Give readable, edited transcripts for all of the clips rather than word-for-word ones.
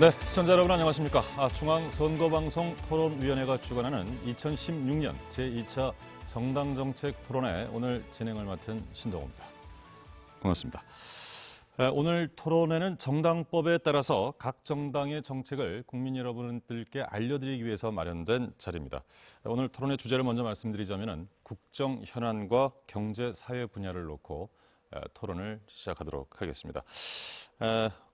네, 시청자 여러분 안녕하십니까. 중앙선거방송 토론위원회가 주관하는 2016년 제2차 정당정책 토론회 오늘 진행을 맡은 신동호입니다. 반갑습니다. 오늘 토론회는 정당법에 따라서 각 정당의 정책을 국민 여러분들께 알려드리기 위해서 마련된 자리입니다. 오늘 토론회 주제를 먼저 말씀드리자면 국정 현안과 경제 사회 분야를 놓고 토론을 시작하도록 하겠습니다.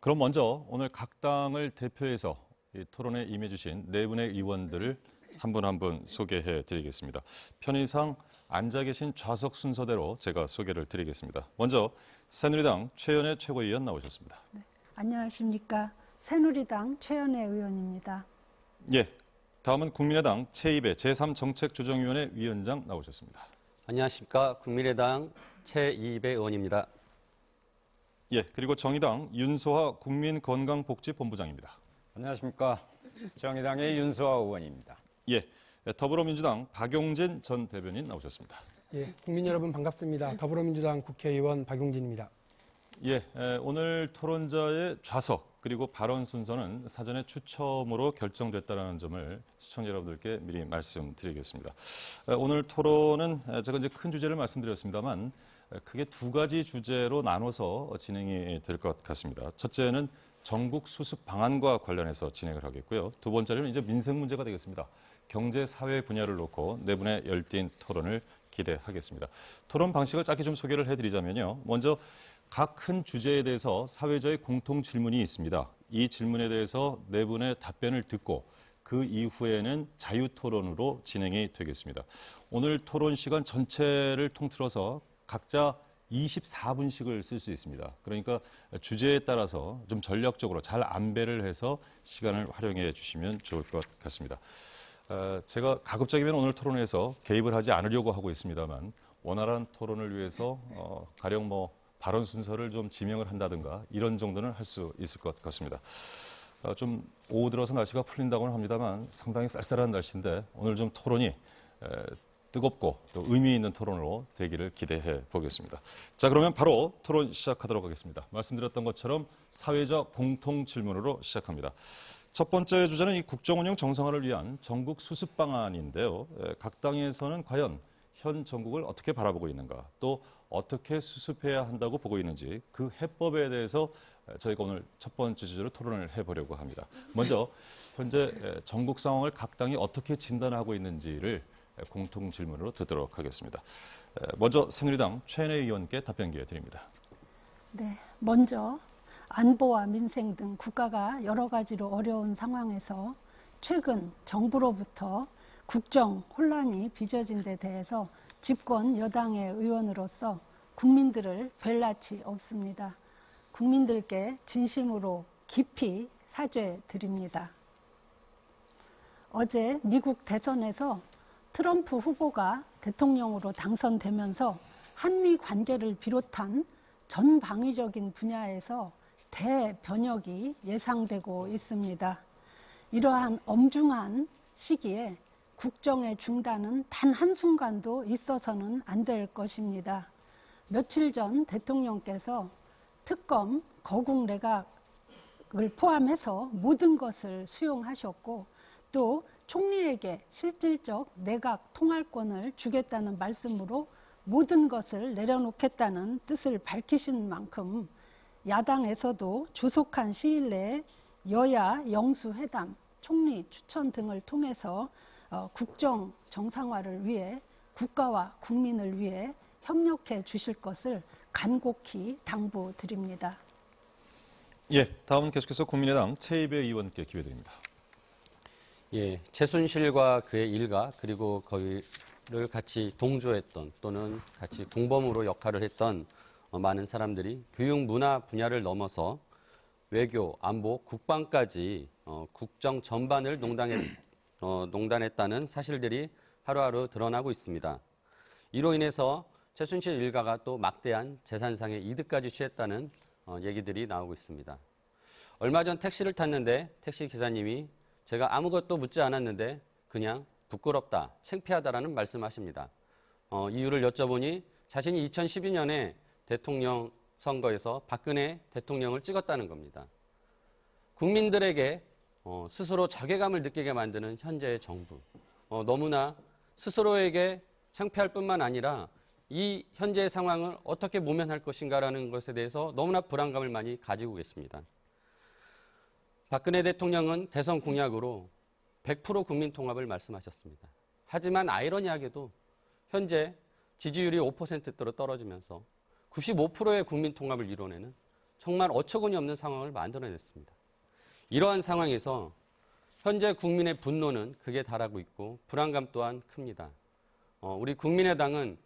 그럼 먼저 오늘 각 당을 대표해서 이 토론에 임해주신 네 분의 의원들을 한 분 한 분 소개해 드리겠습니다. 편의상 앉아 계신 좌석 순서대로 제가 소개를 드리겠습니다. 먼저 새누리당 최연애 최고위원 나오셨습니다. 네, 안녕하십니까. 새누리당 최연애 의원입니다. 예, 다음은 국민의당 최이배 제3정책조정위원회 위원장 나오셨습니다. 안녕하십니까. 국민의당 최이배 의원입니다. 예, 그리고 정의당 윤소아 국민건강복지본부장입니다. 안녕하십니까. 정의당의 윤소아 의원입니다. 예, 더불어민주당 박용진 전 대변인 나오셨습니다. 예, 국민 여러분 반갑습니다. 더불어민주당 국회의원 박용진입니다. 예, 오늘 토론자의 좌석 그리고 발언 순서는 사전에 추첨으로 결정됐다는 점을 시청자 여러분들께 미리 말씀드리겠습니다. 오늘 토론은 제가 이제 큰 주제를 말씀드렸습니다만 크게 두 가지 주제로 나눠서 진행이 될 것 같습니다. 첫째는 전국 수습 방안과 관련해서 진행을 하겠고요. 두 번째는 이제 민생 문제가 되겠습니다. 경제 사회 분야를 놓고 네 분의 열띤 토론을 기대하겠습니다. 토론 방식을 짧게 좀 소개를 해드리자면요. 먼저 각 큰 주제에 대해서 사회자의 공통 질문이 있습니다. 이 질문에 대해서 네 분의 답변을 듣고 그 이후에는 자유 토론으로 진행이 되겠습니다. 오늘 토론 시간 전체를 통틀어서 각자 24분씩을 쓸 수 있습니다. 그러니까 주제에 따라서 좀 전략적으로 잘 안배를 해서 시간을 활용해 주시면 좋을 것 같습니다. 제가 가급적이면 오늘 토론에서 개입을 하지 않으려고 하고 있습니다만 원활한 토론을 위해서 가령 발언 순서를 좀 지명을 한다든가 이런 정도는 할 수 있을 것 같습니다. 좀 오후 들어서 날씨가 풀린다고는 합니다만 상당히 쌀쌀한 날씨인데 오늘 좀 토론이 뜨겁고 또 의미 있는 토론으로 되기를 기대해 보겠습니다. 자, 그러면 바로 토론 시작하도록 하겠습니다. 말씀드렸던 것처럼 사회적 공통 질문으로 시작합니다. 첫 번째 주제는 이 국정운영 정상화를 위한 전국 수습 방안인데요. 각 당에서는 과연 현 전국을 어떻게 바라보고 있는가, 또 어떻게 수습해야 한다고 보고 있는지 그 해법에 대해서 저희가 오늘 첫 번째 주제로 토론을 해보려고 합니다. 먼저 현재 전국 상황을 각 당이 어떻게 진단하고 있는지를 공통 질문으로 듣도록 하겠습니다. 먼저 새누리당 최연애 의원께 답변 기회 드립니다. 네, 먼저 안보와 민생 등 국가가 여러 가지로 어려운 상황에서 최근 정부로부터 국정 혼란이 빚어진 데 대해서 집권 여당의 의원으로서 국민들을 뵐 낯이 없습니다. 국민들께 진심으로 깊이 사죄드립니다. 어제 미국 대선에서 트럼프 후보가 대통령으로 당선되면서 한미 관계를 비롯한 전방위적인 분야에서 대변혁이 예상되고 있습니다. 이러한 엄중한 시기에 국정의 중단은 단 한순간도 있어서는 안 될 것입니다. 며칠 전 대통령께서 특검, 거국 내각을 포함해서 모든 것을 수용하셨고 또 총리에게 실질적 내각 통할권을 주겠다는 말씀으로 모든 것을 내려놓겠다는 뜻을 밝히신 만큼 야당에서도 조속한 시일 내에 여야 영수회담, 총리 추천 등을 통해서 국정 정상화를 위해 국가와 국민을 위해 협력해 주실 것을 간곡히 당부드립니다. 예, 다음은 계속해서 국민의당 최이배 의원께 기회 드립니다. 예, 최순실과 그의 일가 그리고 거기를 같이 동조했던 또는 같이 공범으로 역할을 했던 많은 사람들이 교육 문화 분야를 넘어서 외교, 안보, 국방까지 국정 전반을 농단했다는 사실들이 하루하루 드러나고 있습니다. 이로 인해서 최순실 일가가 또 막대한 재산상의 이득까지 취했다는 얘기들이 나오고 있습니다. 얼마 전 택시를 탔는데 택시 기사님이 제가 아무것도 묻지 않았는데 그냥 부끄럽다, 창피하다라는 말씀하십니다. 이유를 여쭤보니 자신이 2012년에 대통령 선거에서 박근혜 대통령을 찍었다는 겁니다. 국민들에게 스스로 자괴감을 느끼게 만드는 현재의 정부. 너무나 스스로에게 창피할 뿐만 아니라 이 현재의 상황을 어떻게 모면할 것인가라는 것에 대해서 너무나 불안감을 많이 가지고 계십니다. 박근혜 대통령은 대선 공약으로 100% 국민 통합을 말씀하셨습니다. 하지만 아이러니하게도 현재 지지율이 5%대로 떨어지면서 95%의 국민 통합을 이뤄내는 정말 어처구니 없는 상황을 만들어냈습니다. 이러한 상황에서 현재 국민의 분노는 극에 달하고 있고 불안감 또한 큽니다. 우리 국민의당은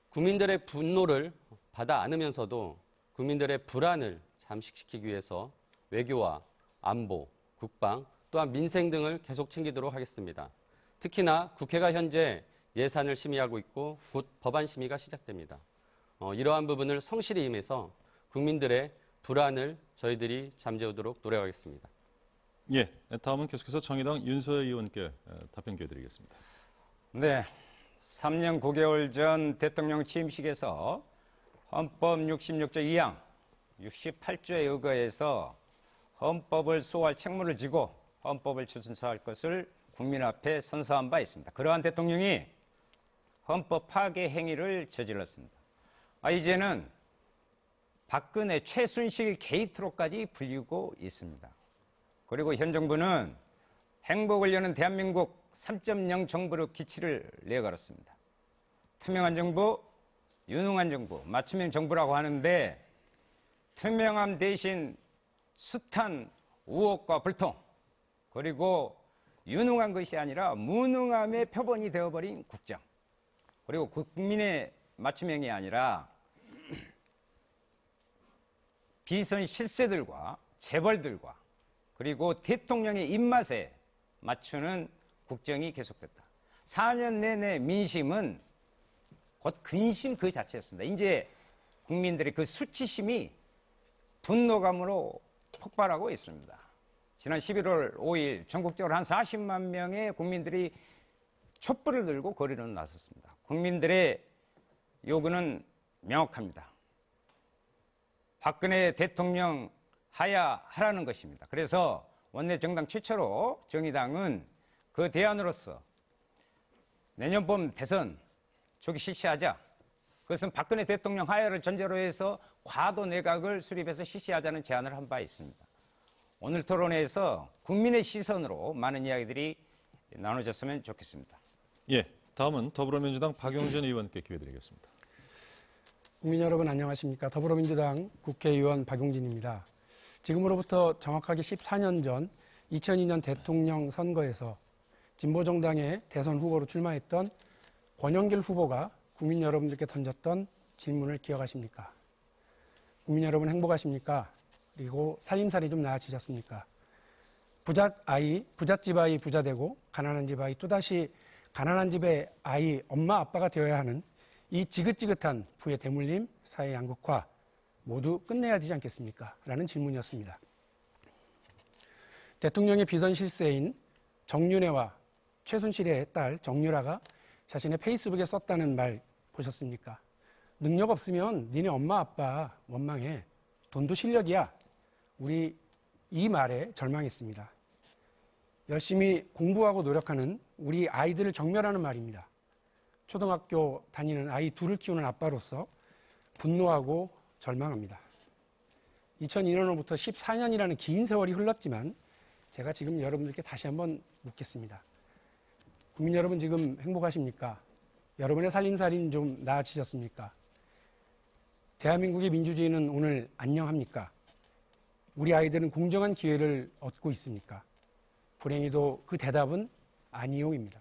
국민들의 분노를 받아 안으면서도 국민들의 불안을 잠식시키기 위해서 외교와 안보, 국방, 또한 민생 등을 계속 챙기도록 하겠습니다. 특히나 국회가 현재 예산을 심의하고 있고 곧 법안 심의가 시작됩니다. 이러한 부분을 성실히 임해서 국민들의 불안을 저희들이 잠재우도록 노력하겠습니다. 예, 다음은 계속해서 정의당 윤소혜 의원께 답변 기회 드리겠습니다. 네, 3년 9개월 전 대통령 취임식에서 헌법 66조 2항, 68조에 의거해서 헌법을 수호할 책무를 지고 헌법을 준수할 것을 국민 앞에 선서한 바 있습니다. 그러한 대통령이 헌법 파괴 행위를 저질렀습니다. 이제는 박근혜 최순실 게이트로까지 불리고 있습니다. 그리고 현 정부는 행복을 여는 대한민국 3.0 정부로 기치를 내걸었습니다. 투명한 정부, 유능한 정부, 맞춤형 정부라고 하는데 투명함 대신 숱한 우혹과 불통, 그리고 유능한 것이 아니라 무능함의 표본이 되어버린 국정, 그리고 국민의 맞춤형이 아니라 비선 실세들과 재벌들과 그리고 대통령의 입맛에 맞추는 국정이 계속됐다. 4년 내내 민심은 곧 근심 그 자체였습니다. 이제 국민들의 그 수치심이 분노감으로 폭발하고 있습니다. 지난 11월 5일 전국적으로 한 40만 명의 국민들이 촛불을 들고 거리로 나섰습니다. 국민들의 요구는 명확합니다. 박근혜 대통령 하야하라는 것입니다. 그래서 원내 정당 최초로 정의당은 그 대안으로서 내년 봄 대선 조기 실시하자. 그것은 박근혜 대통령 하야를 전제로 해서 과도 내각을 수립해서 실시하자는 제안을 한 바 있습니다. 오늘 토론회에서 국민의 시선으로 많은 이야기들이 나눠졌으면 좋겠습니다. 예, 다음은 더불어민주당 박용진 의원께 기회 드리겠습니다. 국민 여러분 안녕하십니까. 더불어민주당 국회의원 박용진입니다. 지금으로부터 정확하게 14년 전 2002년 대통령 선거에서 진보정당의 대선 후보로 출마했던 권영길 후보가 국민 여러분들께 던졌던 질문을 기억하십니까? 국민 여러분 행복하십니까? 그리고 살림살이 좀 나아지셨습니까? 부잣집 아이 부자 되고 가난한 집 아이 또다시 가난한 집의 아이 엄마 아빠가 되어야 하는 이 지긋지긋한 부의 대물림, 사회 양극화 모두 끝내야 되지 않겠습니까? 라는 질문이었습니다. 대통령의 비선 실세인 정윤회와 최순실의 딸 정유라가 자신의 페이스북에 썼다는 말 보셨습니까? 능력 없으면 니네 엄마 아빠 원망해. 돈도 실력이야. 우리 이 말에 절망했습니다. 열심히 공부하고 노력하는 우리 아이들을 경멸하는 말입니다. 초등학교 다니는 아이 둘을 키우는 아빠로서 분노하고 절망합니다. 2002년으로부터 14년이라는 긴 세월이 흘렀지만 제가 지금 여러분들께 다시 한번 묻겠습니다. 국민 여러분 지금 행복하십니까? 여러분의 살림살이는 좀 나아지셨습니까? 대한민국의 민주주의는 오늘 안녕합니까? 우리 아이들은 공정한 기회를 얻고 있습니까? 불행히도 그 대답은 아니요입니다.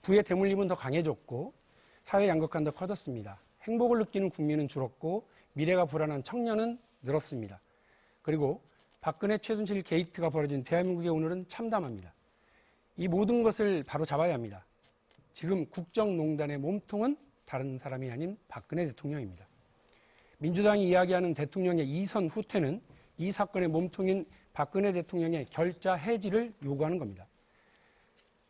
부의 대물림은 더 강해졌고 사회 양극화는 더 커졌습니다. 행복을 느끼는 국민은 줄었고 미래가 불안한 청년은 늘었습니다. 그리고 박근혜 최순실 게이트가 벌어진 대한민국의 오늘은 참담합니다. 이 모든 것을 바로 잡아야 합니다. 지금 국정농단의 몸통은 다른 사람이 아닌 박근혜 대통령입니다. 민주당이 이야기하는 대통령의 이선 후퇴는 이 사건의 몸통인 박근혜 대통령의 결자 해지를 요구하는 겁니다.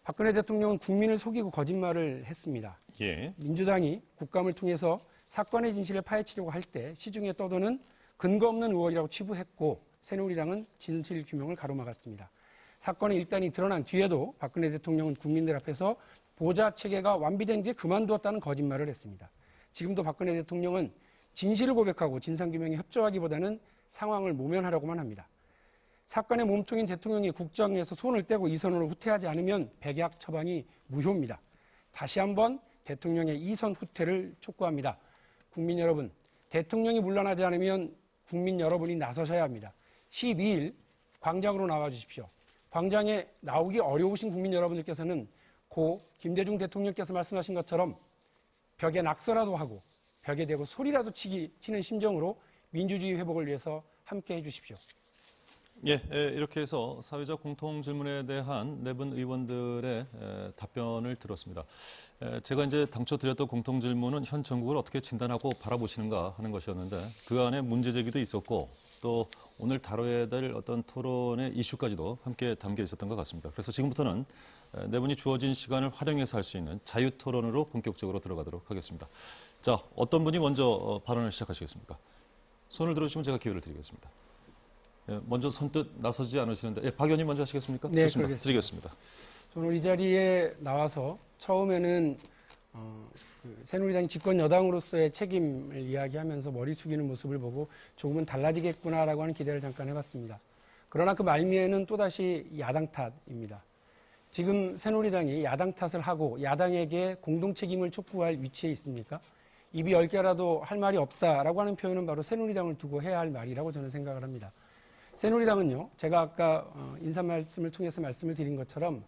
박근혜 대통령은 국민을 속이고 거짓말을 했습니다. 예. 민주당이 국감을 통해서 사건의 진실을 파헤치려고 할 때 시중에 떠도는 근거 없는 의혹이라고 치부했고 새누리당은 진실 규명을 가로막았습니다. 사건의 일단이 드러난 뒤에도 박근혜 대통령은 국민들 앞에서 보좌 체계가 완비된 뒤에 그만두었다는 거짓말을 했습니다. 지금도 박근혜 대통령은 진실을 고백하고 진상규명에 협조하기보다는 상황을 모면하려고만 합니다. 사건의 몸통인 대통령이 국정에서 손을 떼고 이선으로 후퇴하지 않으면 백약 처방이 무효입니다. 다시 한번 대통령의 이선 후퇴를 촉구합니다. 국민 여러분, 대통령이 물러나지 않으면 국민 여러분이 나서셔야 합니다. 12일 광장으로 나와 주십시오. 광장에 나오기 어려우신 국민 여러분들께서는 고 김대중 대통령께서 말씀하신 것처럼 벽에 낙서라도 하고 벽에 대고 소리라도 치는 심정으로 민주주의 회복을 위해서 함께해 주십시오. 예, 이렇게 해서 사회적 공통 질문에 대한 네 분 의원들의 답변을 들었습니다. 제가 이제 당초 드렸던 공통 질문은 현 정국을 어떻게 진단하고 바라보시는가 하는 것이었는데 그 안에 문제 제기도 있었고 또 오늘 다뤄야 될 어떤 토론의 이슈까지도 함께 담겨 있었던 것 같습니다. 그래서 지금부터는 네 분이 주어진 시간을 활용해서 할 수 있는 자유 토론으로 본격적으로 들어가도록 하겠습니다. 자, 어떤 분이 먼저 발언을 시작하시겠습니까? 손을 들어주시면 제가 기회를 드리겠습니다. 먼저 선뜻 나서지 않으시는데, 박 의원님 먼저 하시겠습니까? 네, 좋습니다. 그러겠습니다. 드리겠습니다. 저는 이 자리에 나와서 처음에는 새누리당이 집권 여당으로서의 책임을 이야기하면서 머리 숙이는 모습을 보고 조금은 달라지겠구나라고 하는 기대를 잠깐 해봤습니다. 그러나 그 말미에는 또다시 야당 탓입니다. 지금 새누리당이 야당 탓을 하고 야당에게 공동 책임을 촉구할 위치에 있습니까? 입이 10개라도 할 말이 없다라고 하는 표현은 바로 새누리당을 두고 해야 할 말이라고 저는 생각을 합니다. 새누리당은요, 제가 아까 인사 말씀을 통해서 말씀을 드린 것처럼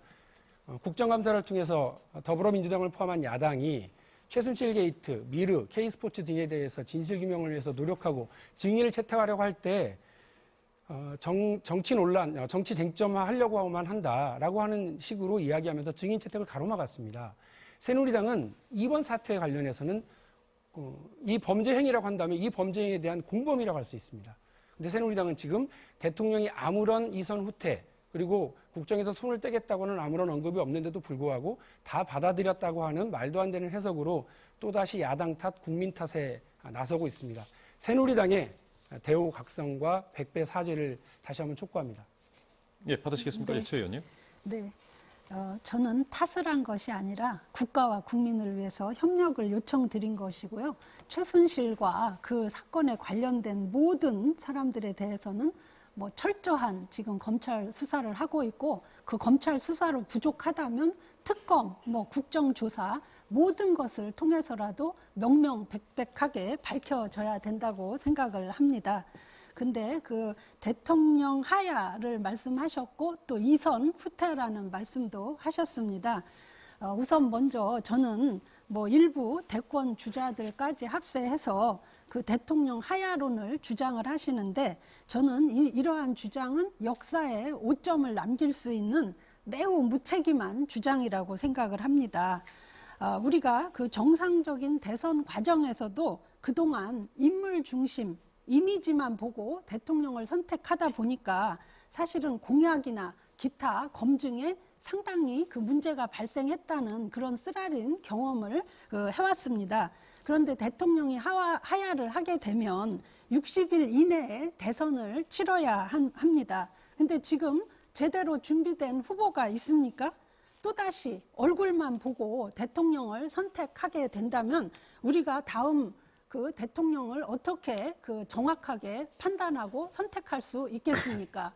국정감사를 통해서 더불어민주당을 포함한 야당이 최순실 게이트, 미르, K스포츠 등에 대해서 진실규명을 위해서 노력하고 증인을 채택하려고 할 때 정치 논란, 정치 쟁점화하려고 하고만 한다라고 하는 식으로 이야기하면서 증인 채택을 가로막았습니다. 새누리당은 이번 사태에 관련해서는 이 범죄 행위라고 한다면 이 범죄 행위에 대한 공범이라고 할 수 있습니다. 근데 새누리당은 지금 대통령이 아무런 이선 후퇴 그리고 국정에서 손을 떼겠다고는 아무런 언급이 없는데도 불구하고 다 받아들였다고 하는 말도 안 되는 해석으로 또다시 야당 탓, 국민 탓에 나서고 있습니다. 새누리당의 대우각성과 백배 사죄를 다시 한번 촉구합니다. 예, 받으시겠습니까? 네. 예, 최 의원님. 네. 저는 탓을 한 것이 아니라 국가와 국민을 위해서 협력을 요청드린 것이고요. 최순실과 그 사건에 관련된 모든 사람들에 대해서는 뭐 철저한 지금 검찰 수사를 하고 있고 그 검찰 수사로 부족하다면 특검, 뭐 국정조사 모든 것을 통해서라도 명명백백하게 밝혀져야 된다고 생각을 합니다. 근데 그 대통령 하야를 말씀하셨고 또 이선 후퇴라는 말씀도 하셨습니다. 우선 먼저 저는 뭐 일부 대권 주자들까지 합세해서 그 대통령 하야론을 주장을 하시는데 저는 이러한 주장은 역사에 오점을 남길 수 있는 매우 무책임한 주장이라고 생각을 합니다. 우리가 그 정상적인 대선 과정에서도 그동안 인물 중심 이미지만 보고 대통령을 선택하다 보니까 사실은 공약이나 기타 검증에 상당히 그 문제가 발생했다는 그런 쓰라린 경험을 해왔습니다. 그런데 대통령이 하야를 하게 되면 60일 이내에 대선을 치러야 합니다. 근데 지금 제대로 준비된 후보가 있습니까? 또다시 얼굴만 보고 대통령을 선택하게 된다면 우리가 다음 그 대통령을 어떻게 그 정확하게 판단하고 선택할 수 있겠습니까?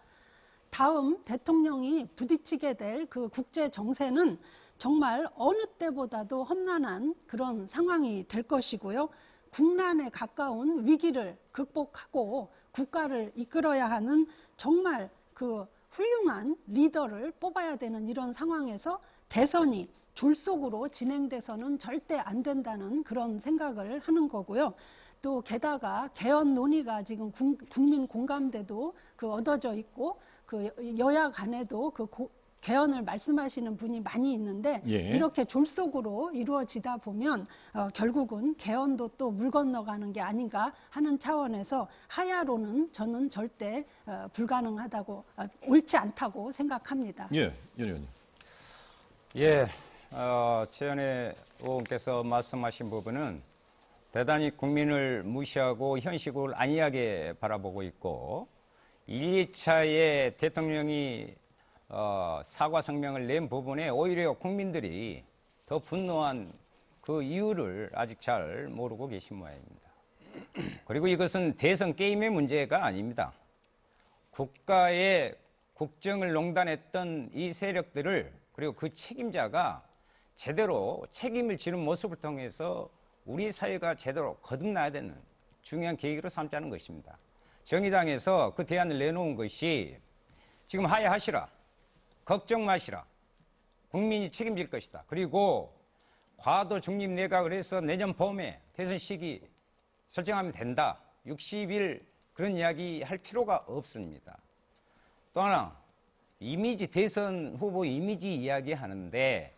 다음 대통령이 부딪히게 될 그 국제 정세는 정말 어느 때보다도 험난한 그런 상황이 될 것이고요. 국난에 가까운 위기를 극복하고 국가를 이끌어야 하는 정말 그 훌륭한 리더를 뽑아야 되는 이런 상황에서 대선이 졸속으로 진행돼서는 절대 안 된다는 그런 생각을 하는 거고요. 또 게다가 개헌 논의가 지금 국민 공감대도 그 얻어져 있고 그 여야 간에도 그 개헌을 말씀하시는 분이 많이 있는데 예. 이렇게 졸속으로 이루어지다 보면 결국은 개헌도 또 물 건너가는 게 아닌가 하는 차원에서 하야로는 저는 절대 불가능하다고 옳지 않다고 생각합니다. 예, 윤 의원님. 예, 최현혜 의원께서 말씀하신 부분은 대단히 국민을 무시하고 현실을 안이하게 바라보고 있고 1, 2차에 대통령이 사과 성명을 낸 부분에 오히려 국민들이 더 분노한 그 이유를 아직 잘 모르고 계신 모양입니다. 그리고 이것은 대선 게임의 문제가 아닙니다. 국가의 국정을 농단했던 이 세력들을 그리고 그 책임자가 제대로 책임을 지는 모습을 통해서 우리 사회가 제대로 거듭나야 되는 중요한 계기로 삼자는 것입니다. 정의당에서 그 대안을 내놓은 것이 지금 하야하시라, 걱정 마시라, 국민이 책임질 것이다. 그리고 과도 중립 내각을 해서 내년 봄에 대선 시기 설정하면 된다. 60일 그런 이야기 할 필요가 없습니다. 또 하나, 이미지, 대선 후보 이미지 이야기 하는데,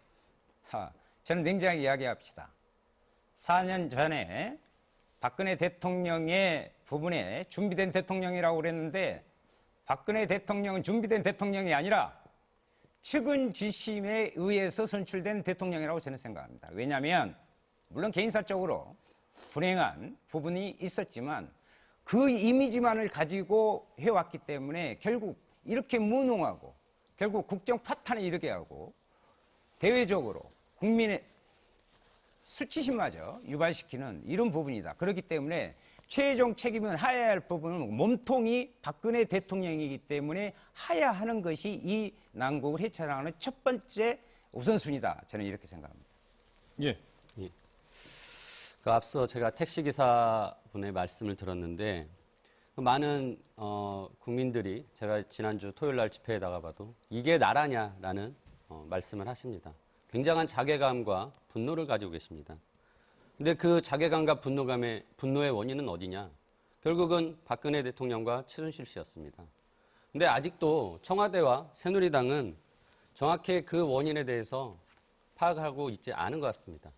저는 냉정하게 이야기합시다. 4년 전에 박근혜 대통령의 부분에 준비된 대통령이라고 그랬는데, 박근혜 대통령은 준비된 대통령이 아니라 측은 지심에 의해서 선출된 대통령이라고 저는 생각합니다. 왜냐하면 물론 개인사적으로 불행한 부분이 있었지만 그 이미지만을 가지고 해왔기 때문에 결국 이렇게 무능하고 결국 국정 파탄에 이르게 하고 대외적으로 국민의 수치심마저 유발시키는 이런 부분이다. 그렇기 때문에 최종 책임은 하야해야 할 부분은 몸통이 박근혜 대통령이기 때문에 하야하는 것이 이 난국을 헤쳐나가는 첫 번째 우선순위다. 저는 이렇게 생각합니다. 예. 그 앞서 제가 택시기사분의 말씀을 들었는데 많은 국민들이 제가 지난주 토요일 날 집회에 나가봐도 이게 나라냐라는 말씀을 하십니다. 굉장한 자괴감과 분노를 가지고 계십니다. 근데 그 자괴감과 분노의 원인은 어디냐? 결국은 박근혜 대통령과 최순실 씨였습니다. 근데 아직도 청와대와 새누리당은 정확히 그 원인에 대해서 파악하고 있지 않은 것 같습니다.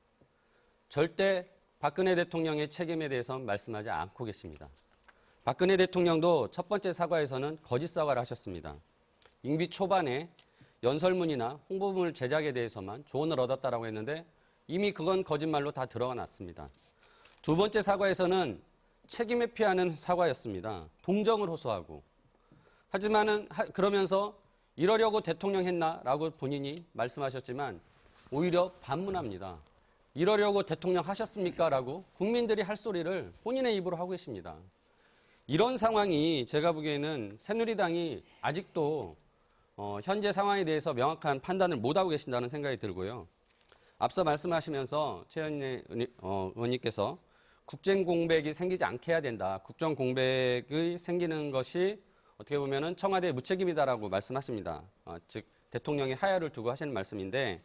절대 박근혜 대통령의 책임에 대해서 말씀하지 않고 계십니다. 박근혜 대통령도 첫 번째 사과에서는 거짓 사과를 하셨습니다. 임기 초반에 연설문이나 홍보물 제작에 대해서만 조언을 얻었다라고 했는데 이미 그건 거짓말로 다 들어가 놨습니다. 두 번째 사과에서는 책임 회피하는 사과였습니다. 동정을 호소하고. 하지만은 그러면서 이러려고 대통령 했나라고 본인이 말씀하셨지만 오히려 반문합니다. 이러려고 대통령 하셨습니까? 라고 국민들이 할 소리를 본인의 입으로 하고 계십니다. 이런 상황이 제가 보기에는 새누리당이 아직도 현재 상황에 대해서 명확한 판단을 못하고 계신다는 생각이 들고요. 앞서 말씀하시면서 최현희 의원님께서 국정 공백이 생기지 않게 해야 된다. 국정 공백이 생기는 것이 어떻게 보면은 청와대의 무책임이다라고 말씀하십니다. 즉 대통령의 하야를 두고 하시는 말씀인데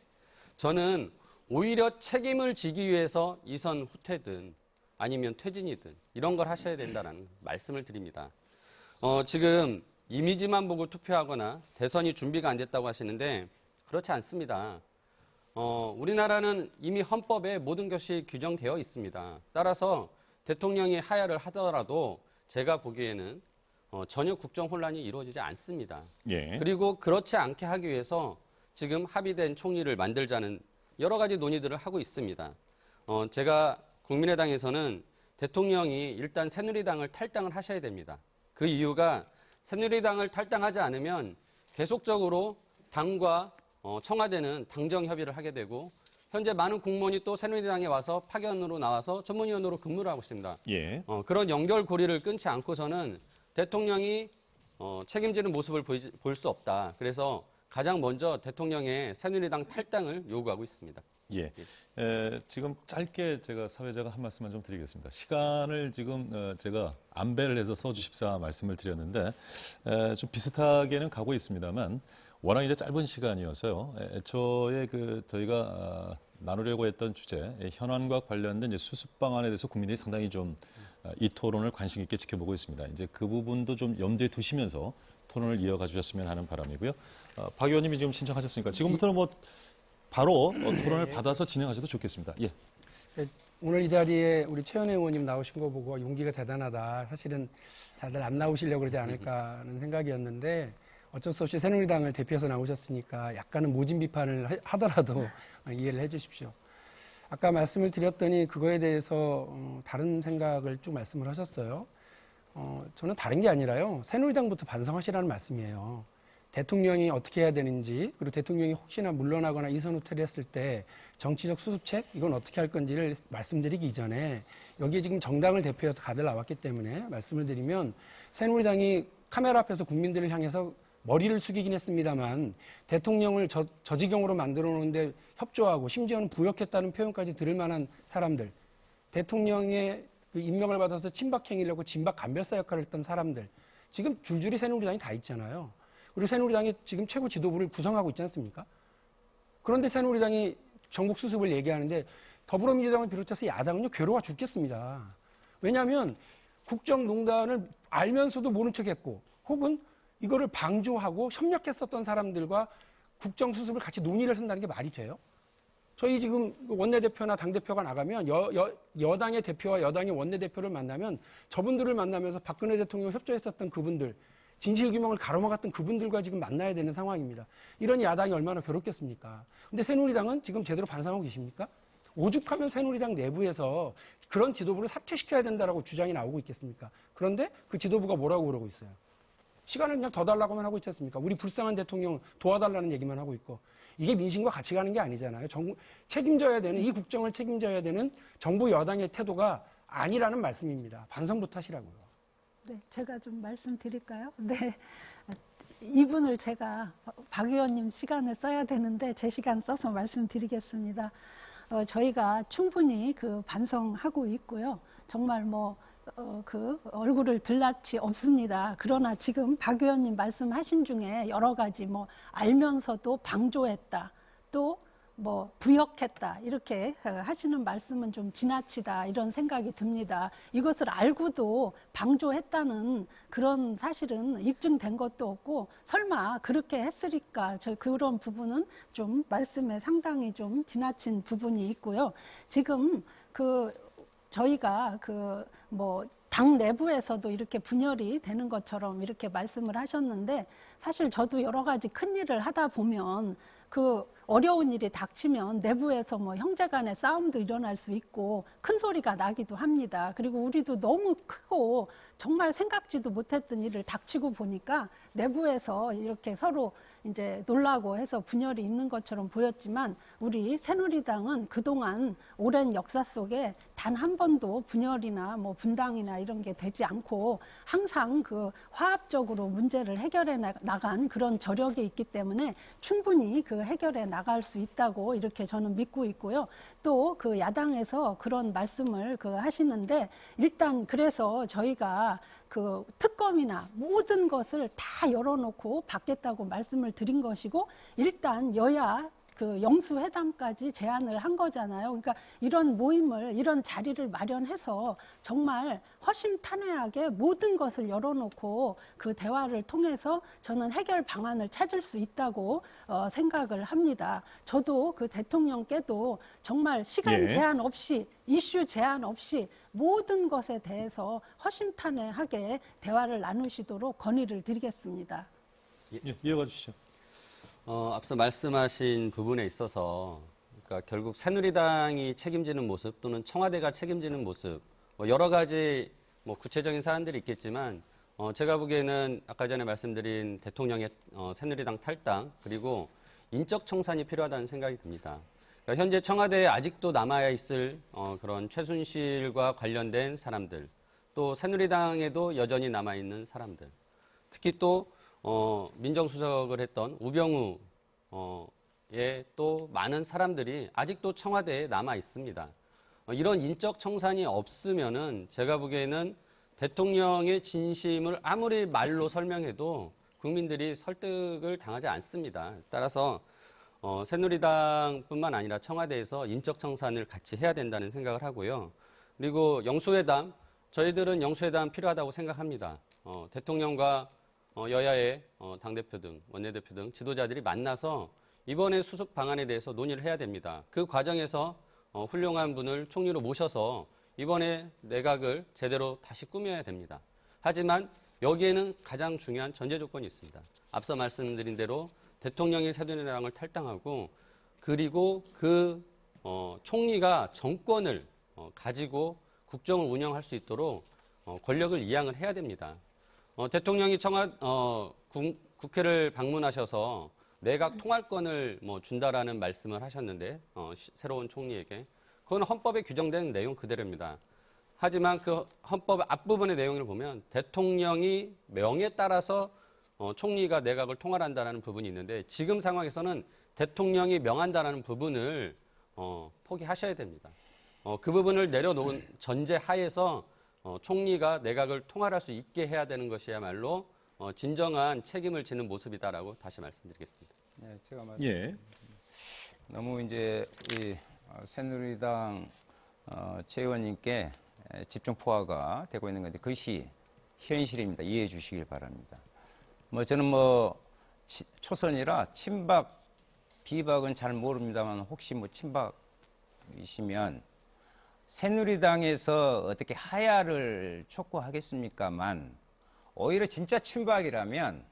저는 오히려 책임을 지기 위해서 이선 후퇴든 아니면 퇴진이든 이런 걸 하셔야 된다는 말씀을 드립니다. 지금 이미지만 보고 투표하거나 대선이 준비가 안 됐다고 하시는데 그렇지 않습니다. 우리나라는 이미 헌법에 모든 것이 규정되어 있습니다. 따라서 대통령이 하야를 하더라도 제가 보기에는 전혀 국정 혼란이 이루어지지 않습니다. 예. 그리고 그렇지 않게 하기 위해서 지금 합의된 총리를 만들자는 여러 가지 논의들을 하고 있습니다. 제가 국민의당에서는 대통령이 일단 새누리당을 탈당을 하셔야 됩니다. 그 이유가 새누리당을 탈당하지 않으면 계속적으로 당과 청와대는 당정 협의를 하게 되고 현재 많은 공무원이 또 새누리당에 와서 파견으로 나와서 전문위원으로 근무를 하고 있습니다. 예. 그런 연결고리를 끊지 않고서는 대통령이 책임지는 모습을 볼 수 없다. 그래서 가장 먼저 대통령의 새누리당 탈당을 요구하고 있습니다. 예. 지금 짧게 제가 사회자가 한 말씀만 좀 드리겠습니다. 시간을 지금 제가 안배를 해서 써주십사 말씀을 드렸는데 좀 비슷하게는 가고 있습니다만 워낙 이제 짧은 시간이어서요. 애초에 저희가 나누려고 했던 주제, 현안과 관련된 이제 수습 방안에 대해서 국민들이 상당히 좀 이 토론을 관심 있게 지켜보고 있습니다. 이제 그 부분도 좀 염두에 두시면서 토론을 이어가 주셨으면 하는 바람이고요. 박 의원님이 지금 신청하셨으니까 지금부터는 뭐 바로 토론을 받아서 진행하셔도 좋겠습니다. 예. 오늘 이 자리에 우리 최현혜 의원님 나오신 거 보고 용기가 대단하다. 사실은 다들 안 나오시려고 그러지 않을까 하는 생각이었는데 어쩔 수 없이 새누리당을 대표해서 나오셨으니까 약간은 모진 비판을 하더라도 이해를 해 주십시오. 아까 말씀을 드렸더니 그거에 대해서 다른 생각을 쭉 말씀을 하셨어요. 저는 다른 게 아니라요. 새누리당부터 반성하시라는 말씀이에요. 대통령이 어떻게 해야 되는지, 그리고 대통령이 혹시나 물러나거나 이선 후퇴를 했을 때 정치적 수습책, 이건 어떻게 할 건지를 말씀드리기 이전에 여기에 지금 정당을 대표해서 다들 나왔기 때문에 말씀을 드리면 새누리당이 카메라 앞에서 국민들을 향해서 머리를 숙이긴 했습니다만 대통령을 저 지경으로 만들어 놓는데 협조하고 심지어는 부역했다는 표현까지 들을 만한 사람들, 대통령의 그 임명을 받아서 친박행위를 하고 진박 간별사 역할을 했던 사람들, 지금 줄줄이 새누리당이 다 있잖아요. 그리고 새누리당이 지금 최고 지도부를 구성하고 있지 않습니까? 그런데 새누리당이 전국 수습을 얘기하는데 더불어민주당을 비롯해서 야당은요, 괴로워 죽겠습니다. 왜냐하면 국정농단을 알면서도 모른 척했고 혹은 이거를 방조하고 협력했었던 사람들과 국정수습을 같이 논의를 한다는 게 말이 돼요? 저희 지금 원내대표나 당대표가 나가면 여당의 대표와 여당의 원내대표를 만나면 저분들을 만나면서 박근혜 대통령 협조했었던 그분들, 진실규명을 가로막았던 그분들과 지금 만나야 되는 상황입니다. 이런 야당이 얼마나 괴롭겠습니까? 근데 새누리당은 지금 제대로 반성하고 계십니까? 오죽하면 새누리당 내부에서 그런 지도부를 사퇴시켜야 된다라고 주장이 나오고 있겠습니까? 그런데 그 지도부가 뭐라고 그러고 있어요? 시간을 그냥 더 달라고만 하고 있지 않습니까? 우리 불쌍한 대통령 도와달라는 얘기만 하고 있고. 이게 민심과 같이 가는 게 아니잖아요. 책임져야 되는, 이 국정을 책임져야 되는 정부 여당의 태도가 아니라는 말씀입니다. 반성부터 하시라고요. 네, 제가 좀 말씀드릴까요? 네. 이분을 제가 박 의원님 시간을 써야 되는데 제 시간 써서 말씀드리겠습니다. 저희가 충분히 그 반성하고 있고요. 정말 그 얼굴을 들낯이 없습니다. 그러나 지금 박 의원님 말씀하신 중에 여러 가지 알면서도 방조했다, 또 부역했다, 이렇게 하시는 말씀은 좀 지나치다, 이런 생각이 듭니다. 이것을 알고도 방조했다는 그런 사실은 입증된 것도 없고 설마 그렇게 했으니까 그런 부분은 좀 말씀에 상당히 좀 지나친 부분이 있고요. 지금 저희가 당 내부에서도 이렇게 분열이 되는 것처럼 이렇게 말씀을 하셨는데, 사실 저도 여러 가지 큰 일을 하다 보면 그 어려운 일이 닥치면 내부에서 형제 간의 싸움도 일어날 수 있고 큰 소리가 나기도 합니다. 그리고 우리도 너무 크고 정말 생각지도 못했던 일을 닥치고 보니까 내부에서 이렇게 서로 이제 놀라고 해서 분열이 있는 것처럼 보였지만, 우리 새누리당은 그동안 오랜 역사 속에 단 한 번도 분열이나 분당이나 이런 게 되지 않고 항상 그 화합적으로 문제를 해결해 나간 그런 저력이 있기 때문에 충분히 그 해결해 나갈 수 있다고 이렇게 저는 믿고 있고요. 또 그 야당에서 그런 말씀을 하시는데, 일단 그래서 저희가 그 특검이나 모든 것을 다 열어놓고 받겠다고 말씀을 드린 것이고, 일단 여야 그 영수회담까지 제안을 한 거잖아요. 그러니까 이런 모임을, 이런 자리를 마련해서 정말 허심탄회하게 모든 것을 열어놓고 그 대화를 통해서 저는 해결 방안을 찾을 수 있다고 생각을 합니다. 저도 그 대통령께도 정말 시간 제한 없이, 이슈 제한 없이 모든 것에 대해서 허심탄회하게 대화를 나누시도록 건의를 드리겠습니다. 이어가 주시죠. 앞서 말씀하신 부분에 있어서, 그러니까 결국 새누리당이 책임지는 모습 또는 청와대가 책임지는 모습, 여러 가지 구체적인 사안들이 있겠지만, 제가 보기에는 아까 전에 말씀드린 대통령의 새누리당 탈당, 그리고 인적 청산이 필요하다는 생각이 듭니다. 그러니까 현재 청와대에 아직도 남아야 있을 그런 최순실과 관련된 사람들, 또 새누리당에도 여전히 남아있는 사람들, 특히 또 민정수석을 했던 우병우의 또 많은 사람들이 아직도 청와대에 남아 있습니다. 이런 인적 청산이 없으면은 제가 보기에는 대통령의 진심을 아무리 말로 설명해도 국민들이 설득을 당하지 않습니다. 따라서 새누리당뿐만 아니라 청와대에서 인적 청산을 같이 해야 된다는 생각을 하고요. 그리고 영수회담, 저희들은 영수회담 필요하다고 생각합니다. 대통령과 여야의 당대표 등 원내대표 등 지도자들이 만나서 이번에 수습 방안에 대해서 논의를 해야 됩니다. 그 과정에서 훌륭한 분을 총리로 모셔서 이번에 내각을 제대로 다시 꾸며야 됩니다. 하지만 여기에는 가장 중요한 전제 조건이 있습니다. 앞서 말씀드린 대로 대통령이 새누리당을 탈당하고, 그리고 그 총리가 정권을 가지고 국정을 운영할 수 있도록 권력을 이양을 해야 됩니다. 대통령이 국회를 방문하셔서 내각 통할권을 준다라는 말씀을 하셨는데 새로운 총리에게 그건 헌법에 규정된 내용 그대로입니다. 하지만 그 헌법 앞부분의 내용을 보면 대통령이 명에 따라서 총리가 내각을 통할한다는 부분이 있는데 지금 상황에서는 대통령이 명한다는 부분을 포기하셔야 됩니다. 그 부분을 내려놓은 전제 하에서 총리가 내각을 통할할 수 있게 해야 되는 것이야말로 진정한 책임을 지는 모습이다라고 다시 말씀드리겠습니다. 네, 제가 예. 너무 이제 이 새누리당 최 의원님께 집중 포화가 되고 있는 건데 그것이 현실입니다. 이해해 주시길 바랍니다. 저는 초선이라 친박, 비박은 잘 모릅니다만 혹시 친박이시면 새누리당에서 어떻게 하야를 촉구하겠습니까만 오히려 진짜 친박이라면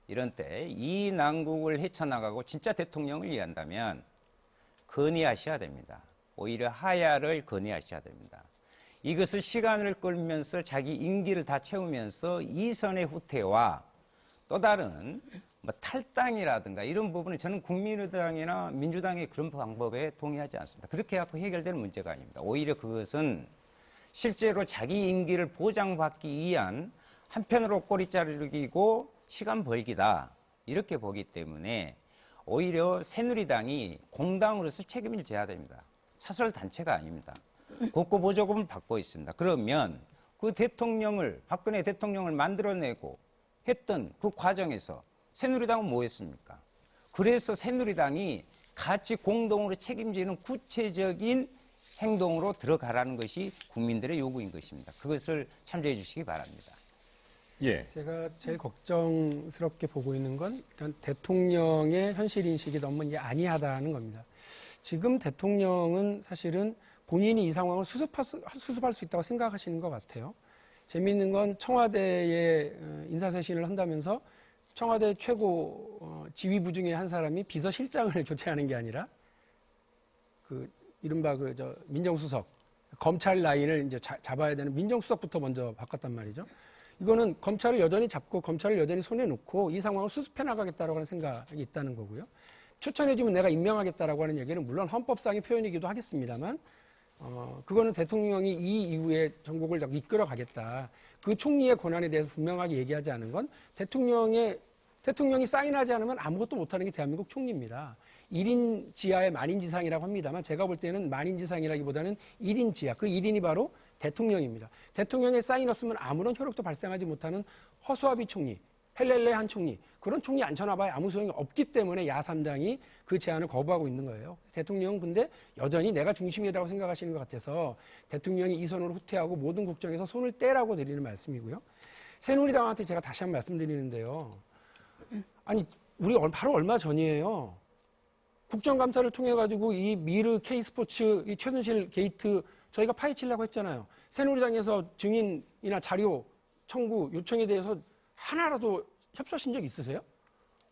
이런 때 이 난국을 헤쳐나가고 진짜 대통령을 위한다면 건의하셔야 됩니다. 오히려 하야를 건의하셔야 됩니다. 이것을 시간을 끌면서 자기 임기를 다 채우면서 이선의 후퇴와 또 다른 탈당이라든가 이런 부분은 저는 국민의당이나 민주당의 그런 방법에 동의하지 않습니다. 그렇게 해서 해결되는 문제가 아닙니다. 오히려 그것은 실제로 자기 임기를 보장받기 위한 한편으로 꼬리자르기고 시간 벌기다 이렇게 보기 때문에 오히려 새누리당이 공당으로서 책임을 져야 됩니다. 사설 단체가 아닙니다. 국고보조금을 받고 있습니다. 그러면 그 박근혜 대통령을 만들어내고 했던 그 과정에서 새누리당은 뭐 했습니까? 그래서 새누리당이 같이 공동으로 책임지는 구체적인 행동으로 들어가라는 것이 국민들의 요구인 것입니다. 그것을 참조해 주시기 바랍니다. 예. 제가 제일 걱정스럽게 보고 있는 건 일단 대통령의 현실 인식이 너무 안이하다는 겁니다. 지금 대통령은 사실은 본인이 이 상황을 수습할 수 있다고 생각하시는 것 같아요. 재미있는 건 청와대에 인사쇄신을 한다면서 청와대 최고 지휘부 중에 한 사람이 비서실장을 교체하는 게 아니라 이른바 민정수석, 검찰 라인을 이제 잡아야 되는 민정수석부터 먼저 바꿨단 말이죠. 이거는 검찰을 여전히 잡고 검찰을 여전히 손에 놓고 이 상황을 수습해 나가겠다라고 하는 생각이 있다는 거고요. 추천해주면 내가 임명하겠다라고 하는 얘기는 물론 헌법상의 표현이기도 하겠습니다만 그거는 대통령이 이 이후에 전국을 이끌어 가겠다. 그 총리의 권한에 대해서 분명하게 얘기하지 않은 건 대통령이 사인하지 않으면 아무것도 못하는 게 대한민국 총리입니다. 1인 지하의 만인지상이라고 합니다만 제가 볼 때는 만인지상이라기보다는 1인 지하. 그 1인이 바로 대통령입니다. 대통령의 사인 없으면 아무런 효력도 발생하지 못하는 허수아비 총리, 헬렐레 한 총리, 그런 총리 앉혀놔봐야 아무 소용이 없기 때문에 야3당이 그 제안을 거부하고 있는 거예요. 대통령은 근데 여전히 내가 중심이라고 생각하시는 것 같아서 대통령이 이 선으로 후퇴하고 모든 국정에서 손을 떼라고 드리는 말씀이고요. 새누리당한테 제가 다시 한번 말씀드리는데요. 아니, 우리 바로 얼마 전이에요. 국정감사를 통해가지고 이 미르 K스포츠, 이 최순실 게이트 저희가 파헤치려고 했잖아요. 새누리당에서 증인이나 자료 청구 요청에 대해서 하나라도 협조하신 적 있으세요?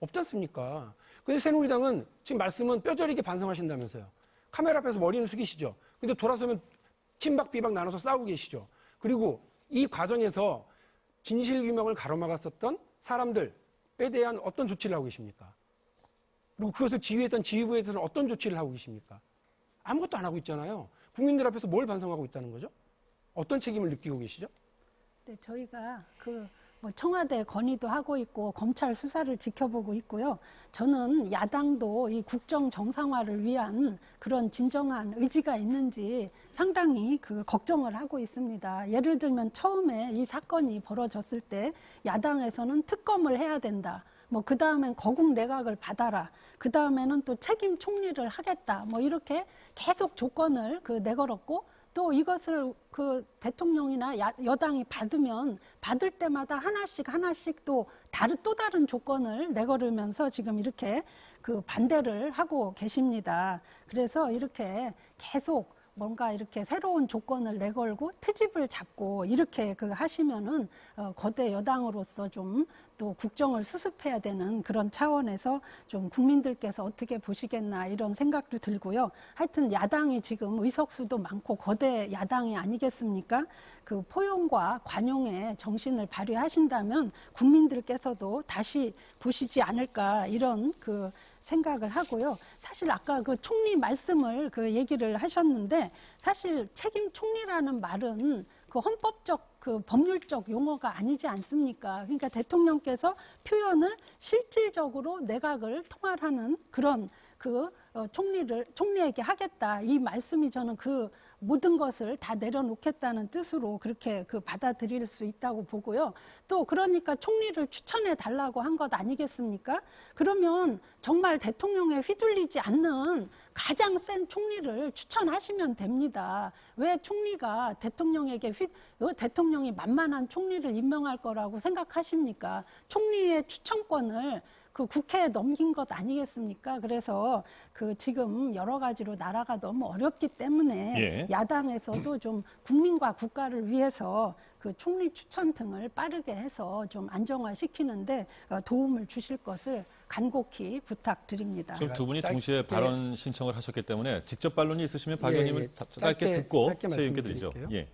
없지 않습니까? 근데 새누리당은 지금 말씀은 뼈저리게 반성하신다면서요. 카메라 앞에서 머리는 숙이시죠. 근데 돌아서면 친박 비박 나눠서 싸우고 계시죠. 그리고 이 과정에서 진실규명을 가로막았었던 사람들에 대한 어떤 조치를 하고 계십니까? 그리고 그것을 지휘했던 지휘부에 대해서는 어떤 조치를 하고 계십니까? 아무것도 안 하고 있잖아요. 국민들 앞에서 뭘 반성하고 있다는 거죠? 어떤 책임을 느끼고 계시죠? 네, 저희가 청와대 건의도 하고 있고 검찰 수사를 지켜보고 있고요. 저는 야당도 이 국정 정상화를 위한 그런 진정한 의지가 있는지 상당히 걱정을 하고 있습니다. 예를 들면 처음에 이 사건이 벌어졌을 때 야당에서는 특검을 해야 된다. 그 다음엔 거국 내각을 받아라. 그 다음에는 또 책임 총리를 하겠다. 이렇게 계속 조건을 내걸었고 또 이것을 대통령이나 여당이 받으면 받을 때마다 하나씩 또 다른 조건을 내걸으면서 지금 이렇게 반대를 하고 계십니다. 그래서 이렇게 계속 뭔가 이렇게 새로운 조건을 내걸고 트집을 잡고 이렇게 하시면은 거대 여당으로서 좀 또 국정을 수습해야 되는 그런 차원에서 좀 국민들께서 어떻게 보시겠나 이런 생각도 들고요. 하여튼 야당이 지금 의석수도 많고 거대 야당이 아니겠습니까? 그 포용과 관용의 정신을 발휘하신다면 국민들께서도 다시 보시지 않을까 이런 생각을 하고요. 사실 아까 총리 말씀을 얘기를 하셨는데 사실 책임 총리라는 말은 헌법적 법률적 용어가 아니지 않습니까? 그러니까 대통령께서 표현을 실질적으로 내각을 통할하는 그런 총리에게 하겠다. 이 말씀이 저는 모든 것을 다 내려놓겠다는 뜻으로 그렇게 받아들일 수 있다고 보고요. 또 그러니까 총리를 추천해 달라고 한 것 아니겠습니까? 그러면 정말 대통령에 휘둘리지 않는 가장 센 총리를 추천하시면 됩니다. 왜 총리가 대통령이 만만한 총리를 임명할 거라고 생각하십니까? 총리의 추천권을 국회에 넘긴 것 아니겠습니까? 그래서 지금 여러 가지로 나라가 너무 어렵기 때문에 예. 야당에서도 좀 국민과 국가를 위해서 총리 추천 등을 빠르게 해서 좀 안정화시키는데 도움을 주실 것을 간곡히 부탁드립니다. 지금 두 분이 동시에 짧게 발언 신청을 하셨기 때문에 직접 반론이 있으시면 박 의원님을 짧게 듣고 새 의원께 드리죠. 예.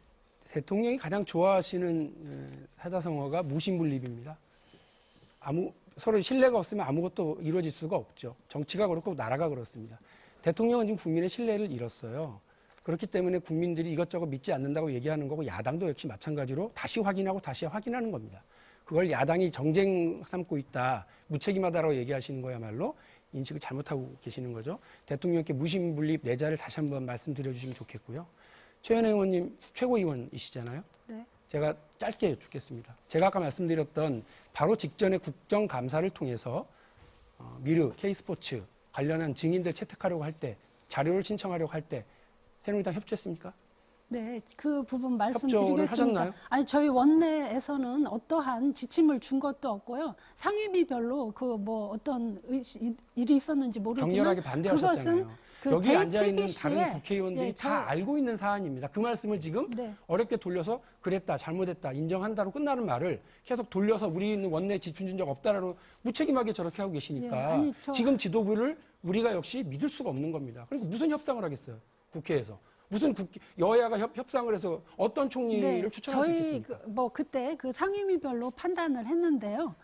대통령이 가장 좋아하시는 사자성어가 무신분립입니다. 서로 신뢰가 없으면 아무것도 이루어질 수가 없죠. 정치가 그렇고 나라가 그렇습니다. 대통령은 지금 국민의 신뢰를 잃었어요. 그렇기 때문에 국민들이 이것저것 믿지 않는다고 얘기하는 거고 야당도 역시 마찬가지로 다시 확인하고 다시 확인하는 겁니다. 그걸 야당이 정쟁 삼고 있다, 무책임하다라고 얘기하시는 거야말로 인식을 잘못하고 계시는 거죠. 대통령께 무신분립 내자를 다시 한번 말씀드려 주시면 좋겠고요. 최현혜 의원님 최고위원이시잖아요. 네. 제가 짧게 여쭙겠습니다. 제가 아까 말씀드렸던 바로 직전에 국정감사를 통해서 미르, K스포츠 관련한 증인들 채택하려고 할 때, 자료를 신청하려고 할 때 새누리당 협조했습니까? 네, 그 부분 협조를 말씀드리겠습니다. 하셨나요? 아니, 저희 원내에서는 어떠한 지침을 준 것도 없고요. 상임위별로 어떤 일이 있었는지 모르지만 격렬하게 반대하셨잖아요. 여기 앉아있는 다른 국회의원들이 다 알고 있는 사안입니다. 그 말씀을 지금 어렵게 돌려서 그랬다, 잘못했다, 인정한다로 끝나는 말을 계속 돌려서 우리는 원내 지침 준 적 없다라고 무책임하게 저렇게 하고 계시니까 지금 지도부를 우리가 역시 믿을 수가 없는 겁니다. 그리고 무슨 협상을 하겠어요, 국회에서. 무슨 여야가 협상을 해서 어떤 총리를 추천할 수 있겠습니까? 그때 상임위별로 판단을 했는데요.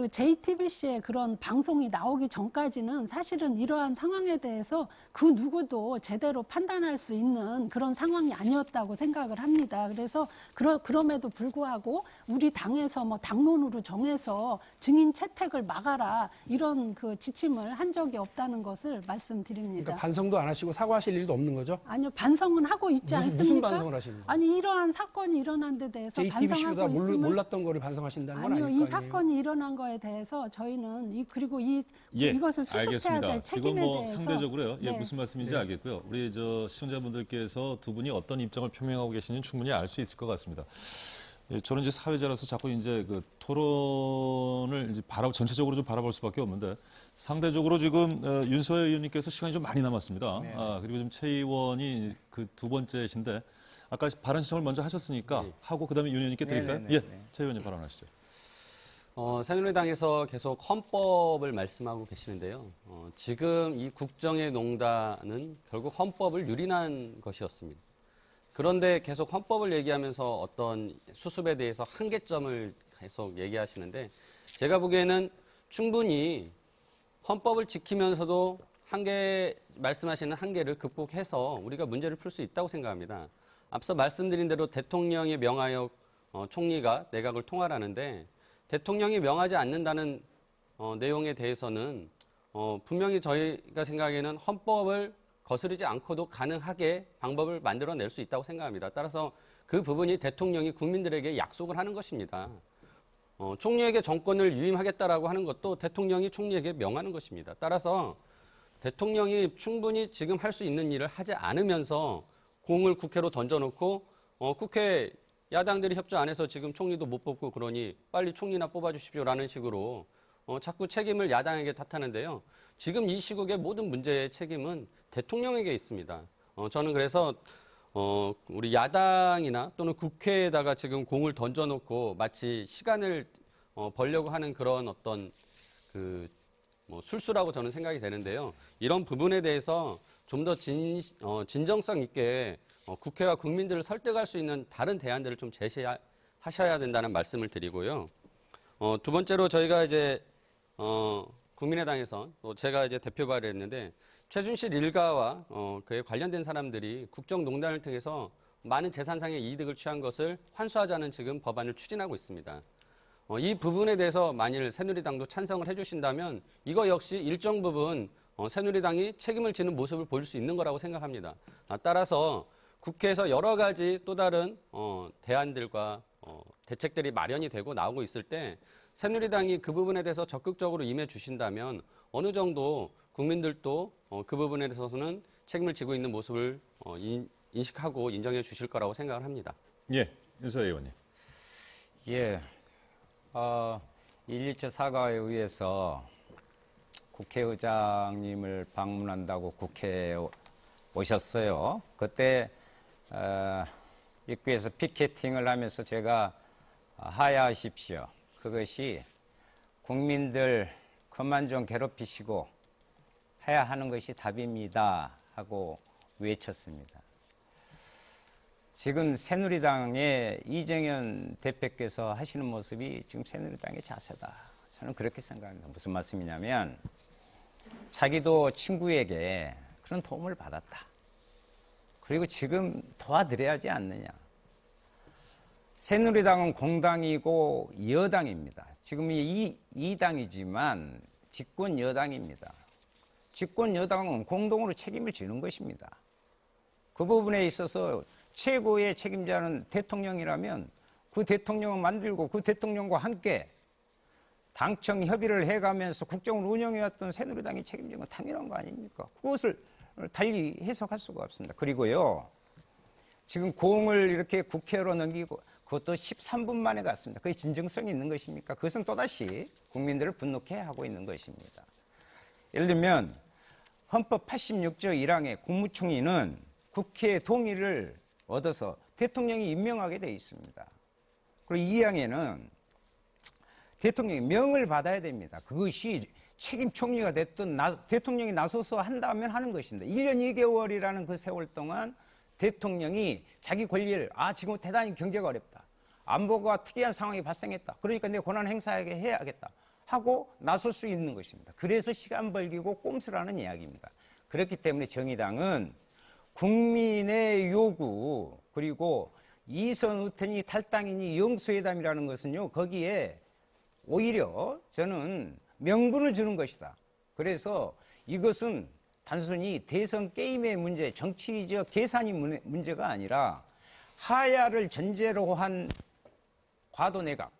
JTBC의 그런 방송이 나오기 전까지는 사실은 이러한 상황에 대해서 누구도 제대로 판단할 수 있는 그런 상황이 아니었다고 생각을 합니다. 그래서 그럼에도 불구하고 우리 당에서 당론으로 정해서 증인 채택을 막아라 이런 지침을 한 적이 없다는 것을 말씀드립니다. 그러니까 반성도 안 하시고 사과하실 일도 없는 거죠? 아니요, 반성은 하고 있지 않습니까? 무슨 반성을 하시는 거예요? 아니, 이러한 사건이 일어난 데 대해서 JTBC보다 반성하고 있음을 몰랐던 거를 반성하신다는 건 아닐 거 아니요, 아니에요? 이 사건이 일어난 거에 대해서 저희는 이것을 수습해야 알겠습니다. 될 책임에 지금 대해서 상대적으로요. 무슨 말씀인지 알겠고요. 우리 시청자분들께서 두 분이 어떤 입장을 표명하고 계시는지 충분히 알 수 있을 것 같습니다. 저는 이제 사회자로서 자꾸 이제 토론을 이제 전체적으로 좀 바라볼 수밖에 없는데 상대적으로 지금 윤소혜 의원님께서 시간이 좀 많이 남았습니다. 그리고 지금 최 의원이 두 번째신데 아까 발언 신청을 먼저 하셨으니까 하고 그다음에 윤 의원님께 드릴까요? 최 의원님 발언하시죠. 새누리당에서 계속 헌법을 말씀하고 계시는데요. 지금 이 국정의 농단은 결국 헌법을 유린한 것이었습니다. 그런데 계속 헌법을 얘기하면서 어떤 수습에 대해서 한계점을 계속 얘기하시는데 제가 보기에는 충분히 헌법을 지키면서도 말씀하시는 한계를 극복해서 우리가 문제를 풀 수 있다고 생각합니다. 앞서 말씀드린 대로 대통령이 명하여 총리가 내각을 통할하는데 대통령이 명하지 않는다는 내용에 대해서는 분명히 저희가 생각하기에는 헌법을 거스르지 않고도 가능하게 방법을 만들어낼 수 있다고 생각합니다. 따라서 그 부분이 대통령이 국민들에게 약속을 하는 것입니다. 총리에게 정권을 유임하겠다라고 하는 것도 대통령이 총리에게 명하는 것입니다. 따라서 대통령이 충분히 지금 할 수 있는 일을 하지 않으면서 공을 국회로 던져놓고 국회 야당들이 협조 안 해서 지금 총리도 못 뽑고 그러니 빨리 총리나 뽑아주십시오라는 식으로 자꾸 책임을 야당에게 탓하는데요. 지금 이 시국의 모든 문제의 책임은 대통령에게 있습니다. 저는 그래서 우리 야당이나 또는 국회에다가 지금 공을 던져놓고 마치 시간을 벌려고 하는 그런 어떤 술수라고 저는 생각이 되는데요. 이런 부분에 대해서 좀 더 진정성 있게 국회와 국민들을 설득할 수 있는 다른 대안들을 좀 제시하셔야 된다는 말씀을 드리고요. 두 번째로 저희가 이제 국민의당에서 제가 이제 대표 발의했는데 최순실 일가와 그에 관련된 사람들이 국정농단을 통해서 많은 재산상의 이득을 취한 것을 환수하자는 지금 법안을 추진하고 있습니다. 이 부분에 대해서 만일 새누리당도 찬성을 해주신다면 이거 역시 일정 부분 새누리당이 책임을 지는 모습을 보일 수 있는 거라고 생각합니다. 따라서 국회에서 여러 가지 또 다른 대안들과 대책들이 마련이 되고 나오고 있을 때 새누리당이 그 부분에 대해서 적극적으로 임해 주신다면 어느 정도 국민들도 그 부분에 대해서는 책임을 지고 있는 모습을 인식하고 인정해 주실 거라고 생각을 합니다. 예, 윤석열 의원님. 예, 1.2차 사과에 의해서 국회의장님을 방문한다고 국회에 오셨어요. 그때 입구에서 피켓팅을 하면서 제가 하야하십시오. 그것이 국민들 그만 좀 괴롭히시고 해야 하는 것이 답입니다 하고 외쳤습니다. 지금 새누리당의 이정현 대표께서 하시는 모습이 지금 새누리당의 자세다. 저는 그렇게 생각합니다. 무슨 말씀이냐면 자기도 친구에게 그런 도움을 받았다. 그리고 지금 도와드려야 하지 않느냐. 새누리당은 공당이고 여당입니다. 지금 이 당이지만 집권 여당입니다. 집권 여당은 공동으로 책임을 지는 것입니다. 그 부분에 있어서 최고의 책임자는 대통령이라면 그 대통령을 만들고 그 대통령과 함께 당청 협의를 해가면서 국정을 운영해왔던 새누리당이 책임지는 건 당연한 거 아닙니까? 그것을 달리 해석할 수가 없습니다. 그리고요, 지금 공을 이렇게 국회로 넘기고 그것도 13분 만에 갔습니다. 그게 진정성이 있는 것입니까? 그것은 또다시 국민들을 분노케 하고 있는 것입니다. 예를 들면 헌법 86조 1항의 국무총리는 국회의 동의를 얻어서 대통령이 임명하게 되어 있습니다. 그리고 2항에는 대통령이 명을 받아야 됩니다. 그것이 책임 총리가 됐든 대통령이 나서서 한다면 하는 것입니다. 1년 2개월이라는 그 세월 동안 대통령이 자기 권리를 지금 대단히 경제가 어렵다. 안보가 특이한 상황이 발생했다. 그러니까 내 권한 행사하게 해야겠다. 하고 나설 수 있는 것입니다. 그래서 시간 벌기고 꼼수라는 이야기입니다. 그렇기 때문에 정의당은 국민의 요구 그리고 이선 의원이 탈당이니 영수회담이라는 것은요. 거기에 오히려 저는 명분을 주는 것이다. 그래서 이것은 단순히 대선 게임의 문제, 정치적 계산이 문제가 아니라 하야를 전제로 한 과도내각,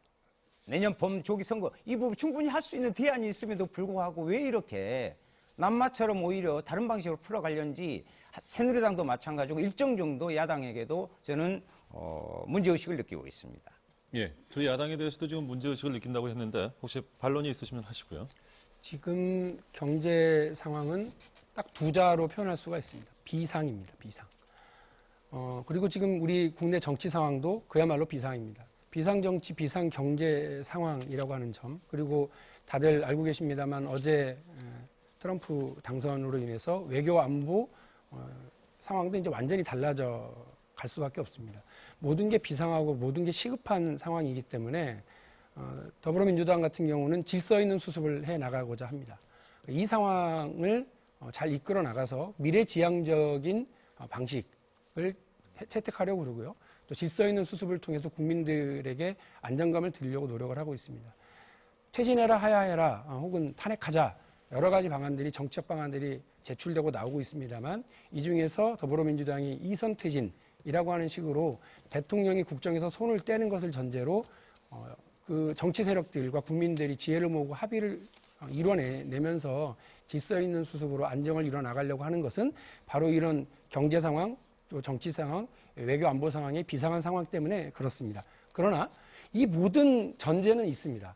내년 봄 조기선거 이 부분 충분히 할 수 있는 대안이 있음에도 불구하고 왜 이렇게 남마처럼 오히려 다른 방식으로 풀어가려는지 새누리당도 마찬가지고 일정 정도 야당에게도 저는 문제의식을 느끼고 있습니다. 예, 두 야당에 대해서도 지금 문제의식을 느낀다고 했는데 혹시 반론이 있으시면 하시고요. 지금 경제 상황은 딱 두 자로 표현할 수가 있습니다. 비상입니다. 비상. 그리고 지금 우리 국내 정치 상황도 그야말로 비상입니다. 비상정치, 비상경제 상황이라고 하는 점, 그리고 다들 알고 계십니다만 어제 트럼프 당선으로 인해서 외교 안보 상황도 이제 완전히 달라져 갈 수밖에 없습니다. 모든 게 비상하고 모든 게 시급한 상황이기 때문에 더불어민주당 같은 경우는 질서 있는 수습을 해 나가고자 합니다. 이 상황을 잘 이끌어 나가서 미래지향적인 방식을 채택하려고 그러고요. 또 질서 있는 수습을 통해서 국민들에게 안정감을 드리려고 노력을 하고 있습니다. 퇴진해라, 하야해라, 혹은 탄핵하자 여러 가지 방안들이 정치적 방안들이 제출되고 나오고 있습니다만 이 중에서 더불어민주당이 이선 퇴진이라고 하는 식으로 대통령이 국정에서 손을 떼는 것을 전제로 그 정치 세력들과 국민들이 지혜를 모으고 합의를 이뤄내면서 질서 있는 수습으로 안정을 이뤄 나가려고 하는 것은 바로 이런 경제 상황, 또 정치 상황, 외교 안보 상황의 비상한 상황 때문에 그렇습니다. 그러나 이 모든 전제는 있습니다.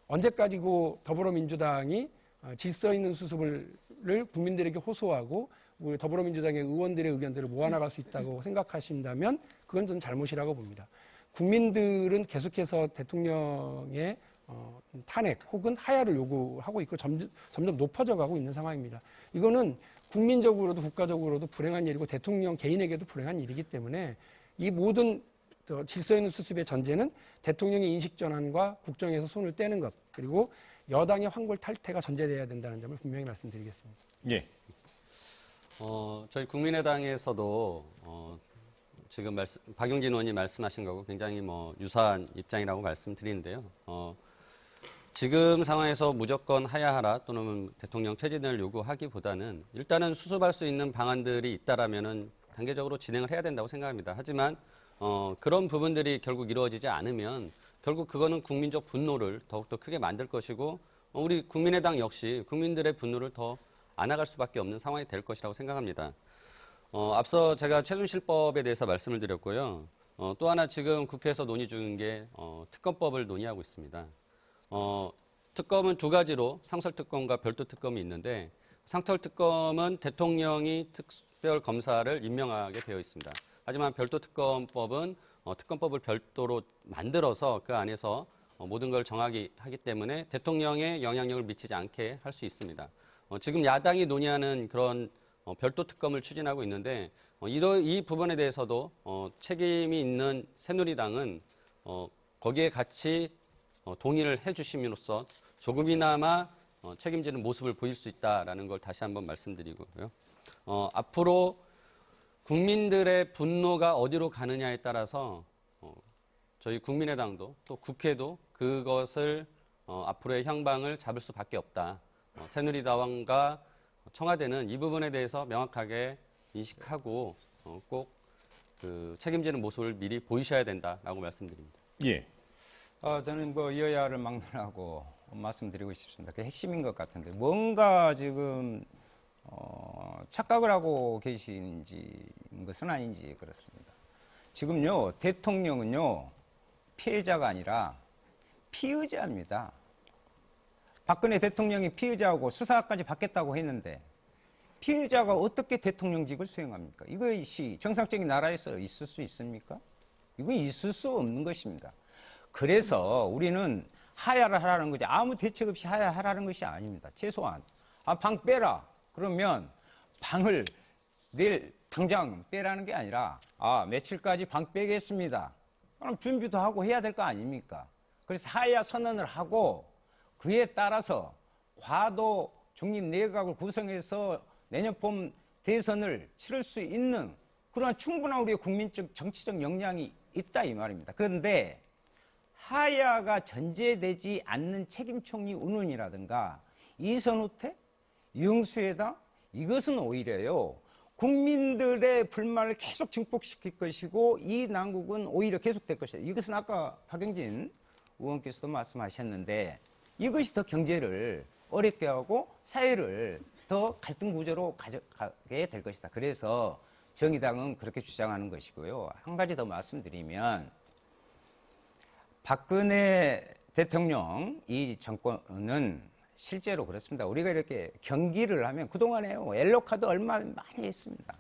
언제까지고 더불어민주당이 질서 있는 수습을 국민들에게 호소하고 우리 더불어민주당의 의원들의 의견들을 모아나갈 수 있다고 생각하신다면 그건 좀 잘못이라고 봅니다. 국민들은 계속해서 대통령의 탄핵 혹은 하야를 요구하고 있고 점점 높아져 가고 있는 상황입니다. 이거는 국민적으로도 국가적으로도 불행한 일이고 대통령 개인에게도 불행한 일이기 때문에 이 모든 질서 있는 수습의 전제는 대통령의 인식 전환과 국정에서 손을 떼는 것 그리고 여당의 황골 탈퇴가 전제되어야 된다는 점을 분명히 말씀드리겠습니다. 예. 저희 국민의당에서도 지금 박용진 의원이 말씀하신 거고 굉장히 유사한 입장이라고 말씀드리는데요. 지금 상황에서 무조건 하야하라 또는 대통령 퇴진을 요구하기보다는 일단은 수습할 수 있는 방안들이 있다라면은 단계적으로 진행을 해야 된다고 생각합니다. 하지만 그런 부분들이 결국 이루어지지 않으면 결국 그거는 국민적 분노를 더욱더 크게 만들 것이고 우리 국민의당 역시 국민들의 분노를 더 안아갈 수밖에 없는 상황이 될 것이라고 생각합니다. 앞서 제가 최순실법에 대해서 말씀을 드렸고요. 또 하나 지금 국회에서 논의 중인 게 특검법을 논의하고 있습니다. 특검은 두 가지로 상설특검과 별도특검이 있는데 상설특검은 대통령이 특별검사를 임명하게 되어 있습니다. 하지만 별도특검법은 특검법을 별도로 만들어서 그 안에서 모든 걸 정하게 하기 때문에 대통령의 영향력을 미치지 않게 할 수 있습니다. 지금 야당이 논의하는 그런 별도 특검을 추진하고 있는데 이 부분에 대해서도 책임이 있는 새누리당은 거기에 같이 동의를 해주심으로써 조금이나마 책임지는 모습을 보일 수 있다라는 걸 다시 한번 말씀드리고요. 앞으로 국민들의 분노가 어디로 가느냐에 따라서 저희 국민의당도 또 국회도 그것을 앞으로의 향방을 잡을 수밖에 없다. 새누리당과 청와대는 이 부분에 대해서 명확하게 인식하고 꼭 그 책임지는 모습을 미리 보이셔야 된다라고 말씀드립니다. 예. 저는 여야를 막론하고 말씀드리고 싶습니다. 그게 핵심인 것 같은데 뭔가 지금 착각을 하고 계신지 것은 아닌지 그렇습니다. 지금요 대통령은요 피해자가 아니라 피의자입니다. 박근혜 대통령이 피의자하고 수사까지 받겠다고 했는데 피의자가 어떻게 대통령직을 수행합니까? 이것이 정상적인 나라에서 있을 수 있습니까? 이건 있을 수 없는 것입니다. 그래서 우리는 하야를 하라는 거지 아무 대책 없이 하야하라는 것이 아닙니다. 최소한 방 빼라. 그러면 방을 내일 당장 빼라는 게 아니라 며칠까지 방 빼겠습니다. 그럼 준비도 하고 해야 될 거 아닙니까? 그래서 하야 선언을 하고 그에 따라서 과도 중립 내각을 구성해서 내년 봄 대선을 치를 수 있는 그러한 충분한 우리의 국민적 정치적 역량이 있다 이 말입니다. 그런데 하야가 전제되지 않는 책임총리 운운이라든가 이선후퇴, 영수회담 이것은 오히려요. 국민들의 불만을 계속 증폭시킬 것이고 이 난국은 오히려 계속될 것이다. 이것은 아까 박용진 의원께서도 말씀하셨는데 이것이 더 경제를 어렵게 하고 사회를 더 갈등 구조로 가져가게 될 것이다. 그래서 정의당은 그렇게 주장하는 것이고요. 한 가지 더 말씀드리면 박근혜 대통령 이 정권은 실제로 그렇습니다. 우리가 이렇게 경기를 하면 그동안에요. 옐로카드 얼마 많이 했습니다.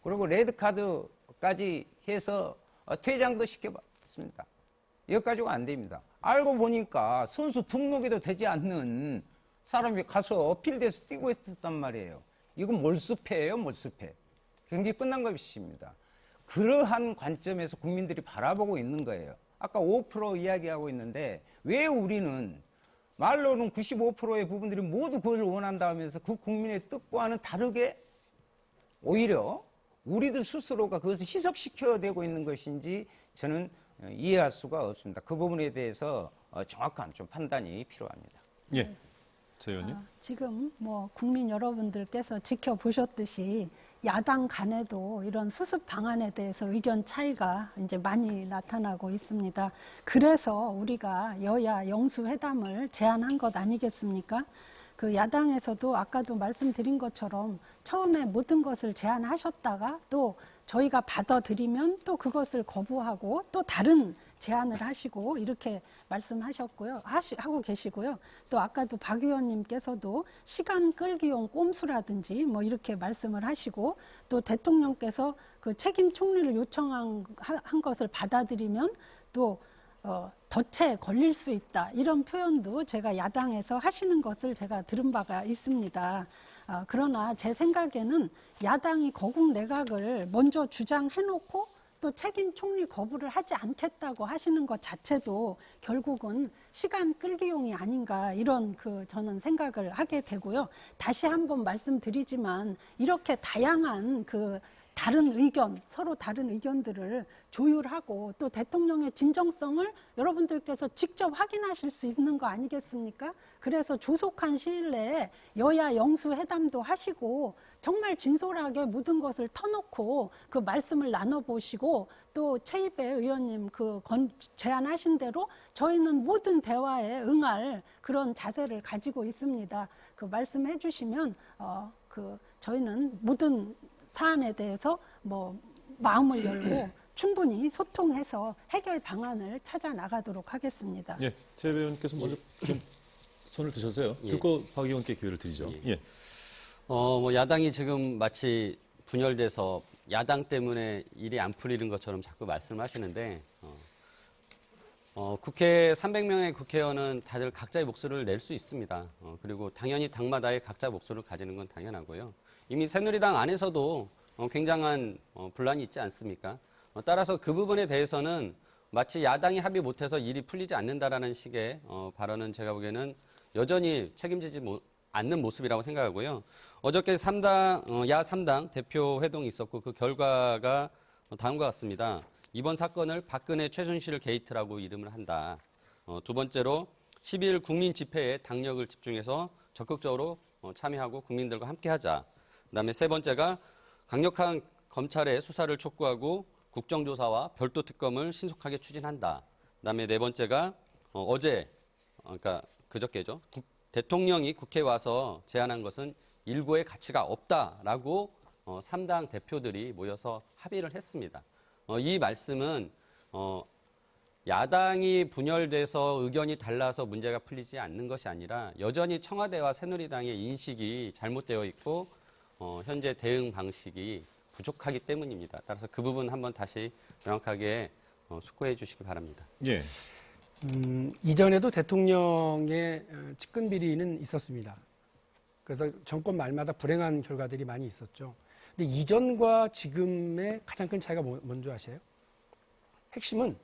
그리고 레드카드까지 해서 퇴장도 시켜봤습니다. 여기까지가 안 됩니다. 알고 보니까 선수 등록에도 되지 않는 사람이 가서 필드에서 뛰고 있었단 말이에요. 이건 몰수패예요, 몰수패. 경기 끝난 것입니다. 그러한 관점에서 국민들이 바라보고 있는 거예요. 아까 5% 이야기하고 있는데 왜 우리는 말로는 95%의 부분들이 모두 그걸 원한다 하면서 그 국민의 뜻과는 다르게 오히려 우리들 스스로가 그것을 희석시켜야 되고 있는 것인지 저는 이해할 수가 없습니다. 그 부분에 대해서 정확한 좀 판단이 필요합니다. 예. 제 의원님. 지금 국민 여러분들께서 지켜보셨듯이 야당 간에도 이런 수습 방안에 대해서 의견 차이가 이제 많이 나타나고 있습니다. 그래서 우리가 여야 영수회담을 제안한 것 아니겠습니까? 그 야당에서도 아까도 말씀드린 것처럼 처음에 모든 것을 제안하셨다가 또 저희가 받아들이면 또 그것을 거부하고 또 다른 제안을 하시고 이렇게 말씀하셨고요. 하고 계시고요. 또 아까도 박 의원님께서도 시간 끌기용 꼼수라든지 뭐 이렇게 말씀을 하시고 또 대통령께서 그 책임 총리를 요청한 것을 받아들이면 또 덫에 걸릴 수 있다. 이런 표현도 제가 야당에서 하시는 것을 제가 들은 바가 있습니다. 그러나 제 생각에는 야당이 거국 내각을 먼저 주장해놓고 또 책임 총리 거부를 하지 않겠다고 하시는 것 자체도 결국은 시간 끌기용이 아닌가 이런 저는 생각을 하게 되고요. 다시 한번 말씀드리지만 이렇게 다양한 다른 의견, 서로 다른 의견들을 조율하고 또 대통령의 진정성을 여러분들께서 직접 확인하실 수 있는 거 아니겠습니까? 그래서 조속한 시일 내에 여야 영수회담도 하시고 정말 진솔하게 모든 것을 터놓고 그 말씀을 나눠보시고 또 최이배 의원님 제안하신 대로 저희는 모든 대화에 응할 그런 자세를 가지고 있습니다. 그 말씀해 주시면 저희는 모든 사안에 대해서 마음을 열고 충분히 소통해서 해결 방안을 찾아 나가도록 하겠습니다. 예, 최 의원께서 먼저 좀 손을 드셔서요. 예. 듣고 박 의원께 기회를 드리죠. 예. 야당이 지금 마치 분열돼서 야당 때문에 일이 안 풀리는 것처럼 자꾸 말씀하시는데 국회 300명의 국회의원은 다들 각자의 목소리를 낼 수 있습니다. 그리고 당연히 당마다의 각자 목소리를 가지는 건 당연하고요. 이미 새누리당 안에서도 굉장한 분란이 있지 않습니까? 따라서 그 부분에 대해서는 마치 야당이 합의 못해서 일이 풀리지 않는다라는 식의 발언은 제가 보기에는 여전히 책임지지 않는 모습이라고 생각하고요. 어저께 야 3당 대표 회동이 있었고 그 결과가 다음과 같습니다. 이번 사건을 박근혜 최순실 게이트라고 이름을 한다. 두 번째로 12일 국민 집회에 당력을 집중해서 적극적으로 참여하고 국민들과 함께하자. 그다음에 세 번째가 강력한 검찰의 수사를 촉구하고 국정조사와 별도 특검을 신속하게 추진한다. 그다음에 네 번째가 그러니까 그저께죠. 대통령이 국회에 와서 제안한 것은 일고의 가치가 없다라고 3당 대표들이 모여서 합의를 했습니다. 이 말씀은 야당이 분열돼서 의견이 달라서 문제가 풀리지 않는 것이 아니라 여전히 청와대와 새누리당의 인식이 잘못되어 있고 현재 대응 방식이 부족하기 때문입니다. 따라서 그 부분 한번 다시 명확하게 숙고해 주시기 바랍니다. 예. 이전에도 대통령의 측근 비리는 있었습니다. 그래서 정권 말마다 불행한 결과들이 많이 있었죠. 근데 이전과 지금의 가장 큰 차이가 뭔지 아세요? 핵심은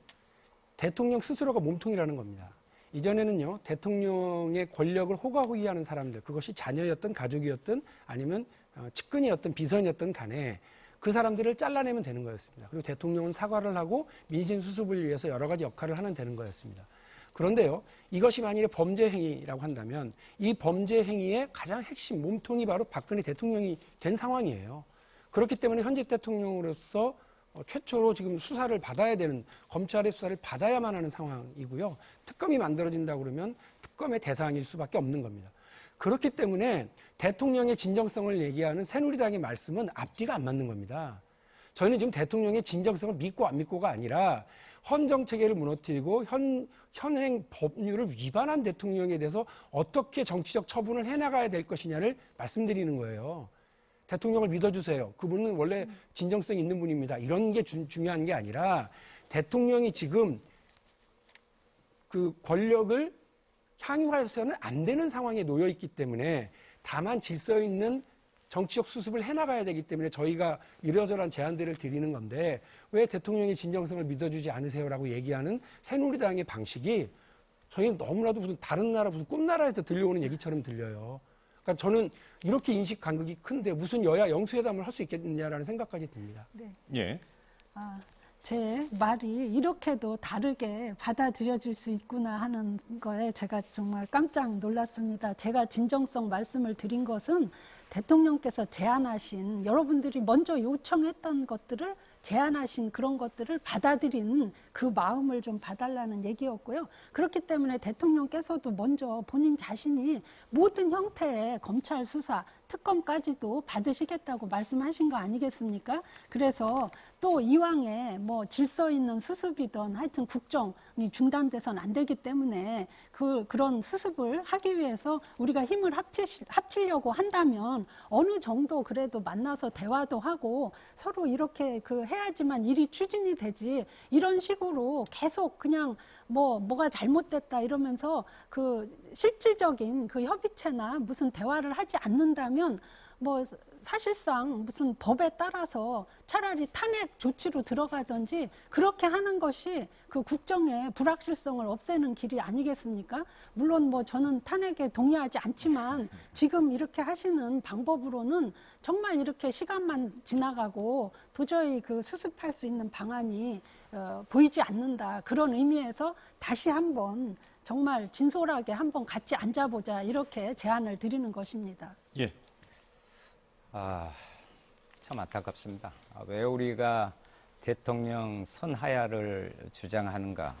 대통령 스스로가 몸통이라는 겁니다. 이전에는요, 대통령의 권력을 호가호위하는 사람들, 그것이 자녀였든 가족이었든 아니면 측근이었든 비선이었든 간에 그 사람들을 잘라내면 되는 거였습니다. 그리고 대통령은 사과를 하고 민심 수습을 위해서 여러 가지 역할을 하면 되는 거였습니다. 그런데요, 이것이 만일에 범죄 행위라고 한다면 이 범죄 행위의 가장 핵심 몸통이 바로 박근혜 대통령이 된 상황이에요. 그렇기 때문에 현재 대통령으로서 최초로 지금 수사를 받아야 되는, 검찰의 수사를 받아야만 하는 상황이고요. 특검이 만들어진다고 그러면 특검의 대상일 수밖에 없는 겁니다. 그렇기 때문에 대통령의 진정성을 얘기하는 새누리당의 말씀은 앞뒤가 안 맞는 겁니다. 저희는 지금 대통령의 진정성을 믿고 안 믿고가 아니라 헌정체계를 무너뜨리고 현행 법률을 위반한 대통령에 대해서 어떻게 정치적 처분을 해나가야 될 것이냐를 말씀드리는 거예요. 대통령을 믿어주세요. 그분은 원래 진정성 있는 분입니다. 이런 게 중요한 게 아니라 대통령이 지금 그 권력을 향유해서는 안 되는 상황에 놓여 있기 때문에 다만 질서 있는 정치적 수습을 해나가야 되기 때문에 저희가 이러저러한 제안들을 드리는 건데 왜 대통령의 진정성을 믿어주지 않으세요라고 얘기하는 새누리당의 방식이 저희는 너무나도 무슨 다른 나라 무슨 꿈나라에서 들려오는 얘기처럼 들려요. 그러니까 저는 이렇게 인식 간극이 큰데 무슨 여야 영수회담을 할 수 있겠느냐라는 생각까지 듭니다. 네. 예. 제 말이 이렇게도 다르게 받아들여질 수 있구나 하는 거에 제가 정말 깜짝 놀랐습니다. 제가 진정성 말씀을 드린 것은 대통령께서 제안하신 여러분들이 먼저 요청했던 것들을 제안하신 그런 것들을 받아들인 그 마음을 좀 봐달라는 얘기였고요. 그렇기 때문에 대통령께서도 먼저 본인 자신이 모든 형태의 검찰 수사, 특검까지도 받으시겠다고 말씀하신 거 아니겠습니까? 그래서 또 이왕에 뭐 질서 있는 수습이든 하여튼 국정이 중단돼서는 안 되기 때문에 그런 수습을 하기 위해서 우리가 힘을 합치려고 한다면 어느 정도 그래도 만나서 대화도 하고 서로 이렇게 해야지만 일이 추진이 되지, 이런 식으로 계속 그냥 뭐가 잘못됐다 이러면서 실질적인 협의체나 무슨 대화를 하지 않는다면 뭐 사실상 무슨 법에 따라서 차라리 탄핵 조치로 들어가든지 그렇게 하는 것이 그 국정의 불확실성을 없애는 길이 아니겠습니까? 물론 뭐 저는 탄핵에 동의하지 않지만 지금 이렇게 하시는 방법으로는 정말 이렇게 시간만 지나가고 도저히 수습할 수 있는 방안이 보이지 않는다. 그런 의미에서 다시 한번 정말 진솔하게 한번 같이 앉아보자, 이렇게 제안을 드리는 것입니다. 예. 참 안타깝습니다. 왜 우리가 대통령 선하야를 주장하는가?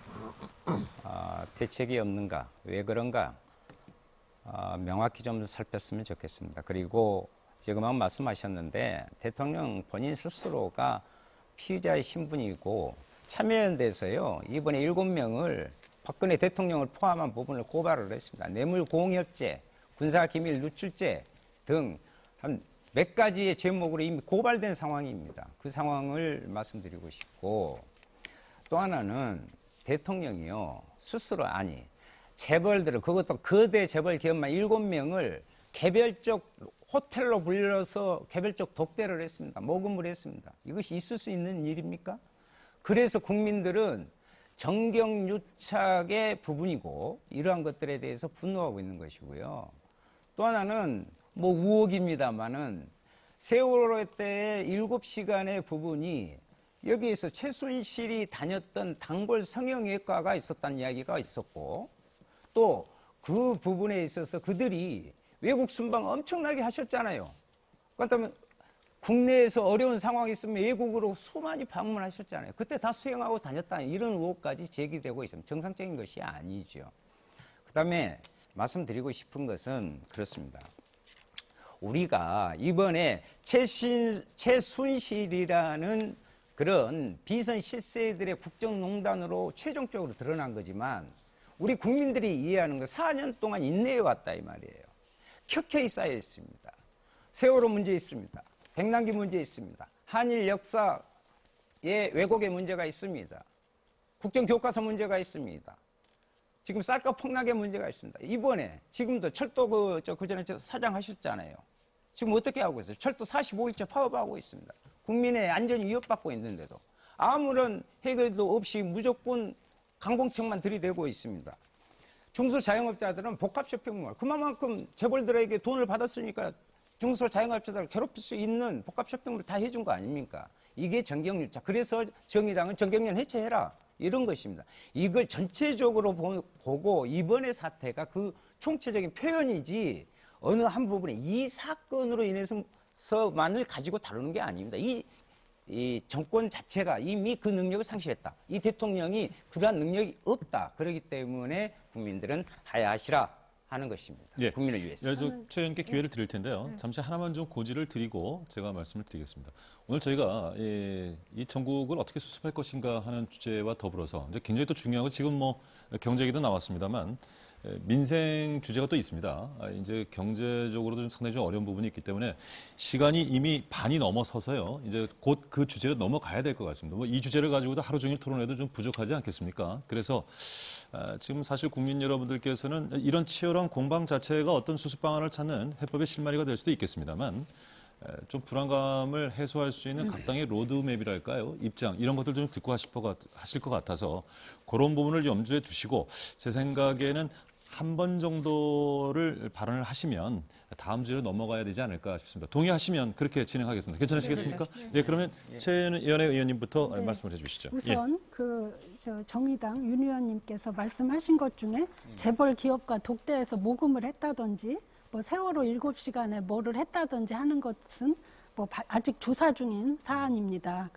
대책이 없는가? 왜 그런가? 명확히 좀 살폈으면 좋겠습니다. 그리고 지금 말씀하셨는데 대통령 본인 스스로가 피의자의 신분이고 참여연대에서요, 이번에 7명을 박근혜 대통령을 포함한 부분을 고발을 했습니다. 뇌물공여죄, 군사기밀 누출죄 등 한 몇 가지의 제목으로 이미 고발된 상황입니다. 그 상황을 말씀드리고 싶고, 또 하나는 대통령이요, 스스로 재벌들을, 그것도 거대 재벌 기업만 7명을 개별적 호텔로 불러서 개별적 독대를 했습니다. 모금을 했습니다. 이것이 있을 수 있는 일입니까? 그래서 국민들은 정경유착의 부분이고 이러한 것들에 대해서 분노하고 있는 것이고요. 또 하나는 우혹입니다만은 세월호 때의 7시간의 부분이 여기에서 최순실이 다녔던 단골 성형외과가 있었다는 이야기가 있었고, 또 그 부분에 있어서 그들이 외국 순방 엄청나게 하셨잖아요. 그렇다면 국내에서 어려운 상황이 있으면 외국으로 수많이 방문하셨잖아요. 그때 다 수행하고 다녔다는 이런 의혹까지 제기되고 있습니다. 정상적인 것이 아니죠. 그다음에 말씀드리고 싶은 것은 그렇습니다. 우리가 이번에 최순실이라는 그런 비선 실세들의 국정농단으로 최종적으로 드러난 거지만, 우리 국민들이 이해하는 건 4년 동안 인내해왔다 이 말이에요. 켜켜이 쌓여 있습니다. 세월호 문제 있습니다. 백남기 문제 있습니다. 한일 역사의 왜곡의 문제가 있습니다. 국정교과서 문제가 있습니다. 지금 쌀값 폭락의 문제가 있습니다. 이번에 지금도 철도 그전에 사장하셨잖아요. 지금 어떻게 하고 있어요? 철도 45일째 파업하고 있습니다. 국민의 안전이 위협받고 있는데도 아무런 해결도 없이 무조건 강공책만 들이대고 있습니다. 중소자영업자들은 복합 쇼핑몰, 그만큼 재벌들에게 돈을 받았으니까 중소자영업자들을 괴롭힐 수 있는 복합 쇼핑몰을 다 해준 거 아닙니까? 이게 정경유착. 그래서 정의당은 정경련 해체해라, 이런 것입니다. 이걸 전체적으로 보고 이번의 사태가 그 총체적인 표현이지 어느 한 부분에 이 사건으로 인해서만을 가지고 다루는 게 아닙니다. 이 정권 자체가 이미 그 능력을 상실했다. 이 대통령이 그러한 능력이 없다. 그렇기 때문에 국민들은 하야하시라 하는 것입니다. 예. 국민을 위해서. 최 의원께 기회를 드릴 텐데요. 잠시 하나만 좀 고지를 드리고 제가 말씀을 드리겠습니다. 오늘 저희가 이 전국을 어떻게 수습할 것인가 하는 주제와 더불어서 이제 굉장히 또 중요하고, 지금 경제 얘기도 나왔습니다만 민생 주제가 또 있습니다. 이제 경제적으로도 좀 상당히 좀 어려운 부분이 있기 때문에 시간이 이미 반이 넘어서서요. 이제 곧 그 주제로 넘어가야 될 것 같습니다. 이 주제를 가지고도 하루 종일 토론해도 좀 부족하지 않겠습니까? 그래서 지금 사실 국민 여러분들께서는 이런 치열한 공방 자체가 어떤 수습 방안을 찾는 해법의 실마리가 될 수도 있겠습니다만, 좀 불안감을 해소할 수 있는 각 당의 로드맵이랄까요? 입장, 이런 것들 좀 듣고 하실 것 같아서 그런 부분을 염두에 두시고, 제 생각에는 한 번 정도를 발언을 하시면 다음 주에 넘어가야 되지 않을까 싶습니다. 동의하시면 그렇게 진행하겠습니다. 괜찮으시겠습니까? 네, 그러면 최연애 의원님부터 말씀을 해주시죠. 우선 정의당 윤 의원님께서 말씀하신 것 중에 재벌 기업과 독대해서 모금을 했다든지 세월호 7시간에 뭐를 했다든지 하는 것은 아직 조사 중인 사안입니다.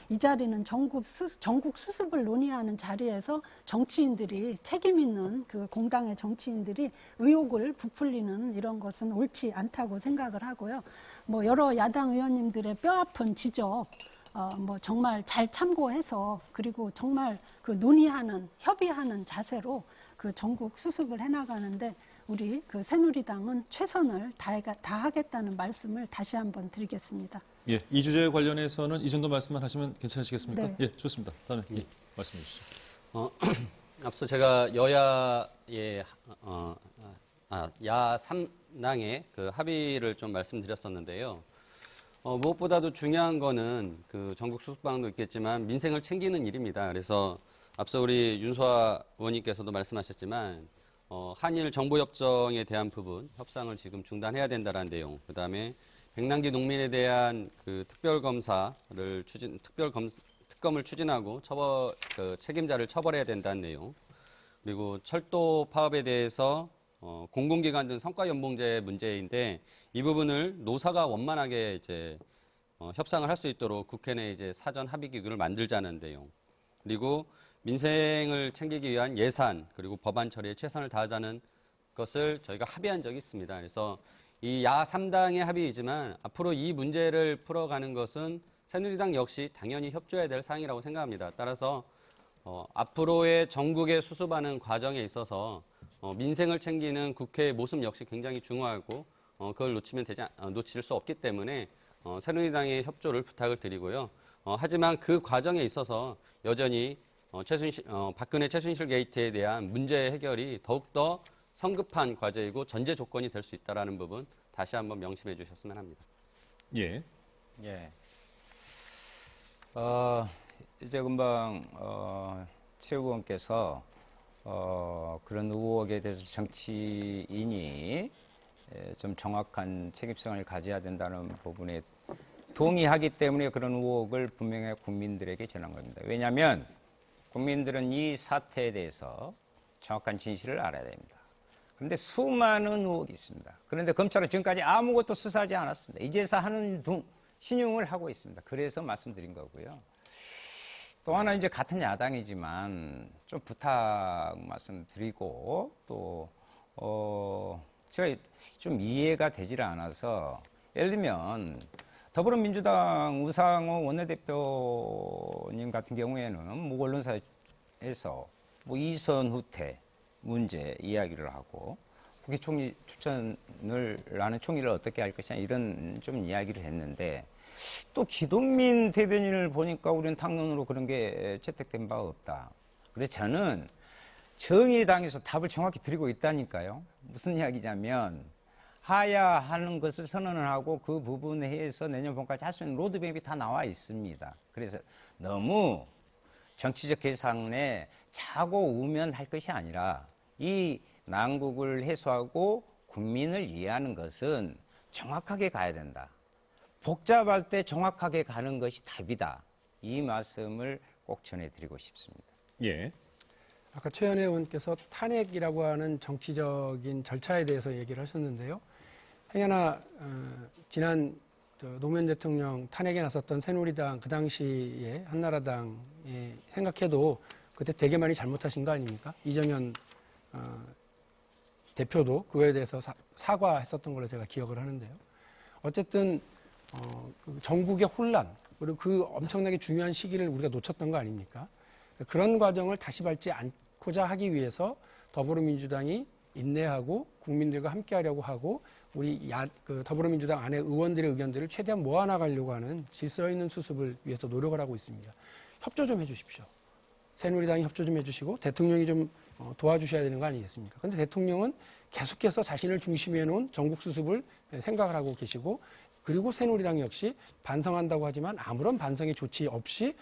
이 자리는 전국 수습을 논의하는 자리에서 정치인들이 책임 있는 공당의 정치인들이 의혹을 부풀리는 이런 것은 옳지 않다고 생각을 하고요. 여러 야당 의원님들의 뼈아픈 지적 정말 잘 참고해서 그리고 정말 논의하는 협의하는 자세로 전국 수습을 해나가는데 우리 새누리당은 최선을 다하겠다는 말씀을 다시 한번 드리겠습니다. 예, 이 주제에 관련해서는 이 정도 말씀만 하시면 괜찮으시겠습니까? 네. 예, 좋습니다. 다음에 말씀해 주시죠. 앞서 제가 여야의 야 3당의 합의를 좀 말씀드렸었는데요. 무엇보다도 중요한 거는 전국 수습방도 있겠지만 민생을 챙기는 일입니다. 그래서 앞서 우리 윤소아 의원님께서도 말씀하셨지만 한일 정보협정에 대한 부분 협상을 지금 중단해야 된다는 내용, 그다음에 백남기 농민에 대한 특별검사를 특검을 추진하고 책임자를 처벌해야 된다는 내용, 그리고 철도 파업에 대해서 공공기관 등 성과연봉제 문제인데 이 부분을 노사가 원만하게 협상을 할 수 있도록 국회 내 사전 합의기구를 만들자는 내용, 그리고 민생을 챙기기 위한 예산 그리고 법안 처리에 최선을 다하자는 것을 저희가 합의한 적이 있습니다. 그래서 이 야 3당의 합의이지만 앞으로 이 문제를 풀어가는 것은 새누리당 역시 당연히 협조해야 될 사항이라고 생각합니다. 따라서 앞으로의 전국에 수습하는 과정에 있어서 민생을 챙기는 국회의 모습 역시 굉장히 중요하고 그걸 놓칠 수 없기 때문에 새누리당의 협조를 부탁을 드리고요. 하지만 그 과정에 있어서 여전히 박근혜 최순실 게이트에 대한 문제 해결이 더욱더 성급한 과제이고 전제 조건이 될 수 있다는 부분 다시 한번 명심해 주셨으면 합니다. 예. 예. 이제 금방 최 의원께서 그런 의혹에 대해서 정치인이 좀 정확한 책임성을 가져야 된다는 부분에 동의하기 때문에 그런 의혹을 분명히 국민들에게 전한 겁니다. 왜냐하면 국민들은 이 사태에 대해서 정확한 진실을 알아야 됩니다. 그런데 수많은 의혹이 있습니다. 그런데 검찰은 지금까지 아무것도 수사하지 않았습니다. 이제서 하는 둥 신용을 하고 있습니다. 그래서 말씀드린 거고요. 또 하나 이제 같은 야당이지만 좀 부탁 말씀드리고 또 제가 좀 이해가 되질 않아서 예를 들면 더불어민주당 우상호 원내대표님 같은 경우에는 언론사에서 이선 후퇴 문제 이야기를 하고 국회 총리 추천을 하는 총리를 어떻게 할 것이냐 이런 좀 이야기를 했는데 또 기동민 대변인을 보니까 우리는 당론으로 그런 게 채택된 바가 없다. 그래서 저는 정의당에서 답을 정확히 드리고 있다니까요. 무슨 이야기냐면 하야하는 것을 선언을 하고 그 부분에 의해서 내년 봄까지 할 수 있는 로드맵이 다 나와 있습니다. 그래서 너무 정치적 계산에 자고 우면 할 것이 아니라 이 난국을 해소하고 국민을 이해하는 것은 정확하게 가야 된다. 복잡할 때 정확하게 가는 것이 답이다. 이 말씀을 꼭 전해드리고 싶습니다. 예. 아까 최현혜 의원께서 탄핵이라고 하는 정치적인 절차에 대해서 얘기를 하셨는데요. 행여나 지난 노무현 대통령 탄핵에 나섰던 새누리당 그 당시에 한나라당에 생각해도 그때 되게 많이 잘못하신 거 아닙니까? 이정현 대표도 그거에 대해서 사과했었던 걸로 제가 기억을 하는데요. 어쨌든 전국의 혼란 그리고 그 엄청나게 중요한 시기를 우리가 놓쳤던 거 아닙니까? 그런 과정을 다시 밟지 않고자 하기 위해서 더불어민주당이 인내하고 국민들과 함께하려고 하고 우리 더불어민주당 안에 의원들의 의견들을 최대한 모아나가려고 하는 질서 있는 수습을 위해서 노력을 하고 있습니다. 협조 좀 해주십시오. 새누리당이 협조 좀 해주시고 대통령이 좀 도와주셔야 되는 거 아니겠습니까? 그런데 대통령은 계속해서 자신을 중심에 놓은 전국 수습을 생각을 하고 계시고 그리고 새누리당 역시 반성한다고 하지만 아무런 반성의 조치 없이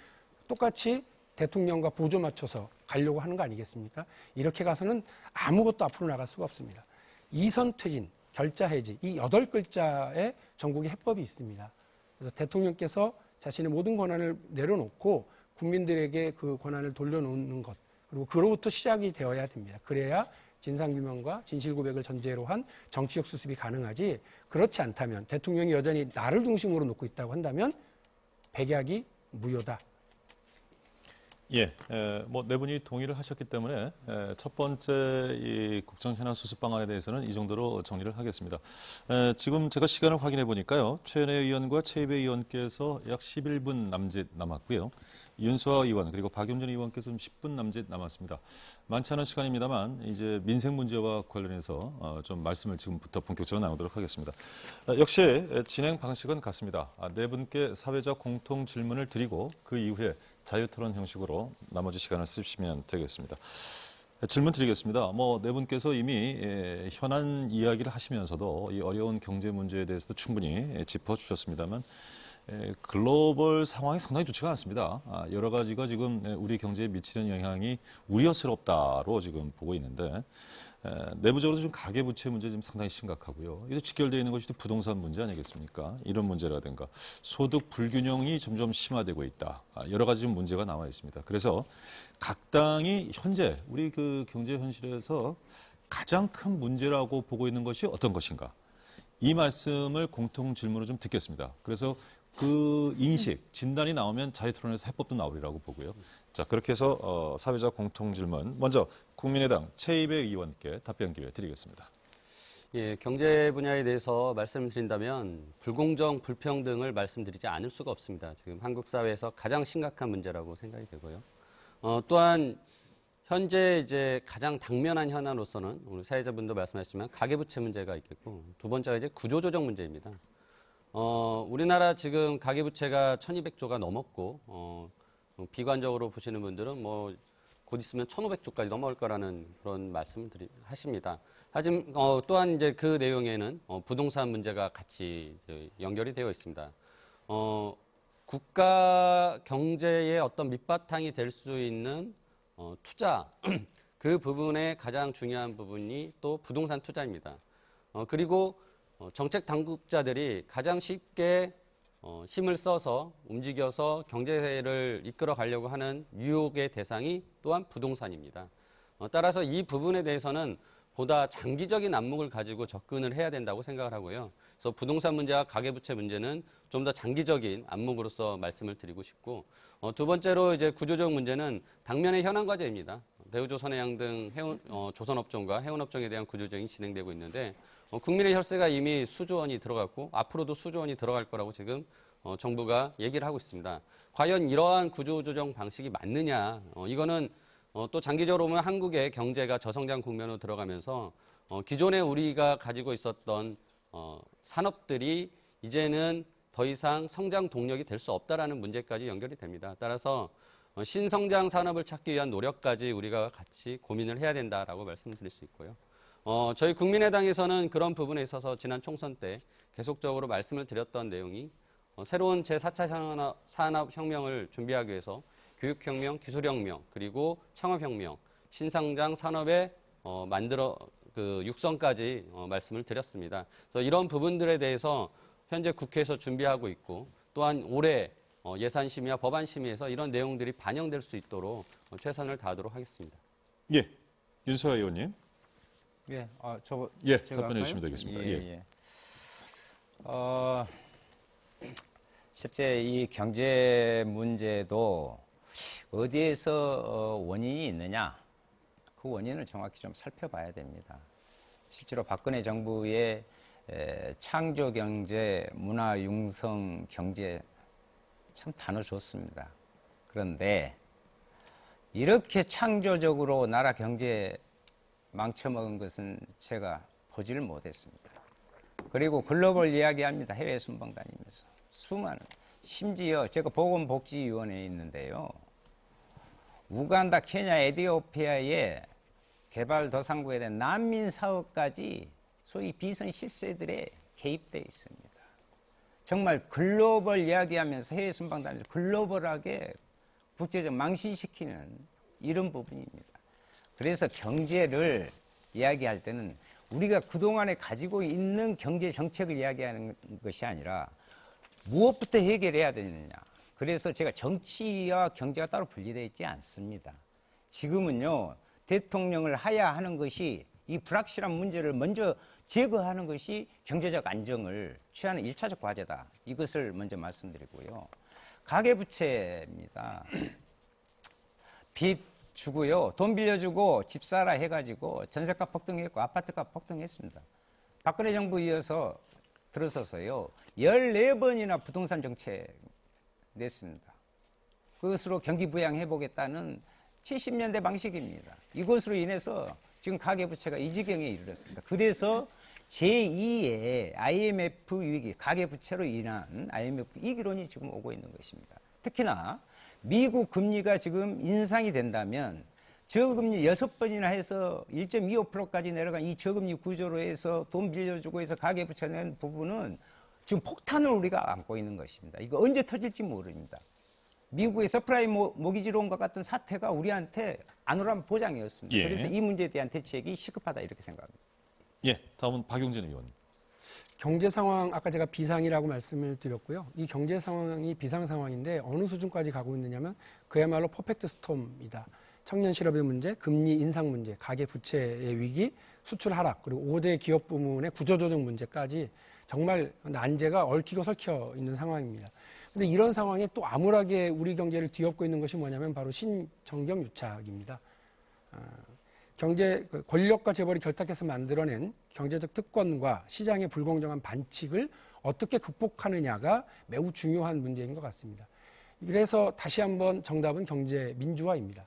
똑같이 대통령과 보조 맞춰서 가려고 하는 거 아니겠습니까? 이렇게 가서는 아무것도 앞으로 나갈 수가 없습니다. 이선 퇴진, 결자 해지 이 8글자의 전국의 해법이 있습니다. 그래서 대통령께서 자신의 모든 권한을 내려놓고 국민들에게 그 권한을 돌려놓는 것 그리고 그로부터 시작이 되어야 됩니다. 그래야 진상규명과 진실고백을 전제로 한 정치적 수습이 가능하지, 그렇지 않다면 대통령이 여전히 나를 중심으로 놓고 있다고 한다면 백약이 무효다. 예, 뭐 네 분이 동의를 하셨기 때문에 첫 번째 이 국정 현안 수습 방안에 대해서는 이 정도로 정리를 하겠습니다. 지금 제가 시간을 확인해 보니까요, 최은혜 의원과 최이배 의원께서 약 11분 남짓 남았고요. 윤수아 의원 그리고 박용진 의원께서 좀 10분 남짓 남았습니다. 많지 않은 시간입니다만 이제 민생 문제와 관련해서 좀 말씀을 지금부터 본격적으로 나누도록 하겠습니다. 역시 진행 방식은 같습니다. 네 분께 사회적 공통 질문을 드리고 그 이후에 자유토론 형식으로 나머지 시간을 쓰시면 되겠습니다. 질문 드리겠습니다. 네 분께서 이미 현안 이야기를 하시면서도 이 어려운 경제 문제에 대해서도 충분히 짚어주셨습니다만 글로벌 상황이 상당히 좋지가 않습니다. 여러 가지가 지금 우리 경제에 미치는 영향이 우려스럽다로 지금 보고 있는데 내부적으로 좀 가계부채 문제 좀 상당히 심각하고요. 이게 직결되어 있는 것이 부동산 문제 아니겠습니까? 이런 문제라든가 소득 불균형이 점점 심화되고 있다. 여러 가지 좀 문제가 나와 있습니다. 그래서 각 당이 현재 우리 그 경제 현실에서 가장 큰 문제라고 보고 있는 것이 어떤 것인가? 이 말씀을 공통 질문으로 좀 듣겠습니다. 그래서 그 인식, 진단이 나오면 자유토론에서 해법도 나오리라고 보고요. 자, 그렇게 해서 사회적 공통 질문 먼저 국민의당 최이배 의원께 답변 기회 드리겠습니다. 예, 경제 분야에 대해서 말씀드린다면 불공정, 불평등을 말씀드리지 않을 수가 없습니다. 지금 한국 사회에서 가장 심각한 문제라고 생각이 되고요. 또한 현재 이제 가장 당면한 현안으로서는 오늘 사회자분도 말씀하셨지만 가계부채 문제가 있겠고 두 번째가 이제 구조조정 문제입니다. 우리나라 지금 가계부채가 1200조가 넘었고 비관적으로 보시는 분들은 곧 있으면 1500조까지 넘어올 거라는 그런 말씀을 하십니다. 하지만 또한 이제 그 내용에는 부동산 문제가 같이 연결이 되어 있습니다. 국가 경제의 어떤 밑바탕이 될 수 있는 투자, 그 부분의 가장 중요한 부분이 또 부동산 투자입니다. 그리고 정책 당국자들이 가장 쉽게 힘을 써서 움직여서 경제를 이끌어 가려고 하는 유혹의 대상이 또한 부동산입니다. 따라서 이 부분에 대해서는 보다 장기적인 안목을 가지고 접근을 해야 된다고 생각을 하고요. 그래서 부동산 문제와 가계부채 문제는 좀 더 장기적인 안목으로서 말씀을 드리고 싶고, 두 번째로 이제 구조적 문제는 당면의 현안 과제입니다. 대우조선해양 등 조선업종과 해운업종에 대한 구조조정이 진행되고 있는데 국민의 혈세가 이미 수조 원이 들어갔고 앞으로도 수조 원이 들어갈 거라고 지금 정부가 얘기를 하고 있습니다. 과연 이러한 구조조정 방식이 맞느냐? 이거는 또 장기적으로 보면 한국의 경제가 저성장 국면으로 들어가면서 기존에 우리가 가지고 있었던 산업들이 이제는 더 이상 성장 동력이 될 수 없다라는 문제까지 연결이 됩니다. 따라서 신성장 산업을 찾기 위한 노력까지 우리가 같이 고민을 해야 된다라고 말씀드릴 수 있고요. 저희 국민의당에서는 그런 부분에 있어서 지난 총선 때 계속적으로 말씀을 드렸던 내용이 새로운 제4차 산업혁명을 준비하기 위해서 교육혁명, 기술혁명, 그리고 창업혁명, 신성장 산업의 육성까지 말씀을 드렸습니다. 그래서 이런 부분들에 대해서 현재 국회에서 준비하고 있고 또한 올해 예산심의와 법안심의에서 이런 내용들이 반영될 수 있도록 최선을 다하도록 하겠습니다. 예, 윤수아 의원님. 예, 제가 답변해 주시면 되겠습니다. 실제 이 경제 문제도 어디에서 원인이 있느냐, 그 원인을 정확히 좀 살펴봐야 됩니다. 실제로 박근혜 정부의 창조 경제, 문화 융성 경제 참 단어 좋습니다. 그런데 이렇게 창조적으로 나라 경제 망쳐먹은 것은 제가 보지를 못했습니다. 그리고 글로벌 이야기합니다. 해외 순방 다니면서. 수많은, 심지어 제가 보건복지위원회에 있는데요. 우간다, 케냐, 에티오피아의 개발도상국에 대한 난민 사업까지 소위 비선 실세들에 개입되어 있습니다. 정말 글로벌 이야기하면서 해외 순방 다니면서 글로벌하게 국제적 망신시키는 이런 부분입니다. 그래서 경제를 이야기할 때는 우리가 그동안에 가지고 있는 경제 정책을 이야기하는 것이 아니라 무엇부터 해결해야 되느냐. 그래서 제가 정치와 경제가 따로 분리되어 있지 않습니다. 지금은요, 대통령을 하야 하는 것이 이 불확실한 문제를 먼저 제거하는 것이 경제적 안정을 취하는 1차적 과제다. 이것을 먼저 말씀드리고요. 가계부채입니다. 빚 주고요. 돈 빌려주고 집 사라 해가지고 전세값 폭등했고 아파트값 폭등했습니다. 박근혜 정부 이어서 들어서서요. 14번이나 부동산 정책 냈습니다. 그것으로 경기 부양해보겠다는 70년대 방식입니다. 이것으로 인해서 지금 가계부채가 이 지경에 이르렀습니다. 그래서 제2의 IMF 위기, 가계부채로 인한 IMF 위기론이 지금 오고 있는 것입니다. 특히나 미국 금리가 지금 인상이 된다면 저금리 6번이나 해서 1.25%까지 내려간 이 저금리 구조로 해서 돈 빌려주고 해서 가계부채 낸 부분은 지금 폭탄을 우리가 안고 있는 것입니다. 이거 언제 터질지 모릅니다. 미국의 서프라임 모기지론과 같은 사태가 우리한테 안오란 보장이었습니다. 예. 그래서 이 문제에 대한 대책이 시급하다 이렇게 생각합니다. 예, 다음은 박용진 의원. 경제 상황, 아까 제가 비상이라고 말씀을 드렸고요. 이 경제 상황이 비상 상황인데 어느 수준까지 가고 있느냐면 그야말로 퍼펙트 스톰이다. 청년 실업의 문제, 금리 인상 문제, 가계 부채의 위기, 수출 하락, 그리고 5대 기업 부문의 구조조정 문제까지 정말 난제가 얽히고 설켜 있는 상황입니다. 근데 이런 상황에 또 암울하게 우리 경제를 뒤엎고 있는 것이 뭐냐면 바로 신정경 유착입니다. 경제 권력과 재벌이 결탁해서 만들어낸 경제적 특권과 시장의 불공정한 반칙을 어떻게 극복하느냐가 매우 중요한 문제인 것 같습니다. 그래서 다시 한번 정답은 경제 민주화입니다.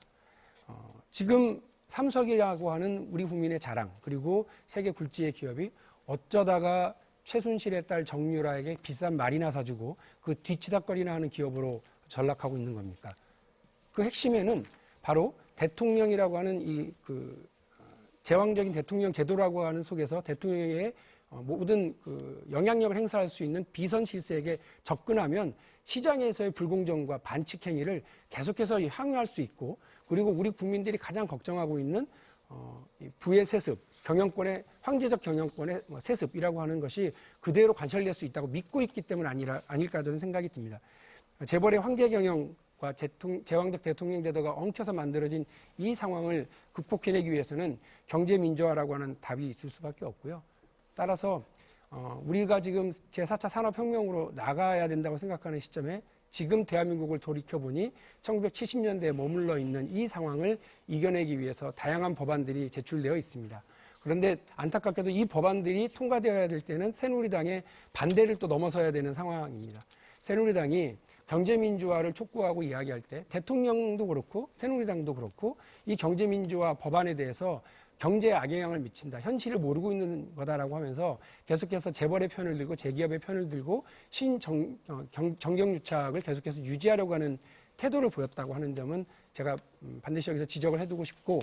지금 삼성이라고 하는 우리 국민의 자랑, 그리고 세계 굴지의 기업이 어쩌다가 최순실의 딸 정유라에게 비싼 말이나 사주고 그 뒤치다거리나 하는 기업으로 전락하고 있는 겁니까? 그 핵심에는 바로 대통령이라고 하는 제왕적인 대통령 제도라고 하는 속에서 대통령의 모든 영향력을 행사할 수 있는 비선 실세에게 접근하면 시장에서의 불공정과 반칙 행위를 계속해서 향유할 수 있고, 그리고 우리 국민들이 가장 걱정하고 있는 부의 세습, 경영권의 황제적 경영권의 세습이라고 하는 것이 그대로 관철될 수 있다고 믿고 있기 때문 아닐까 저는 생각이 듭니다. 재벌의 황제 경영과 제왕적 대통령 제도가 엉켜서 만들어진 이 상황을 극복해내기 위해서는 경제 민주화라고 하는 답이 있을 수밖에 없고요. 따라서 우리가 지금 제4차 산업혁명으로 나가야 된다고 생각하는 시점에 지금 대한민국을 돌이켜보니 1970년대에 머물러 있는 이 상황을 이겨내기 위해서 다양한 법안들이 제출되어 있습니다. 그런데 안타깝게도 이 법안들이 통과되어야 될 때는 새누리당의 반대를 또 넘어서야 되는 상황입니다. 새누리당이 경제민주화를 촉구하고 이야기할 때 대통령도 그렇고 새누리당도 그렇고 이 경제민주화 법안에 대해서 경제에 악영향을 미친다, 현실을 모르고 있는 거다라고 하면서 계속해서 재벌의 편을 들고 재기업의 편을 들고 정경유착을 계속해서 유지하려고 하는 태도를 보였다고 하는 점은 제가 반드시 여기서 지적을 해두고 싶고,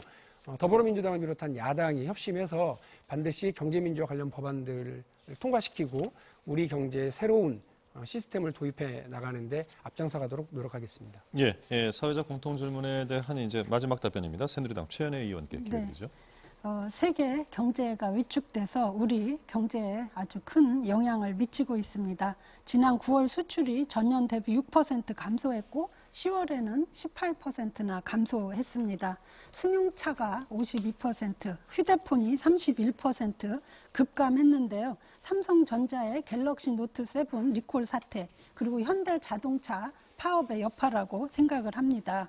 더불어민주당을 비롯한 야당이 협심해서 반드시 경제민주화 관련 법안들을 통과시키고 우리 경제의 새로운 시스템을 도입해 나가는데 앞장서 가도록 노력하겠습니다. 예, 사회적 공통 질문에 대한 이제 마지막 답변입니다. 새누리당 최연혜 의원께 기회드리죠. 세계 경제가 위축돼서 우리 경제에 아주 큰 영향을 미치고 있습니다. 지난 9월 수출이 전년 대비 6% 감소했고 10월에는 18%나 감소했습니다. 승용차가 52%, 휴대폰이 31% 급감했는데요. 삼성전자의 갤럭시 노트 7 리콜 사태, 그리고 현대자동차 파업의 여파라고 생각을 합니다.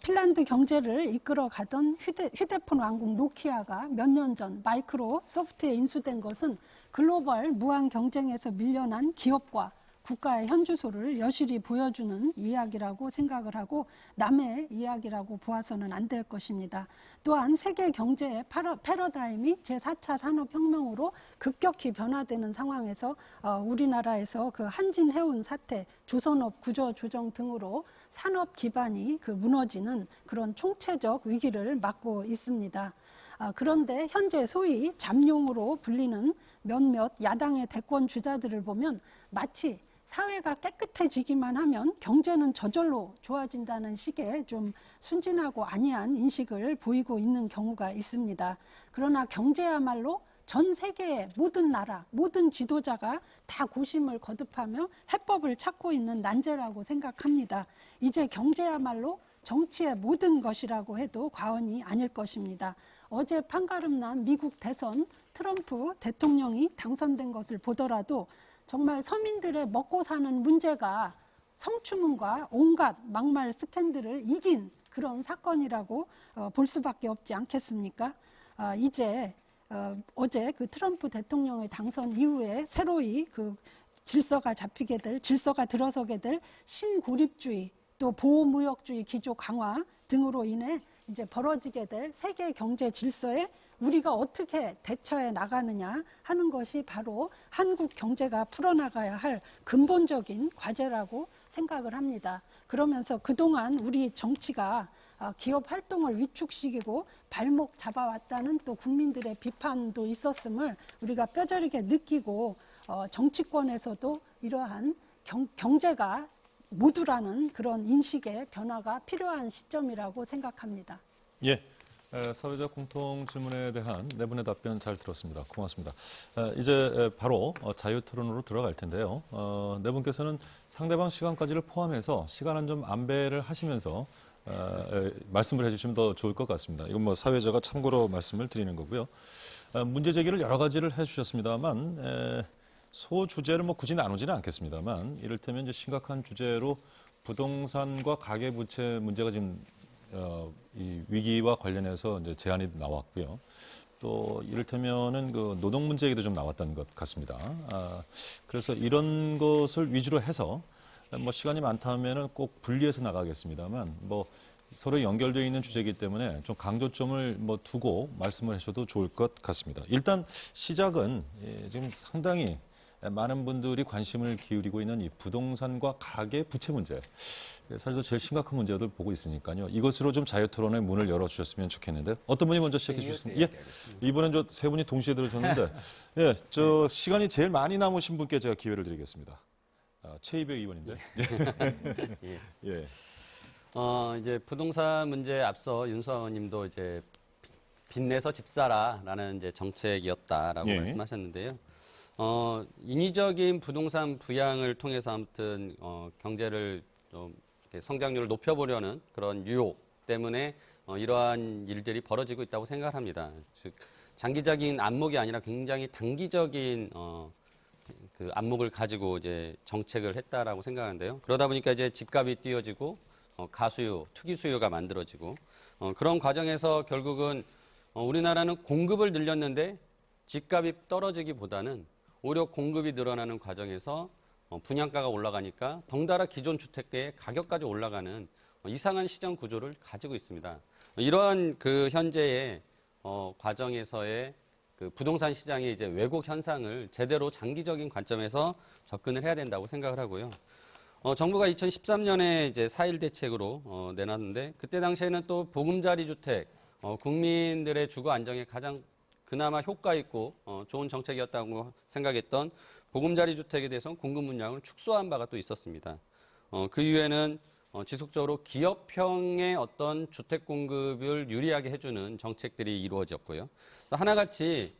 핀란드 경제를 이끌어가던 휴대폰 왕국 노키아가 몇 년 전 마이크로소프트에 인수된 것은 글로벌 무한 경쟁에서 밀려난 기업과 국가의 현주소를 여실히 보여주는 이야기라고 생각을 하고 남의 이야기라고 보아서는 안 될 것입니다. 또한 세계 경제의 패러다임이 제4차 산업혁명으로 급격히 변화되는 상황에서 우리나라에서 그 한진해운 사태, 조선업 구조조정 등으로 산업 기반이 무너지는 그런 총체적 위기를 맞고 있습니다. 그런데 현재 소위 잠룡으로 불리는 몇몇 야당의 대권 주자들을 보면 마치 사회가 깨끗해지기만 하면 경제는 저절로 좋아진다는 식의 좀 순진하고 안이한 인식을 보이고 있는 경우가 있습니다. 그러나 경제야말로 전 세계의 모든 나라, 모든 지도자가 다 고심을 거듭하며 해법을 찾고 있는 난제라고 생각합니다. 이제 경제야말로 정치의 모든 것이라고 해도 과언이 아닐 것입니다. 어제 판가름난 미국 대선 트럼프 대통령이 당선된 것을 보더라도 정말 서민들의 먹고 사는 문제가 성추문과 온갖 막말 스캔들을 이긴 그런 사건이라고 볼 수밖에 없지 않겠습니까? 이제 어제 그 트럼프 대통령의 당선 이후에 새로이 그 질서가 들어서게 될 신고립주의 또 보호무역주의 기조 강화 등으로 인해 이제 벌어지게 될 세계 경제 질서에 우리가 어떻게 대처해 나가느냐 하는 것이 바로 한국 경제가 풀어나가야 할 근본적인 과제라고 생각을 합니다. 그러면서 그동안 우리 정치가 기업 활동을 위축시키고 발목 잡아왔다는 또 국민들의 비판도 있었음을 우리가 뼈저리게 느끼고 정치권에서도 이러한 경제가 모두라는 그런 인식의 변화가 필요한 시점이라고 생각합니다. 예. 사회적 공통 질문에 대한 네 분의 답변 잘 들었습니다. 고맙습니다. 이제 바로 자유 토론으로 들어갈 텐데요. 네 분께서는 상대방 시간까지를 포함해서 시간은 좀 안배를 하시면서 말씀을 해주시면 더 좋을 것 같습니다. 이건 뭐 사회자가 참고로 말씀을 드리는 거고요. 문제 제기를 여러 가지를 해주셨습니다만 소주제를 뭐 굳이 나누지는 않겠습니다만 이를테면 이제 심각한 주제로 부동산과 가계부채 문제가 지금 이 위기와 관련해서 이제 제안이 나왔고요. 또 이를테면은 그 노동 문제 얘기도 좀 나왔던 것 같습니다. 그래서 이런 것을 위주로 해서 뭐 시간이 많다면은 꼭 분리해서 나가겠습니다만 뭐 서로 연결되어 있는 주제이기 때문에 좀 강조점을 뭐 두고 말씀을 하셔도 좋을 것 같습니다. 일단 시작은 지금 상당히 많은 분들이 관심을 기울이고 있는 이 부동산과 가계 부채 문제. 사실 제일 심각한 문제들 보고 있으니까요. 이것으로 좀 자유 토론의 문을 열어주셨으면 좋겠는데 어떤 분이 먼저 시작해 주셨습니까? 예, 이번엔 저 세 분이 동시에 들어줬는데 예, 저 시간이 제일 많이 남으신 분께 제가 기회를 드리겠습니다. 최이배 의원인데. 예. 예. 이제 부동산 문제에 앞서 윤수아 의원님도 이제 빚내서 집 사라라는 이제 정책이었다라고 예. 말씀하셨는데요. 인위적인 부동산 부양을 통해서 아무튼 경제를 좀 이렇게 성장률을 높여보려는 그런 유혹 때문에 이러한 일들이 벌어지고 있다고 생각합니다. 즉 장기적인 안목이 아니라 굉장히 단기적인 그 안목을 가지고 이제 정책을 했다라고 생각하는데요. 그러다 보니까 이제 집값이 뛰어지고 가수요, 투기 수요가 만들어지고 그런 과정에서 결국은 우리나라는 공급을 늘렸는데 집값이 떨어지기보다는 오히려 공급이 늘어나는 과정에서 분양가가 올라가니까 덩달아 기존 주택의 가격까지 올라가는 이상한 시장 구조를 가지고 있습니다. 이러한 그 현재의 과정에서의 그 부동산 시장의 이제 왜곡 현상을 제대로 장기적인 관점에서 접근을 해야 된다고 생각을 하고요. 정부가 2013년에 이제 4.1 대책으로 내놨는데 그때 당시에는 또 보금자리 주택, 국민들의 주거 안정에 가장 그나마 효과 있고 좋은 정책이었다고 생각했던 보금자리 주택에 대해서는 공급 물량을 축소한 바가 또 있었습니다. 그 이후에는 지속적으로 기업형의 어떤 주택 공급을 유리하게 해주는 정책들이 이루어졌고요. 하나같이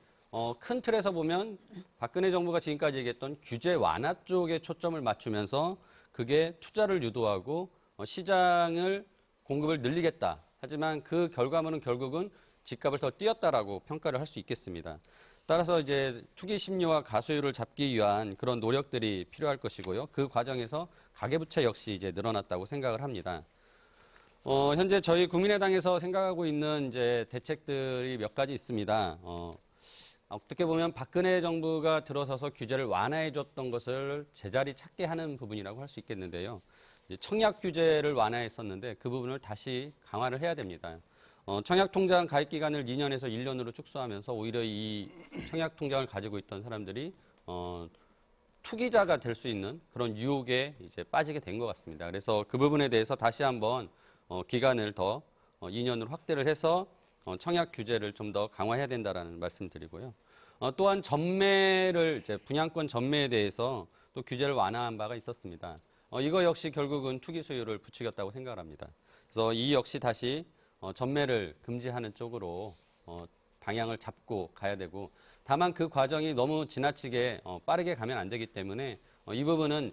큰 틀에서 보면 박근혜 정부가 지금까지 얘기했던 규제 완화 쪽에 초점을 맞추면서 그게 투자를 유도하고 시장을 공급을 늘리겠다. 하지만 그 결과물은 결국은 집값을 더 뛰었다라고 평가를 할 수 있겠습니다. 따라서 이제 투기 심리와 가수율을 잡기 위한 그런 노력들이 필요할 것이고요. 그 과정에서 가계부채 역시 이제 늘어났다고 생각을 합니다. 현재 저희 국민의당에서 생각하고 있는 이제 대책들이 몇 가지 있습니다. 어떻게 보면 박근혜 정부가 들어서서 규제를 완화해줬던 것을 제자리 찾게 하는 부분이라고 할 수 있겠는데요. 이제 청약 규제를 완화했었는데 그 부분을 다시 강화를 해야 됩니다. 청약통장 가입 기간을 2년에서 1년으로 축소하면서 오히려 이 청약통장을 가지고 있던 사람들이 투기자가 될 수 있는 그런 유혹에 이제 빠지게 된 것 같습니다. 그래서 그 부분에 대해서 다시 한번 기간을 더 2년으로 확대를 해서 청약 규제를 좀 더 강화해야 된다라는 말씀드리고요. 또한 전매를 이제 분양권 전매에 대해서 또 규제를 완화한 바가 있었습니다. 이거 역시 결국은 투기 수요를 부추겼다고 생각을 합니다. 그래서 이 역시 다시 전매를 금지하는 쪽으로 방향을 잡고 가야 되고 다만 그 과정이 너무 지나치게 빠르게 가면 안 되기 때문에 이 부분은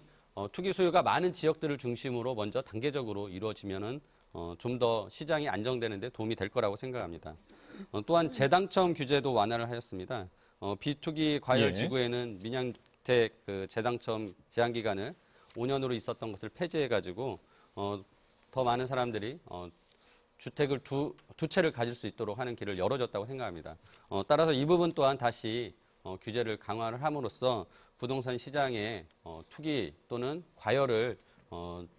투기 수요가 많은 지역들을 중심으로 먼저 단계적으로 이루어지면은 좀 더 시장이 안정되는 데 도움이 될 거라고 생각합니다. 또한 재당첨 규제도 완화를 하였습니다. 비투기 과열 예. 지구에는 민영주택 그 재당첨 제한 기간을 5년으로 있었던 것을 폐지해가지고 더 많은 사람들이 주택을 두 채를 가질 수 있도록 하는 길을 열어줬다고 생각합니다. 따라서 이 부분 또한 다시 규제를 강화를 함으로써 부동산 시장의 투기 또는 과열을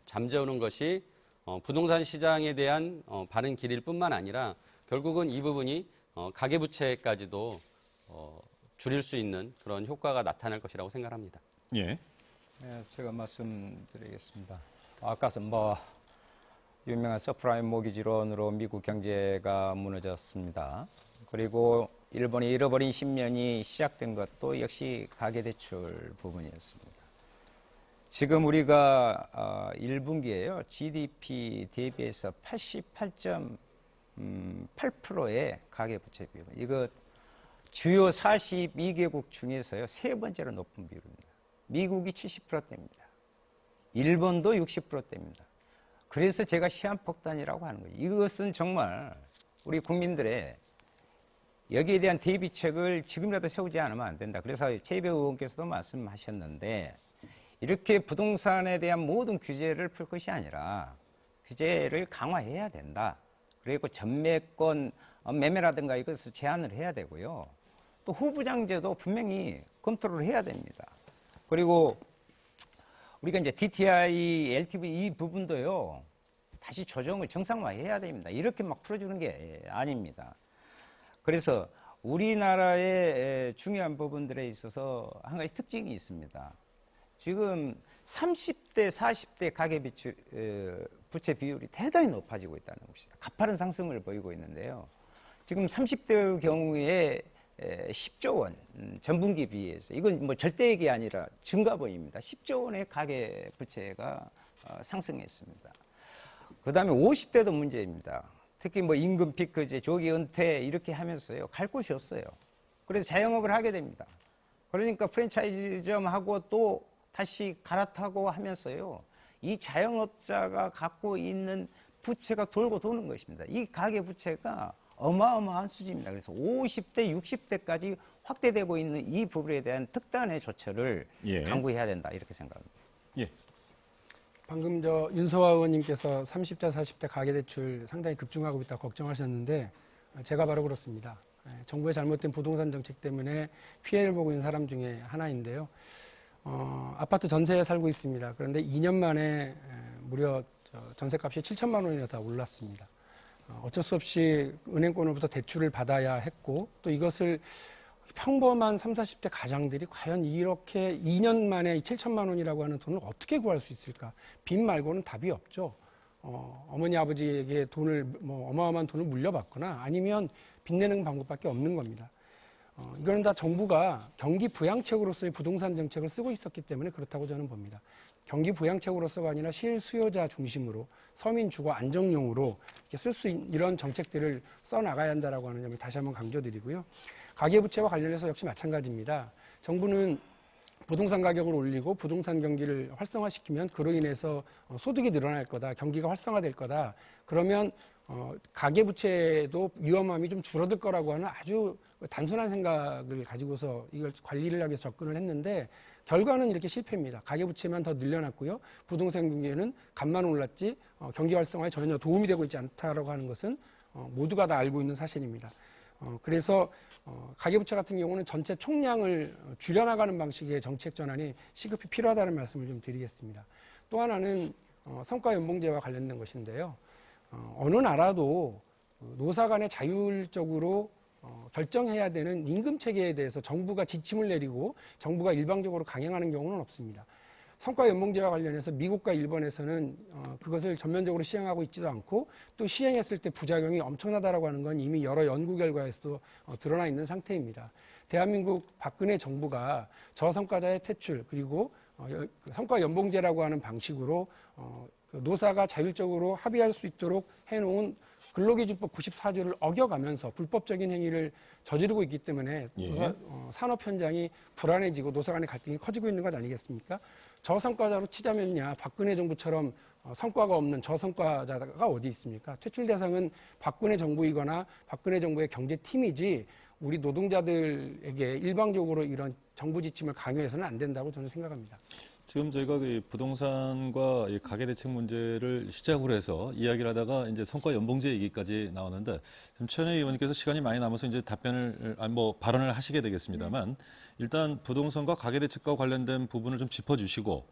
잠재우는 것이 부동산 시장에 대한 바른 길일 뿐만 아니라 결국은 이 부분이 가계부채까지도 줄일 수 있는 그런 효과가 나타날 것이라고 생각합니다. 예. 네, 제가 말씀드리겠습니다. 아까서 유명한 서프라임 모기지론으로 미국 경제가 무너졌습니다. 그리고 일본이 잃어버린 10년이 시작된 것도 역시 가계대출 부분이었습니다. 지금 우리가 1분기에요. GDP 대비해서 88.8%의 가계부채 비율. 이거 주요 42개국 중에서요. 세 번째로 높은 비율입니다. 미국이 70%대입니다. 일본도 60%대입니다. 그래서 제가 시한폭탄이라고 하는 거죠. 이것은 정말 우리 국민들의 여기에 대한 대비책을 지금이라도 세우지 않으면 안 된다. 그래서 최이배 의원께서도 말씀하셨는데 이렇게 부동산에 대한 모든 규제를 풀 것이 아니라 규제를 강화해야 된다. 그리고 전매권 매매라든가 이것을 제한을 해야 되고요. 또 후부장제도 분명히 검토를 해야 됩니다. 그리고 우리가 이제 DTI, LTV 이 부분도요. 다시 조정을 정상화해야 됩니다. 이렇게 막 풀어주는 게 아닙니다. 그래서 우리나라의 중요한 부분들에 있어서 한 가지 특징이 있습니다. 지금 30대, 40대 가계부채 비율이 대단히 높아지고 있다는 것입니다. 가파른 상승을 보이고 있는데요. 지금 30대의 경우에 10조 원, 전분기 비해서, 이건 뭐 절대액이 아니라 증가분입니다. 10조 원의 가계부채가 상승했습니다. 그 다음에 50대도 문제입니다. 특히 뭐 임금 피크제, 조기 은퇴 이렇게 하면서요. 갈 곳이 없어요. 그래서 자영업을 하게 됩니다. 그러니까 프랜차이즈점하고 또 다시 갈아타고 하면서요. 이 자영업자가 갖고 있는 부채가 돌고 도는 것입니다. 이 가계부채가 어마어마한 수준입니다. 그래서 50대, 60대까지 확대되고 있는 이 부분에 대한 특단의 조처를 강구해야 된다. 이렇게 생각합니다. 예. 방금 윤소아 의원님께서 30대, 40대 가계대출 상당히 급증하고 있다고 걱정하셨는데 제가 바로 그렇습니다. 정부의 잘못된 부동산 정책 때문에 피해를 보고 있는 사람 중에 하나인데요. 아파트 전세에 살고 있습니다. 그런데 2년 만에 무려 전세값이 7천만 원이나 다 올랐습니다. 어쩔 수 없이 은행권으로부터 대출을 받아야 했고 또 이것을 평범한 30, 40대 가장들이 과연 이렇게 2년 만에 7천만 원이라고 하는 돈을 어떻게 구할 수 있을까? 빚 말고는 답이 없죠. 어머니 아버지에게 돈을 어마어마한 돈을 물려받거나 아니면 빚내는 방법밖에 없는 겁니다. 이거는 다 정부가 경기 부양책으로서의 부동산 정책을 쓰고 있었기 때문에 그렇다고 저는 봅니다. 경기 부양책으로서가 아니라 실수요자 중심으로 서민 주거 안정용으로 쓸 수 있는 이런 정책들을 써나가야 한다라고 하는 점을 다시 한번 강조드리고요. 가계부채와 관련해서 역시 마찬가지입니다. 정부는 부동산 가격을 올리고 부동산 경기를 활성화시키면 그로 인해서 소득이 늘어날 거다, 경기가 활성화될 거다. 그러면 가계부채도 위험함이 좀 줄어들 거라고 하는 아주 단순한 생각을 가지고서 이걸 관리를 하기 위해서 접근을 했는데 결과는 이렇게 실패입니다. 가계부채만 더 늘려놨고요. 부동산 경기에는 값만 올랐지 경기 활성화에 전혀 도움이 되고 있지 않다라고 하는 것은 모두가 다 알고 있는 사실입니다. 그래서 가계부채 같은 경우는 전체 총량을 줄여나가는 방식의 정책 전환이 시급히 필요하다는 말씀을 좀 드리겠습니다. 또 하나는 성과연봉제와 관련된 것인데요. 어느 나라도 노사 간에 자율적으로 결정해야 되는 임금 체계에 대해서 정부가 지침을 내리고 정부가 일방적으로 강행하는 경우는 없습니다. 성과연봉제와 관련해서 미국과 일본에서는 그것을 전면적으로 시행하고 있지도 않고 또 시행했을 때 부작용이 엄청나다라고 하는 건 이미 여러 연구 결과에서도 드러나 있는 상태입니다. 대한민국 박근혜 정부가 저성과자의 퇴출 그리고 그 성과 연봉제라고 하는 방식으로 그 노사가 자율적으로 합의할 수 있도록 해놓은 근로기준법 94조를 어겨가면서 불법적인 행위를 저지르고 있기 때문에 예. 산업 현장이 불안해지고 노사 간의 갈등이 커지고 있는 것 아니겠습니까? 저성과자로 치자면야 박근혜 정부처럼 성과가 없는 저성과자가 어디 있습니까? 퇴출 대상은 박근혜 정부이거나 박근혜 정부의 경제팀이지 우리 노동자들에게 일방적으로 이런 정부 지침을 강요해서는 안 된다고 저는 생각합니다. 지금 저희가 그 부동산과 이 가계대책 문제를 시작으로 해서 이야기를 하다가 이제 성과 연봉제 얘기까지 나왔는데 지금 최은혜 의원님께서 시간이 많이 남아서 이제 발언을 하시게 되겠습니다만 일단 부동산과 가계대책과 관련된 부분을 좀 짚어주시고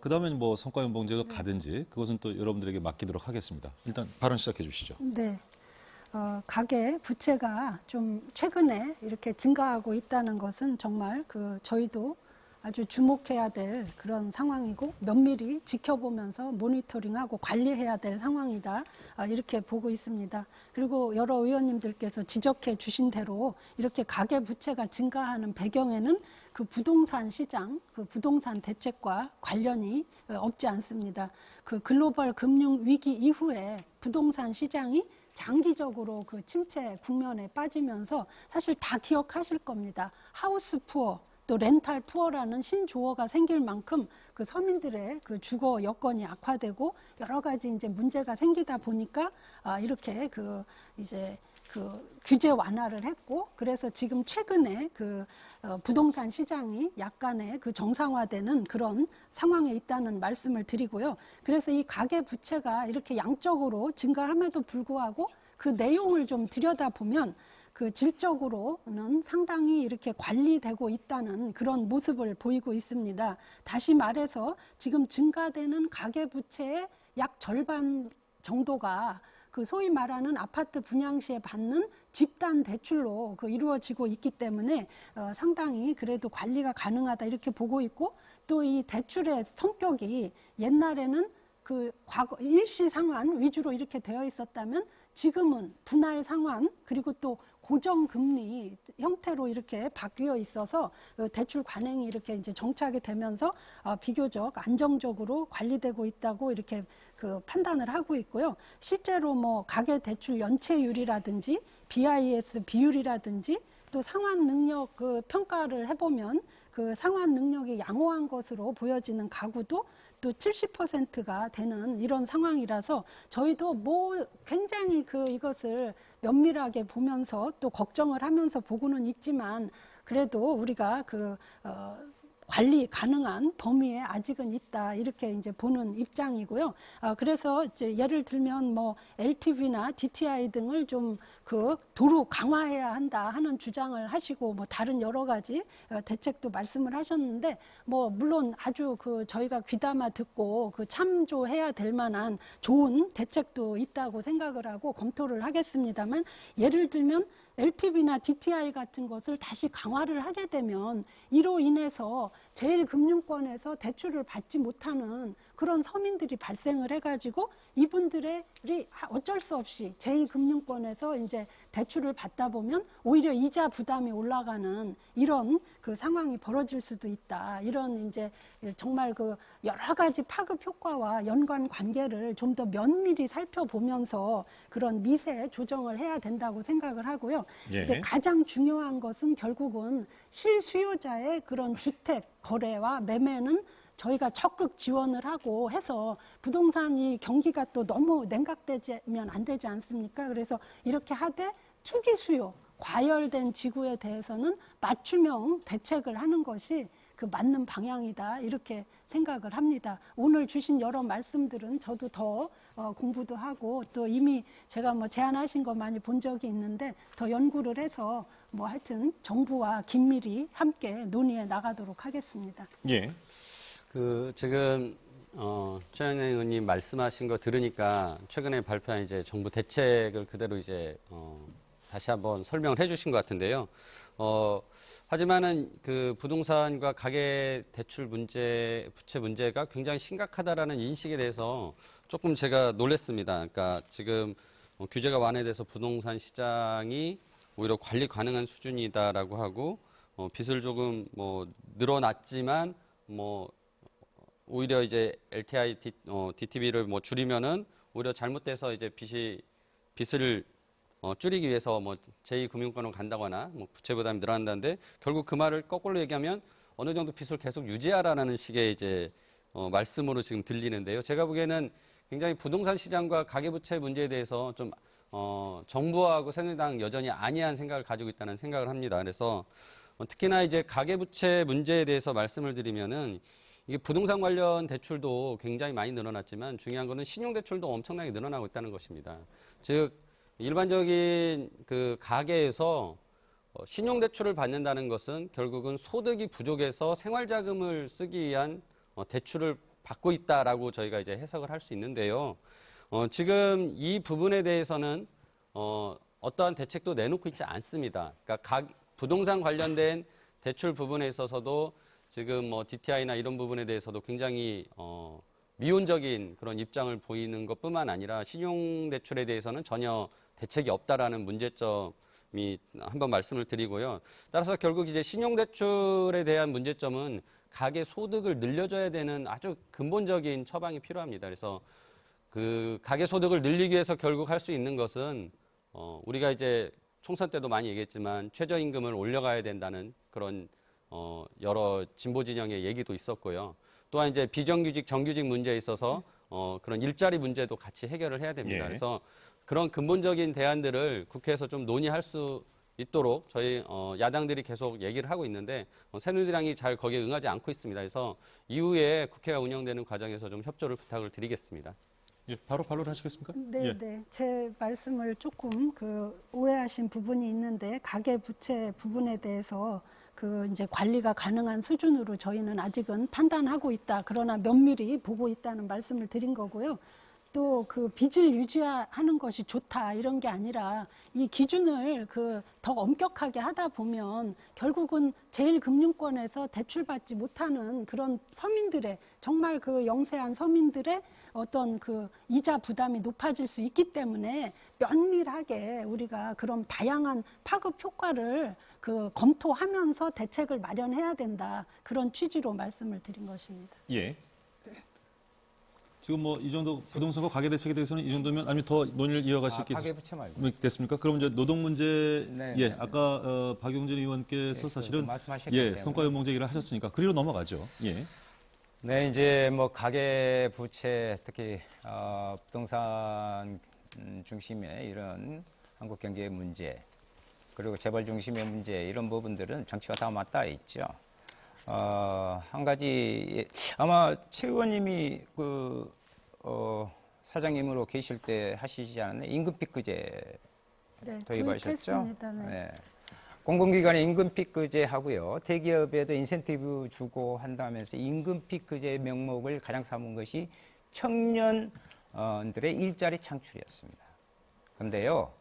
그다음에 뭐 성과 연봉제가 가든지 그것은 또 여러분들에게 맡기도록 하겠습니다. 일단 발언 시작해 주시죠. 네. 가계 부채가 좀 최근에 이렇게 증가하고 있다는 것은 정말 저희도 아주 주목해야 될 그런 상황이고 면밀히 지켜보면서 모니터링하고 관리해야 될 상황이다. 이렇게 보고 있습니다. 그리고 여러 의원님들께서 지적해 주신 대로 이렇게 가계 부채가 증가하는 배경에는 그 부동산 시장, 그 부동산 대책과 관련이 없지 않습니다. 그 글로벌 금융 위기 이후에 부동산 시장이 장기적으로 그 침체 국면에 빠지면서 사실 다 기억하실 겁니다. 하우스 푸어, 또 렌탈 푸어라는 신조어가 생길 만큼 그 서민들의 그 주거 여건이 악화되고 여러 가지 이제 문제가 생기다 보니까 이렇게 이제 규제 완화를 했고 그래서 지금 최근에 부동산 시장이 약간의 정상화되는 그런 상황에 있다는 말씀을 드리고요. 그래서 이 가계 부채가 이렇게 양적으로 증가함에도 불구하고 그 내용을 좀 들여다보면 그 질적으로는 상당히 이렇게 관리되고 있다는 그런 모습을 보이고 있습니다. 다시 말해서 지금 증가되는 가계부채의 약 절반 정도가 그 소위 말하는 아파트 분양 시에 받는 집단 대출로 이루어지고 있기 때문에 상당히 그래도 관리가 가능하다 이렇게 보고 있고 또 이 대출의 성격이 옛날에는 그 과거 일시 상환 위주로 이렇게 되어 있었다면 지금은 분할 상환 그리고 또 고정금리 형태로 이렇게 바뀌어 있어서 대출 관행이 이렇게 이제 정착이 되면서 비교적 안정적으로 관리되고 있다고 이렇게 판단을 하고 있고요. 실제로 뭐 가계 대출 연체율이라든지 BIS 비율이라든지 또 상환 능력 평가를 해보면 그 상환 능력이 양호한 것으로 보여지는 가구도 또 70%가 되는 이런 상황이라서 저희도 굉장히 이것을 면밀하게 보면서 또 걱정을 하면서 보고는 있지만 그래도 우리가 관리 가능한 범위에 아직은 있다 이렇게 이제 보는 입장이고요. 그래서 이제 예를 들면 뭐 LTV나 DTI 등을 좀 도로 강화해야 한다 하는 주장을 하시고 뭐 다른 여러 가지 대책도 말씀을 하셨는데 뭐 물론 아주 저희가 귀담아 듣고 참조해야 될 만한 좋은 대책도 있다고 생각을 하고 검토를 하겠습니다만 예를 들면 LTV나 DTI 같은 것을 다시 강화를 하게 되면 이로 인해서 제1금융권에서 대출을 받지 못하는 그런 서민들이 발생을 해가지고 이분들이 어쩔 수 없이 제2금융권에서 이제 대출을 받다 보면 오히려 이자 부담이 올라가는 이런 상황이 벌어질 수도 있다. 이런 이제 정말 여러 가지 파급 효과와 연관 관계를 좀 더 면밀히 살펴보면서 그런 미세 조정을 해야 된다고 생각을 하고요. 예. 이제 가장 중요한 것은 결국은 실수요자의 그런 주택 거래와 매매는 저희가 적극 지원을 하고 해서 부동산이 경기가 또 너무 냉각되면 안 되지 않습니까? 그래서 이렇게 하되 투기 수요, 과열된 지구에 대해서는 맞춤형 대책을 하는 것이 맞는 방향이다 이렇게 생각을 합니다. 오늘 주신 여러 말씀들은 저도 더 공부도 하고 또 이미 제가 뭐 제안하신 거 많이 본 적이 있는데 더 연구를 해서 뭐 하여튼 정부와 긴밀히 함께 논의해 나가도록 하겠습니다. 예. 지금 최영애 의원님 말씀하신 거 들으니까 최근에 발표한 이제 정부 대책을 그대로 이제 다시 한번 설명을 해주신 것 같은데요. 하지만은 부동산과 가계 대출 문제, 부채 문제가 굉장히 심각하다라는 인식에 대해서 조금 제가 놀랐습니다. 그러니까 지금 규제가 완화돼서 부동산 시장이 오히려 관리 가능한 수준이다라고 하고 빚을 조금 늘어났지만 오히려 이제 LTI, DTB를 뭐 줄이면은 오히려 잘못돼서 이제 빚을 줄이기 위해서 뭐 제2금융권으로 간다거나 뭐 부채 부담이 늘어난다는데 결국 그 말을 거꾸로 얘기하면 어느 정도 빚을 계속 유지하라는 식의 이제 말씀으로 지금 들리는데요. 제가 보기에는 굉장히 부동산 시장과 가계부채 문제에 대해서 좀 정부하고 새누리당 여전히 안이한 생각을 가지고 있다는 생각을 합니다. 그래서 특히나 이제 가계부채 문제에 대해서 말씀을 드리면은 이게 부동산 관련 대출도 굉장히 많이 늘어났지만 중요한 거는 신용대출도 엄청나게 늘어나고 있다는 것입니다. 즉 일반적인 그 가계에서 신용대출을 받는다는 것은 결국은 소득이 부족해서 생활자금을 쓰기 위한 대출을 받고 있다라고 저희가 이제 해석을 할 수 있는데요. 지금 이 부분에 대해서는 어떠한 대책도 내놓고 있지 않습니다. 그러니까 부동산 관련된 대출 부분에 있어서도 지금 뭐 DTI나 이런 부분에 대해서도 굉장히 미온적인 그런 입장을 보이는 것뿐만 아니라 신용대출에 대해서는 전혀 대책이 없다라는 문제점이 한번 말씀을 드리고요. 따라서 결국 이제 신용대출에 대한 문제점은 가계 소득을 늘려줘야 되는 아주 근본적인 처방이 필요합니다. 그래서 그 가계 소득을 늘리기 위해서 결국 할 수 있는 것은 우리가 이제 총선 때도 많이 얘기했지만 최저임금을 올려가야 된다는 그런 여러 진보 진영의 얘기도 있었고요. 또한 이제 비정규직, 정규직 문제에 있어서 그런 일자리 문제도 같이 해결을 해야 됩니다. 예. 그래서 그런 근본적인 대안들을 국회에서 좀 논의할 수 있도록 저희 야당들이 계속 얘기를 하고 있는데 새누리당이 잘 거기에 응하지 않고 있습니다. 그래서 이후에 국회가 운영되는 과정에서 좀 협조를 부탁을 드리겠습니다. 예, 바로 반론을 하시겠습니까? 네, 예. 네. 제 말씀을 조금 오해하신 부분이 있는데 가계 부채 부분에 대해서 이제 관리가 가능한 수준으로 저희는 아직은 판단하고 있다. 그러나 면밀히 보고 있다는 말씀을 드린 거고요. 또 빚을 유지하는 것이 좋다 이런 게 아니라 이 기준을 더 엄격하게 하다 보면 결국은 제1금융권에서 대출받지 못하는 그런 서민들의 정말 영세한 서민들의 어떤 이자 부담이 높아질 수 있기 때문에 면밀하게 우리가 그럼 다양한 파급 효과를 검토하면서 대책을 마련해야 된다. 그런 취지로 말씀을 드린 것입니다. 예. 지금 뭐 이 정도 부동산과 가계 대책에 대해서는 이 정도면 아니면 더 논의를 이어가실 게 가계부채 말고. 됐습니까? 그럼 이제 노동 문제 네, 예, 네, 아까 박용진 의원께서 네, 사실은 말씀하셨기 예, 때문에. 성과연봉제 얘기를 하셨으니까 그리로 넘어가죠. 예. 네, 이제 뭐 가계 부채 특히 부동산 중심의 이런 한국 경제의 문제 그리고 재벌 중심의 문제 이런 부분들은 정치와 다 맞닿아 있죠. 한 가지 아마 최 의원님이 사장님으로 계실 때 하시지 않았나요? 임금 피크제 네, 도입하셨죠? 도입했습니다. 네. 네. 공공기관에 임금 피크제 하고요. 대기업에도 인센티브 주고 한다면서 임금 피크제 명목을 가장 삼은 것이 청년들의 일자리 창출이었습니다. 그런데요,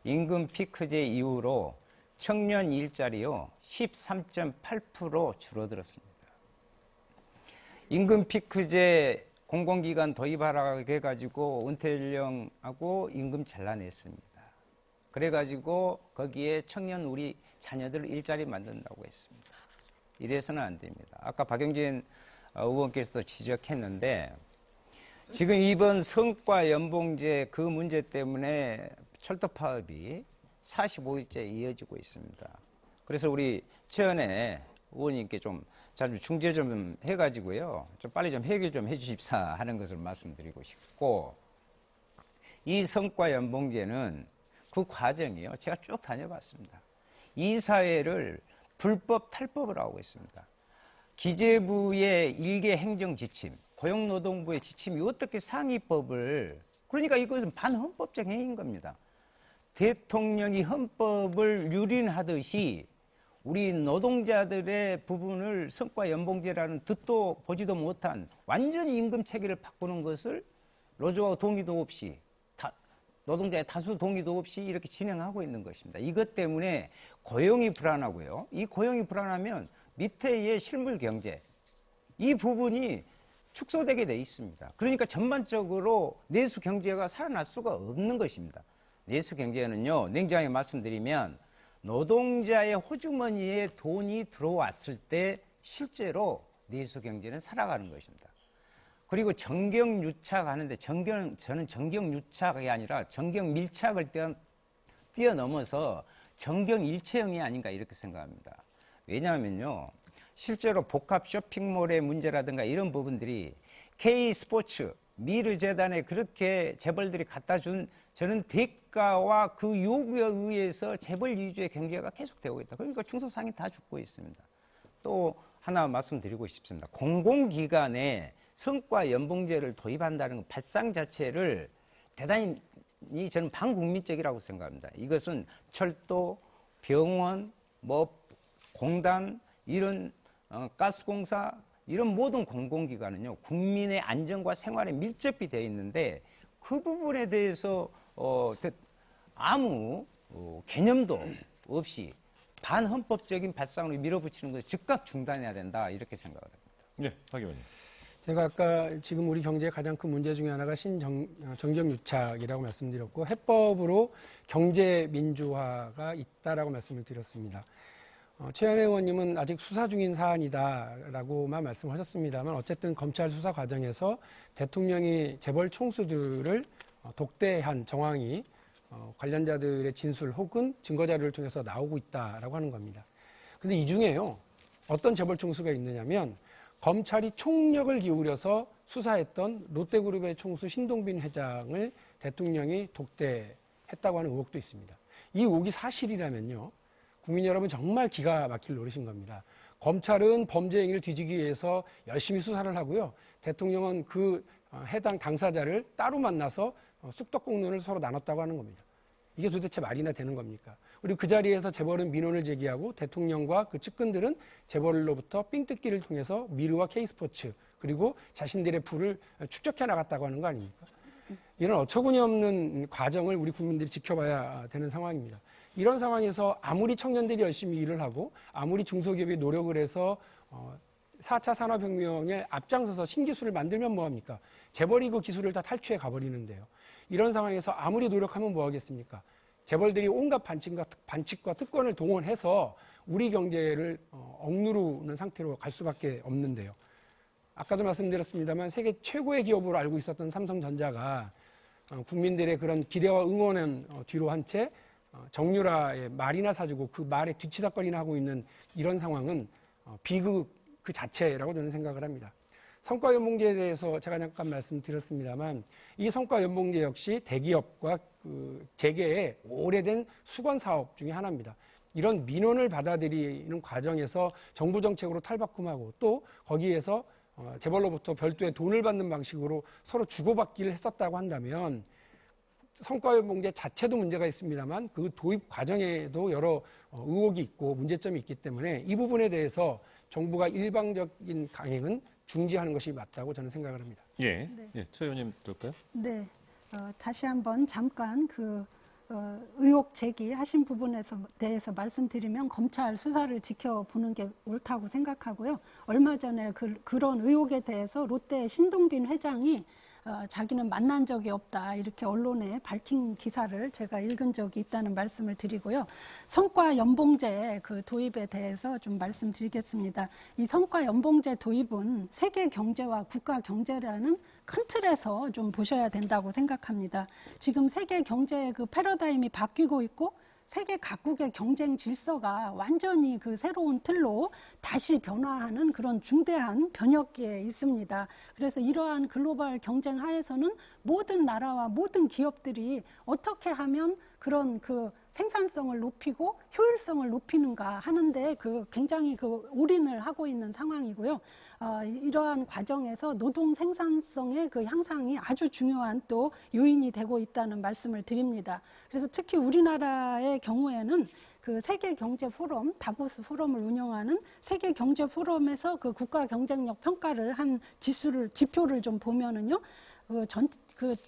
임금 피크제 이후로 청년 일자리요 13.8% 줄어들었습니다. 임금 피크제 공공기관 도입하라고 해가지고 은퇴 연령하고 임금 잘라냈습니다. 그래가지고 거기에 청년 우리 자녀들 일자리 만든다고 했습니다. 이래서는 안 됩니다. 아까 박영진 의원께서도 지적했는데 지금 이번 성과 연봉제 그 문제 때문에 철도 파업이 45일째 이어지고 있습니다. 그래서 우리 최연애 의원님께 좀 중재 좀 해가지고요. 좀 빨리 좀 해결 좀 해주십사 하는 것을 말씀드리고 싶고 이 성과 연봉제는 그 과정이요. 제가 쭉 다녀봤습니다. 이 사회를 불법 탈법을 하고 있습니다. 기재부의 일개 행정 지침, 고용노동부의 지침이 어떻게 상위법을 그러니까 이것은 반헌법적 행위인 겁니다. 대통령이 헌법을 유린하듯이 우리 노동자들의 부분을 성과연봉제라는 듣도 보지도 못한 완전히 임금 체계를 바꾸는 것을 노조와 동의도 없이 노동자의 다수 동의도 없이 이렇게 진행하고 있는 것입니다. 이것 때문에 고용이 불안하고요. 이 고용이 불안하면 밑에의 실물 경제 이 부분이 축소되게 돼 있습니다. 그러니까 전반적으로 내수 경제가 살아날 수가 없는 것입니다. 내수 경제는요, 냉정하게 말씀드리면 노동자의 호주머니에 돈이 들어왔을 때 실제로 내수 경제는 살아가는 것입니다. 그리고 정경유착 하는데 저는 정경유착이 아니라 정경밀착을 뛰어넘어서 정경일체형이 아닌가 이렇게 생각합니다. 왜냐하면요, 실제로 복합 쇼핑몰의 문제라든가 이런 부분들이 K스포츠, 미르재단에 그렇게 재벌들이 갖다 준 저는 대가와 그 요구에 의해서 재벌 위주의 경제가 계속되고 있다. 그러니까 중소상이 다 죽고 있습니다. 또 하나 말씀드리고 싶습니다. 공공기관에 성과 연봉제를 도입한다는 것 발상 자체를 대단히 저는 반국민적이라고 생각합니다. 이것은 철도, 병원, 공단, 이런 가스공사, 이런 모든 공공기관은요, 국민의 안전과 생활에 밀접히 되어 있는데 그 부분에 대해서 아무 개념도 없이 반헌법적인 발상으로 밀어붙이는 것을 즉각 중단해야 된다 이렇게 생각을 합니다. 네, 박 의원님. 제가 아까 지금 우리 경제의 가장 큰 문제 중에 하나가 정경유착이라고 말씀드렸고 해법으로 경제 민주화가 있다라고 말씀을 드렸습니다. 최현혜 의원님은 아직 수사 중인 사안이다라고만 말씀하셨습니다만 어쨌든 검찰 수사 과정에서 대통령이 재벌 총수들을 독대한 정황이 관련자들의 진술 혹은 증거자료를 통해서 나오고 있다라고 하는 겁니다. 근데 이 중에요, 어떤 재벌 총수가 있느냐면 검찰이 총력을 기울여서 수사했던 롯데그룹의 총수 신동빈 회장을 대통령이 독대했다고 하는 의혹도 있습니다. 이 의혹이 사실이라면요, 국민 여러분 정말 기가 막힐 노릇인 겁니다. 검찰은 범죄 행위를 뒤지기 위해서 열심히 수사를 하고요, 대통령은 그 해당 당사자를 따로 만나서 쑥떡공론을 서로 나눴다고 하는 겁니다. 이게 도대체 말이나 되는 겁니까? 그리고 그 자리에서 재벌은 민원을 제기하고 대통령과 그 측근들은 재벌로부터 삥뜯기를 통해서 미르와 K스포츠 그리고 자신들의 부를 축적해 나갔다고 하는 거 아닙니까? 이런 어처구니없는 과정을 우리 국민들이 지켜봐야 되는 상황입니다. 이런 상황에서 아무리 청년들이 열심히 일을 하고 아무리 중소기업이 노력을 해서 4차 산업혁명에 앞장서서 신기술을 만들면 뭐합니까? 재벌이 그 기술을 다 탈취해 가버리는데요. 이런 상황에서 아무리 노력하면 뭐하겠습니까? 재벌들이 온갖 반칙과 특권을 동원해서 우리 경제를 억누르는 상태로 갈 수밖에 없는데요. 아까도 말씀드렸습니다만 세계 최고의 기업으로 알고 있었던 삼성전자가 국민들의 그런 기대와 응원은 뒤로 한 채 정유라의 말이나 사주고 그 말에 뒤치다거리나 하고 있는 이런 상황은 비극 그 자체라고 저는 생각을 합니다. 성과연봉제에 대해서 제가 잠깐 말씀드렸습니다만 이 성과연봉제 역시 대기업과 그 재계의 오래된 수건 사업 중에 하나입니다. 이런 민원을 받아들이는 과정에서 정부 정책으로 탈바꿈하고 또 거기에서 재벌로부터 별도의 돈을 받는 방식으로 서로 주고받기를 했었다고 한다면 성과연봉제 자체도 문제가 있습니다만 그 도입 과정에도 여러 의혹이 있고 문제점이 있기 때문에 이 부분에 대해서 정부가 일방적인 강행은 중지하는 것이 맞다고 저는 생각을 합니다. 예, 예, 최 의원님 들을까요? 네, 다시 한번 잠깐 의혹 제기하신 부분에 대해서 말씀드리면 검찰 수사를 지켜보는 게 옳다고 생각하고요. 얼마 전에 그런 의혹에 대해서 롯데 신동빈 회장이 자기는 만난 적이 없다 이렇게 언론에 밝힌 기사를 제가 읽은 적이 있다는 말씀을 드리고요. 성과 연봉제 그 도입에 대해서 좀 말씀드리겠습니다. 이 성과 연봉제 도입은 세계 경제와 국가 경제라는 큰 틀에서 좀 보셔야 된다고 생각합니다. 지금 세계 경제의 그 패러다임이 바뀌고 있고 세계 각국의 경쟁 질서가 완전히 그 새로운 틀로 다시 변화하는 그런 중대한 변혁기에 있습니다. 그래서 이러한 글로벌 경쟁 하에서는 모든 나라와 모든 기업들이 어떻게 하면 그런 그 생산성을 높이고 효율성을 높이는가 하는데 굉장히 올인을 하고 있는 상황이고요. 이러한 과정에서 노동 생산성의 그 향상이 아주 중요한 또 요인이 되고 있다는 말씀을 드립니다. 그래서 특히 우리나라의 경우에는 그 세계 경제 포럼, 다보스 포럼을 운영하는 세계 경제 포럼에서 그 국가 경쟁력 평가를 한 지표를 좀 보면은요.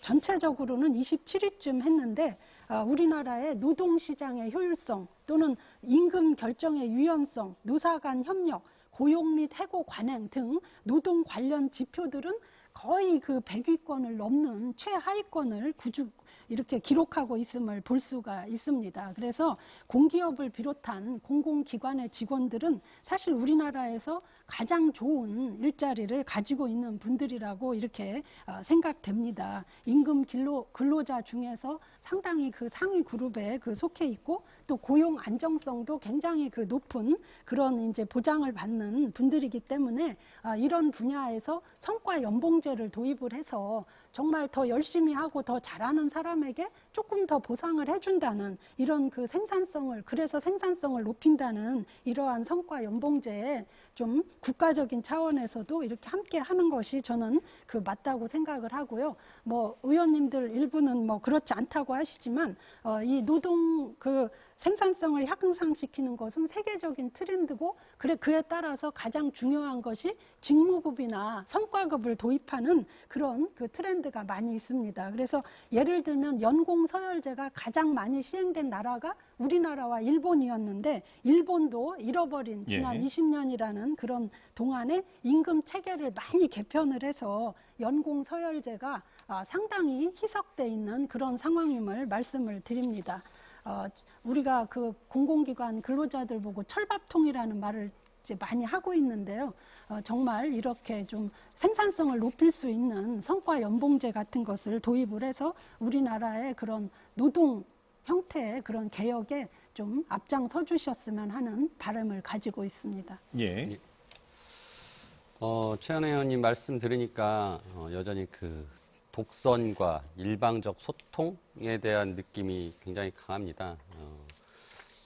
전체적으로는 27위쯤 했는데 우리나라의 노동시장의 효율성 또는 임금 결정의 유연성, 노사 간 협력, 고용 및 해고 관행 등 노동 관련 지표들은 거의 그 100위권을 넘는 최하위권을 이렇게 기록하고 있음을 볼 수가 있습니다. 그래서 공기업을 비롯한 공공기관의 직원들은 사실 우리나라에서 가장 좋은 일자리를 가지고 있는 분들이라고 이렇게 생각됩니다. 임금 근로자 중에서 상당히 그 상위 그룹에 속해 있고 또 고용 안정성도 굉장히 그 높은 그런 이제 보장을 받는 분들이기 때문에 이런 분야에서 성과 연봉제를 도입을 해서 정말 더 열심히 하고 더 잘하는 사람에게 조금 더 보상을 해준다는 이런 그 그래서 생산성을 높인다는 이러한 성과 연봉제에 좀 국가적인 차원에서도 이렇게 함께 하는 것이 저는 그 맞다고 생각을 하고요. 뭐 의원님들 일부는 뭐 그렇지 않다고 하시지만 이 노동 그 생산성을 향상시키는 것은 세계적인 트렌드고 그에 따라서 가장 중요한 것이 직무급이나 성과급을 도입하는 그런 그 트렌드가 많이 있습니다. 그래서 예를 들면 연공서열제가 가장 많이 시행된 나라가 우리나라와 일본이었는데 일본도 잃어버린 지난 20년이라는 그런 동안에 임금 체계를 많이 개편을 해서 연공서열제가 상당히 희석돼 있는 그런 상황임을 말씀을 드립니다. 우리가 그 공공기관 근로자들 보고 철밥통이라는 말을 이제 많이 하고 있는데요. 정말 이렇게 좀 생산성을 높일 수 있는 성과 연봉제 같은 것을 도입을 해서 우리나라의 그런 노동 형태의 그런 개혁에 좀 앞장서 주셨으면 하는 바람을 가지고 있습니다. 예. 최현혜 의원님 말씀 들으니까 여전히 그 독선과 일방적 소통에 대한 느낌이 굉장히 강합니다.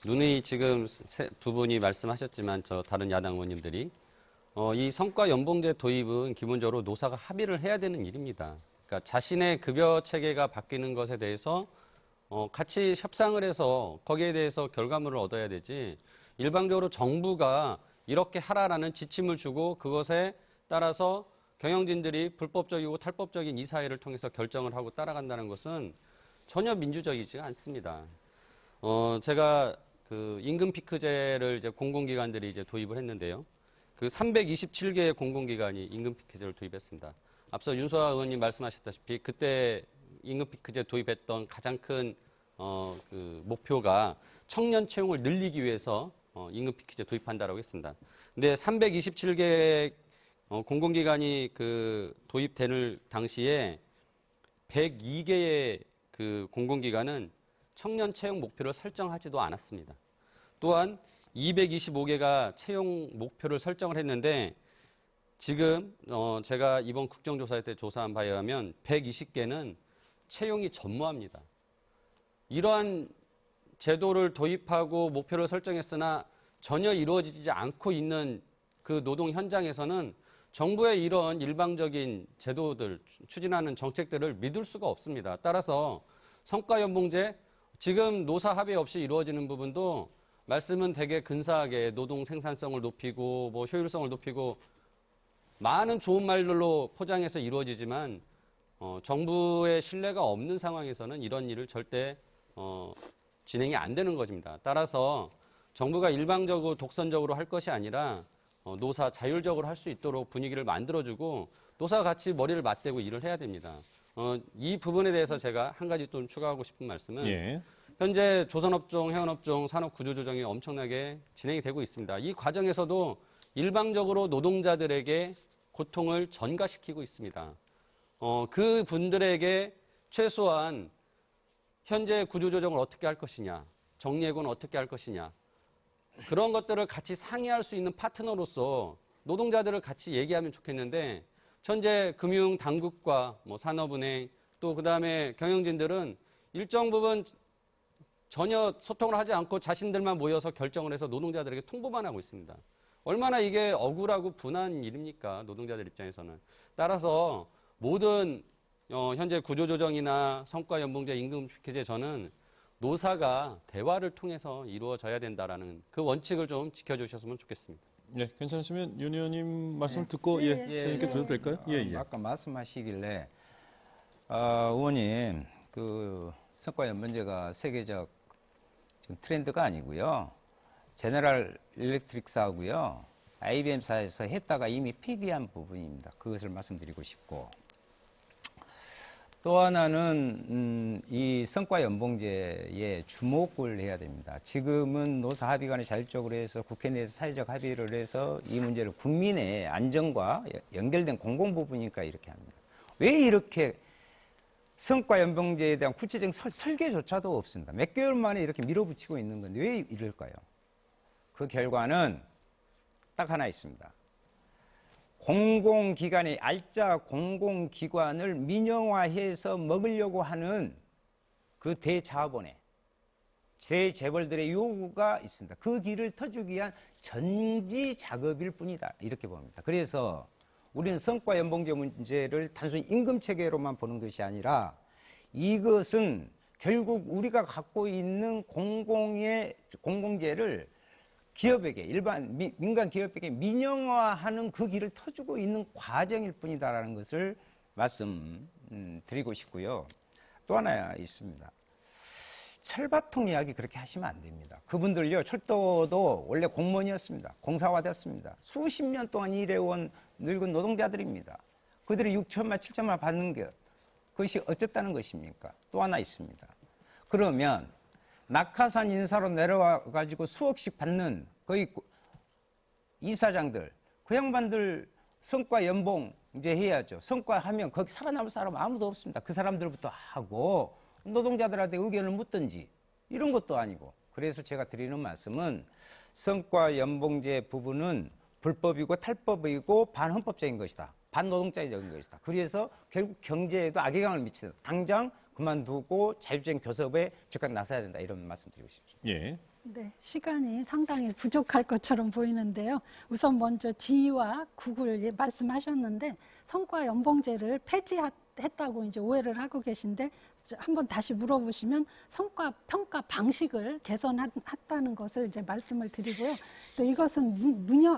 누누이 지금 두 분이 말씀하셨지만 저 다른 야당 의원님들이 이 성과 연봉제 도입은 기본적으로 노사가 합의를 해야 되는 일입니다. 그러니까 자신의 급여 체계가 바뀌는 것에 대해서 같이 협상을 해서 거기에 대해서 결과물을 얻어야 되지 일방적으로 정부가 이렇게 하라라는 지침을 주고 그것에 따라서 경영진들이 불법적이고 탈법적인 이사회를 통해서 결정을 하고 따라간다는 것은 전혀 민주적이지 않습니다. 제가 그 임금 피크제를 이제 공공기관들이 이제 도입을 했는데요. 그 327개의 공공기관이 임금 피크제를 도입했습니다. 앞서 윤소아 의원님 말씀하셨다시피 그때 임금 피크제 도입했던 가장 큰 그 목표가 청년 채용을 늘리기 위해서 임금 피크제 도입한다라고 했습니다. 근데 327개 공공기관이 그 도입되는 당시에 102개의 그 공공기관은 청년 채용 목표를 설정하지도 않았습니다. 또한 225개가 채용 목표를 설정을 했는데 지금 제가 이번 국정조사 때 조사한 바에 의하면 120개는 채용이 전무합니다. 이러한 제도를 도입하고 목표를 설정했으나 전혀 이루어지지 않고 있는 그 노동 현장에서는 정부의 이런 일방적인 제도들, 추진하는 정책들을 믿을 수가 없습니다. 따라서 성과연봉제, 지금 노사 합의 없이 이루어지는 부분도 말씀은 되게 근사하게 노동 생산성을 높이고 뭐 효율성을 높이고 많은 좋은 말들로 포장해서 이루어지지만 정부의 신뢰가 없는 상황에서는 이런 일을 절대 진행이 안 되는 것입니다. 따라서 정부가 일방적으로 독선적으로 할 것이 아니라 노사 자율적으로 할 수 있도록 분위기를 만들어주고 노사가 같이 머리를 맞대고 일을 해야 됩니다. 이 부분에 대해서 제가 한 가지 또 추가하고 싶은 말씀은 현재 조선업종, 해운업종 산업구조조정이 엄청나게 진행이 되고 있습니다. 이 과정에서도 일방적으로 노동자들에게 고통을 전가시키고 있습니다. 그 분들에게 최소한 현재 구조조정을 어떻게 할 것이냐, 정리해고는 어떻게 할 것이냐, 그런 것들을 같이 상의할 수 있는 파트너로서 노동자들을 같이 얘기하면 좋겠는데 현재 금융당국과 뭐 산업은행 또 그다음에 경영진들은 일정 부분 전혀 소통을 하지 않고 자신들만 모여서 결정을 해서 노동자들에게 통보만 하고 있습니다. 얼마나 이게 억울하고 분한 일입니까? 노동자들 입장에서는. 따라서 모든 현재 구조조정이나 성과연봉제, 임금피크제 저는 노사가 대화를 통해서 이루어져야 된다라는 그 원칙을 좀 지켜주셨으면 좋겠습니다. 네, 괜찮으시면 윤 의원님 말씀을 듣고 선생님께 들어도 될까요? 아까 말씀하시길래 의원님 그 성과연봉제가 세계적 지금 트렌드가 아니고요. 제너럴 일렉트릭스하고요. IBM사에서 했다가 이미 폐기한 부분입니다. 그것을 말씀드리고 싶고, 또 하나는 이 성과연봉제에 주목을 해야 됩니다. 지금은 노사 합의간에 자율적으로 해서 국회 내에서 사회적 합의를 해서 이 문제를 국민의 안전과 연결된 공공 부분이니까 이렇게 합니다. 왜 이렇게 성과연봉제에 대한 구체적인 설계조차도 없습니다. 몇 개월 만에 이렇게 밀어붙이고 있는 건데 왜 이럴까요? 그 결과는 딱 하나 있습니다. 공공기관의 알짜 공공기관을 민영화해서 먹으려고 하는 그 대자본의 대재벌들의 요구가 있습니다. 그 길을 터주기 위한 전지 작업일 뿐이다. 이렇게 봅니다. 그래서 우리는 성과연봉제 문제를 단순히 임금체계로만 보는 것이 아니라 이것은 결국 우리가 갖고 있는 공공재를 기업에게, 민간 기업에게 민영화하는 그 길을 터주고 있는 과정일 뿐이다라는 것을 말씀드리고 싶고요. 또 하나 있습니다. 철밥통 이야기 그렇게 하시면 안 됩니다. 그분들요, 철도도 원래 공무원이었습니다. 공사화됐습니다. 수십 년 동안 일해온 늙은 노동자들입니다. 그들이 6천만, 7천만 받는 것, 그것이 어쨌다는 것입니까? 또 하나 있습니다. 그러면 낙하산 인사로 내려와가지고 수억씩 받는 거의 이사장들, 그 양반들 성과 연봉 이제 해야죠. 성과하면 거기 살아남을 사람 아무도 없습니다. 그 사람들부터 하고 노동자들한테 의견을 묻든지 이런 것도 아니고. 그래서 제가 드리는 말씀은 성과 연봉제 부분은 불법이고 탈법이고 반헌법적인 것이다. 반노동자적인 것이다. 그래서 결국 경제에도 악영향을 미치다. 당장 그만두고 자율적인 교섭에 적극 나서야 된다. 이런 말씀 드리고 싶습니다. 예. 네, 시간이 상당히 부족할 것처럼 보이는데요. 우선 먼저 지휘와 국을 말씀하셨는데 성과 연봉제를 폐지했다고 이제 오해를 하고 계신데 한번 다시 물어보시면 성과 평가 방식을 개선했다는 것을 이제 말씀을 드리고요. 또 이것은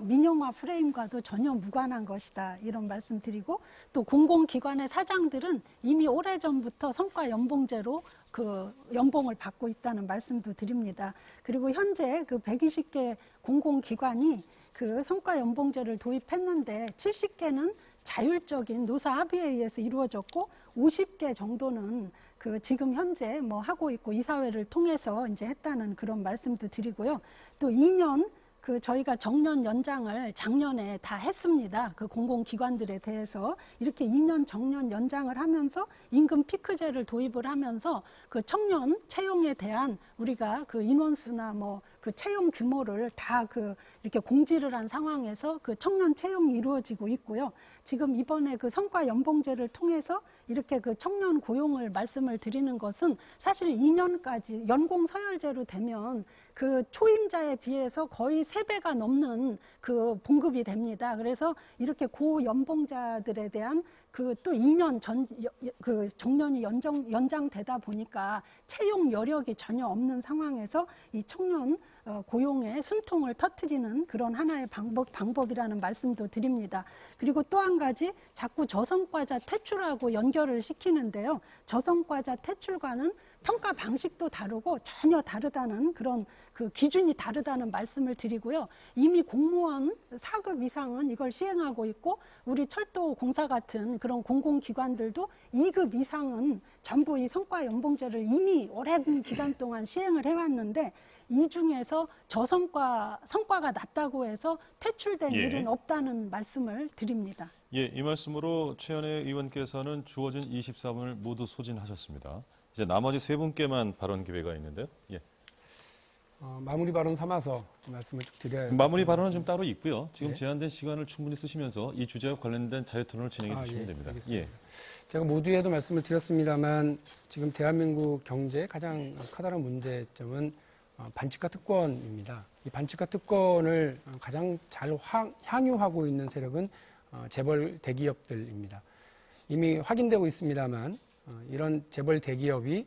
민영화 프레임과도 전혀 무관한 것이다. 이런 말씀 드리고 또 공공기관의 사장들은 이미 오래전부터 성과 연봉제로 그 연봉을 받고 있다는 말씀도 드립니다. 그리고 현재 그 120개 공공기관이 그 성과 연봉제를 도입했는데 70개는 자율적인 노사 합의에 의해서 이루어졌고 50개 정도는 그 지금 현재 뭐 하고 있고 이사회를 통해서 이제 했다는 그런 말씀도 드리고요. 또 2년 그 저희가 정년 연장을 작년에 다 했습니다. 그 공공기관들에 대해서 이렇게 2년 정년 연장을 하면서 임금 피크제를 도입을 하면서 그 청년 채용에 대한 우리가 그 인원수나 뭐 그 채용 규모를 다 그 이렇게 공지를 한 상황에서 그 청년 채용이 이루어지고 있고요. 지금 이번에 그 성과 연봉제를 통해서 이렇게 그 청년 고용을 말씀을 드리는 것은 사실 2년까지 연공 서열제로 되면 그 초임자에 비해서 거의 3배가 넘는 그 봉급이 됩니다. 그래서 이렇게 고연봉자들에 대한 그 또 2년 그 정년이 연장되다 보니까 채용 여력이 전혀 없는 상황에서 이 청년 고용의 숨통을 터뜨리는 그런 하나의 방법이라는 말씀도 드립니다. 그리고 또 한 가지 자꾸 저성과자 퇴출하고 연결을 시키는데요. 저성과자 퇴출과는 평가 방식도 다르고 전혀 다르다는 그런 그 기준이 다르다는 말씀을 드리고요. 이미 공무원 4급 이상은 이걸 시행하고 있고 우리 철도공사 같은 그런 공공기관들도 2급 이상은 전부 이 성과연봉제를 이미 오랜 기간 동안 시행을 해왔는데 이 중에서 성과가 낮다고 해서 퇴출된 일은 없다는 말씀을 드립니다. 예, 이 말씀으로 최현혜 의원께서는 주어진 24분을 모두 소진하셨습니다. 이제 나머지 3분께만 발언 기회가 있는데요. 예. 마무리 발언 삼아서 말씀을 쭉 드려야 마무리 발언은 좀 따로 있고요. 지금 제한된 시간을 충분히 쓰시면서 이 주제와 관련된 자유토론을 진행해 주시면 됩니다. 알겠습니다. 제가 모두에도 말씀을 드렸습니다만 지금 대한민국 경제의 가장 커다란 문제점은 반칙과 특권입니다. 이 반칙과 특권을 가장 잘 향유하고 있는 세력은 재벌 대기업들입니다. 이미 확인되고 있습니다만 이런 재벌 대기업이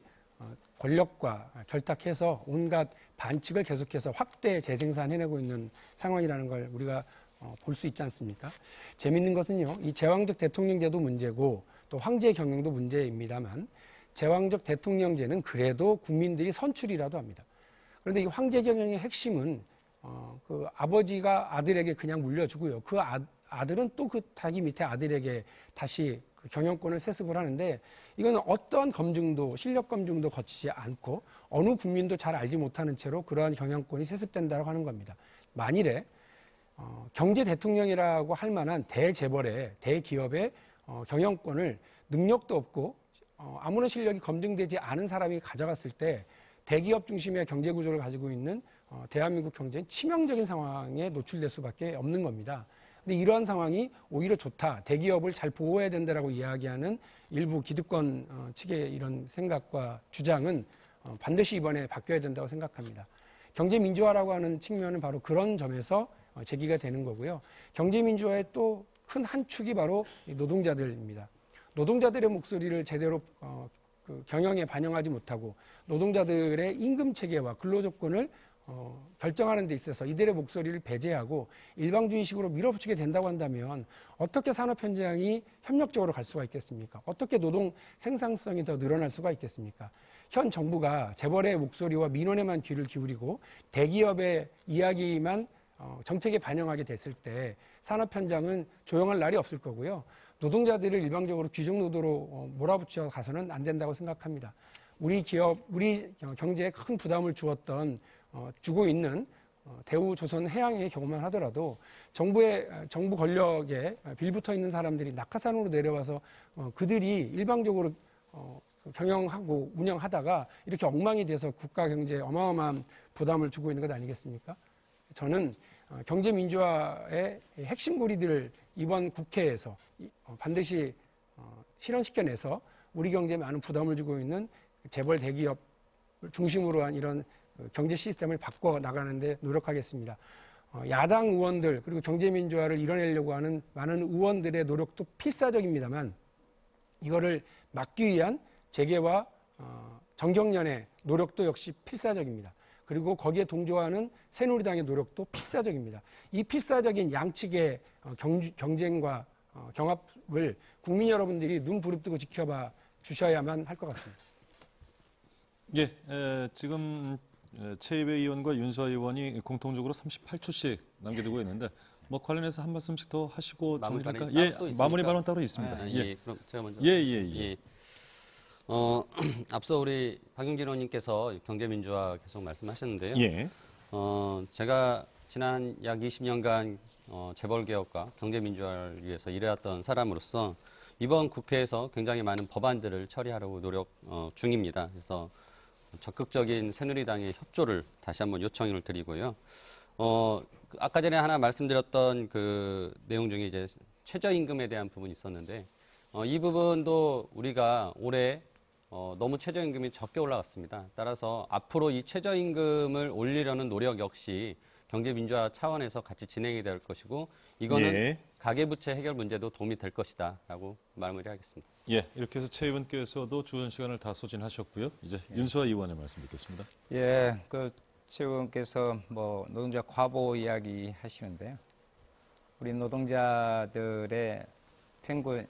권력과 결탁해서 온갖 반칙을 계속해서 확대 재생산해내고 있는 상황이라는 걸 우리가 볼 수 있지 않습니까? 재밌는 것은요, 이 제왕적 대통령제도 문제고 또 황제 경영도 문제입니다만 제왕적 대통령제는 그래도 국민들이 선출이라도 합니다. 그런데 이 황제 경영의 핵심은 그 아버지가 아들에게 그냥 물려주고요. 그 아들은 또 그 자기 밑에 아들에게 다시 그 경영권을 세습을 하는데 이건 어떤 검증도 실력 검증도 거치지 않고 어느 국민도 잘 알지 못하는 채로 그러한 경영권이 세습된다고 하는 겁니다. 만일에 경제 대통령이라고 할 만한 대재벌의 대기업의 경영권을 능력도 없고 아무런 실력이 검증되지 않은 사람이 가져갔을 때 대기업 중심의 경제 구조를 가지고 있는 대한민국 경제는 치명적인 상황에 노출될 수밖에 없는 겁니다. 근데 이러한 상황이 오히려 좋다. 대기업을 잘 보호해야 된다라고 이야기하는 일부 기득권 측의 이런 생각과 주장은 반드시 이번에 바뀌어야 된다고 생각합니다. 경제 민주화라고 하는 측면은 바로 그런 점에서 제기가 되는 거고요. 경제 민주화의 또 큰 한 축이 바로 노동자들입니다. 노동자들의 목소리를 제대로 그 경영에 반영하지 못하고 노동자들의 임금 체계와 근로조건을 결정하는 데 있어서 이들의 목소리를 배제하고 일방주의식으로 밀어붙이게 된다고 한다면 어떻게 산업 현장이 협력적으로 갈 수가 있겠습니까? 어떻게 노동 생산성이 더 늘어날 수가 있겠습니까? 현 정부가 재벌의 목소리와 민원에만 귀를 기울이고 대기업의 이야기만 정책에 반영하게 됐을 때 산업 현장은 조용할 날이 없을 거고요. 노동자들을 일방적으로 귀족노도로 몰아붙여 가서는 안 된다고 생각합니다. 우리 경제에 큰 부담을 주고 있는 대우조선해양의 경우만 하더라도 정부 권력에 빌붙어 있는 사람들이 낙하산으로 내려와서 그들이 일방적으로 경영하고 운영하다가 이렇게 엉망이 돼서 국가 경제에 어마어마한 부담을 주고 있는 것 아니겠습니까? 저는 경제 민주화의 핵심 고리들을 이번 국회에서 반드시 실현시켜내서 우리 경제에 많은 부담을 주고 있는 재벌 대기업 중심으로 한 이런 경제 시스템을 바꿔 나가는데 노력하겠습니다. 야당 의원들 그리고 경제 민주화를 이뤄내려고 하는 많은 의원들의 노력도 필사적입니다만 이거를 막기 위한 재계와 정경련의 노력도 역시 필사적입니다. 그리고 거기에 동조하는 새누리당의 노력도 필사적입니다. 이 필사적인 양측의 경쟁과 경합을 국민 여러분들이 눈 부릅뜨고 지켜봐 주셔야만 할 것 같습니다. 예, 지금 최이배 의원과 윤수아 의원이 공통적으로 38초씩 남겨두고 있는데 뭐 관련해서 한 말씀씩 더 하시고 마무리 정리할까? 발언이 따로 또 예, 있습니까? 마무리 발언 따로 있습니다. 예, 그럼 제가 먼저. 예. 앞서 우리 박용진 의원님께서 경제민주화 계속 말씀하셨는데요. 예. 제가 지난 약 20년간 재벌개혁과 경제민주화를 위해서 일해왔던 사람으로서 이번 국회에서 굉장히 많은 법안들을 처리하려고 노력 중입니다. 그래서 적극적인 새누리당의 협조를 다시 한번 요청을 드리고요. 아까 전에 하나 말씀드렸던 그 내용 중에 이제 최저임금에 대한 부분이 있었는데 이 부분도 우리가 올해 너무 최저임금이 적게 올라갔습니다. 따라서 앞으로 이 최저임금을 올리려는 노력 역시 경제민주화 차원에서 같이 진행이 될 것이고 이거는 예. 가계부채 해결 문제도 도움이 될 것이다 라고 마무리하겠습니다. 예, 이렇게 해서 최 의원께서도 주은 시간을 다 소진하셨고요. 이제 윤수아 의원의 말씀 듣겠습니다. 예, 최 의원께서 뭐 노동자 과보 이야기 하시는데요. 우리 노동자들의 평균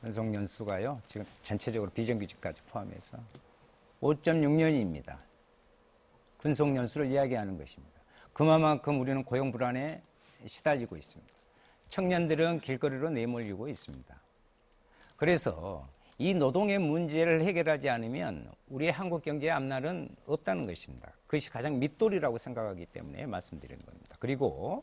연속 연수가요, 지금 전체적으로 비정규직까지 포함해서 5.6년입니다. 근속 연수를 이야기하는 것입니다. 그만큼 우리는 고용 불안에 시달리고 있습니다. 청년들은 길거리로 내몰리고 있습니다. 그래서 이 노동의 문제를 해결하지 않으면 우리의 한국 경제의 앞날은 없다는 것입니다. 그것이 가장 밑돌이라고 생각하기 때문에 말씀드리는 겁니다. 그리고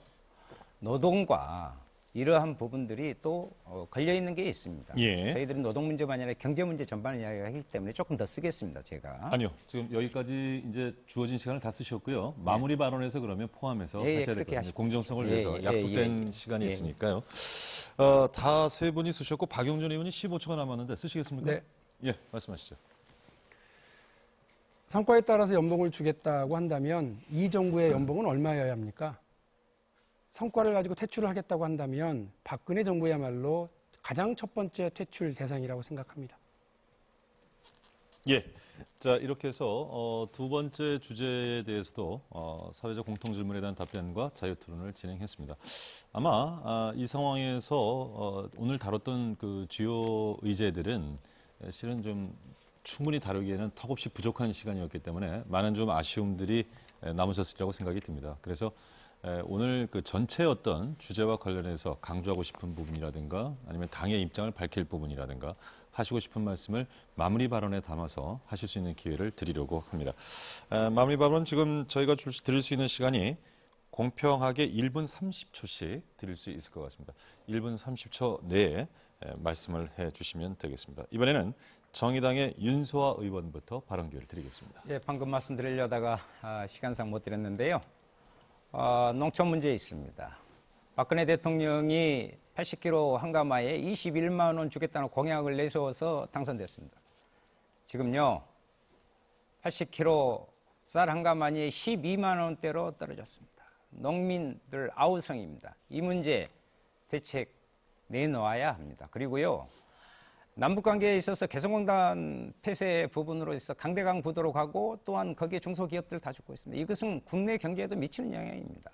노동과 이러한 부분들이 또 걸려있는 게 있습니다. 예. 저희들은 노동 문제만 아니라 경제 문제 전반을 이야기하기 때문에 조금 더 쓰겠습니다, 제가. 아니요, 지금 여기까지 이제 주어진 시간을 다 쓰셨고요. 마무리 발언에서 그러면 포함해서 예, 하셔야 될 그렇게 것 같습니다. 하십시오. 공정성을 예, 위해서 예, 약속된 예, 시간이 예. 있으니까요. 다 세 분이 쓰셨고 박용준 의원이 15초가 남았는데 쓰시겠습니까? 네. 예, 말씀하시죠. 성과에 따라서 연봉을 주겠다고 한다면 이 정부의 연봉은 얼마여야 합니까? 성과를 가지고 퇴출을 하겠다고 한다면 박근혜 정부야말로 가장 첫 번째 퇴출 대상이라고 생각합니다. 예. 자, 이렇게 해서 두 번째 주제에 대해서도 사회적 공통 질문에 대한 답변과 자유토론을 진행했습니다. 아마 이 상황에서 오늘 다뤘던 그 주요 의제들은 실은 좀 충분히 다루기에는 턱없이 부족한 시간이었기 때문에 많은 좀 아쉬움들이 남으셨으리라고 생각이 듭니다. 그래서 오늘 그 전체 어떤 주제와 관련해서 강조하고 싶은 부분이라든가 아니면 당의 입장을 밝힐 부분이라든가 하시고 싶은 말씀을 마무리 발언에 담아서 하실 수 있는 기회를 드리려고 합니다. 마무리 발언 지금 저희가 드릴 수 있는 시간이 공평하게 1분 30초씩 드릴 수 있을 것 같습니다. 1분 30초 내에 말씀을 해주시면 되겠습니다. 이번에는 정의당의 윤소아 의원부터 발언 기회를 드리겠습니다. 예, 방금 말씀드리려다가 시간상 못 드렸는데요. 농촌 문제 있습니다. 박근혜 대통령이 80kg 한가마에 21만 원 주겠다는 공약을 내세워서 당선됐습니다. 지금요, 80kg 쌀 한가마니에 12만 원대로 떨어졌습니다. 농민들 아우성입니다. 이 문제 대책 내놓아야 합니다. 그리고요, 남북관계에 있어서 개성공단 폐쇄 부분으로 해서 강대강 구도로 가고 또한 거기에 중소기업들 다 죽고 있습니다. 이것은 국내 경제에도 미치는 영향입니다.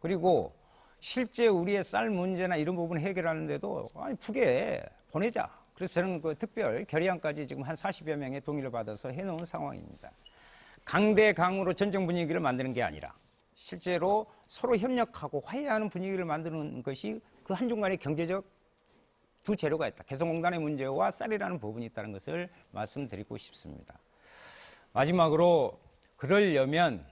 그리고 실제 우리의 쌀 문제나 이런 부분을 해결하는데도 북에 보내자. 그래서 저는 그 특별 결의안까지 지금 한 40여 명의 동의를 받아서 해놓은 상황입니다. 강대강으로 전쟁 분위기를 만드는 게 아니라 실제로 서로 협력하고 화해하는 분위기를 만드는 것이 그 한중간의 경제적 두 재료가 있다. 개성공단의 문제와 쌀이라는 부분이 있다는 것을 말씀드리고 싶습니다. 마지막으로 그러려면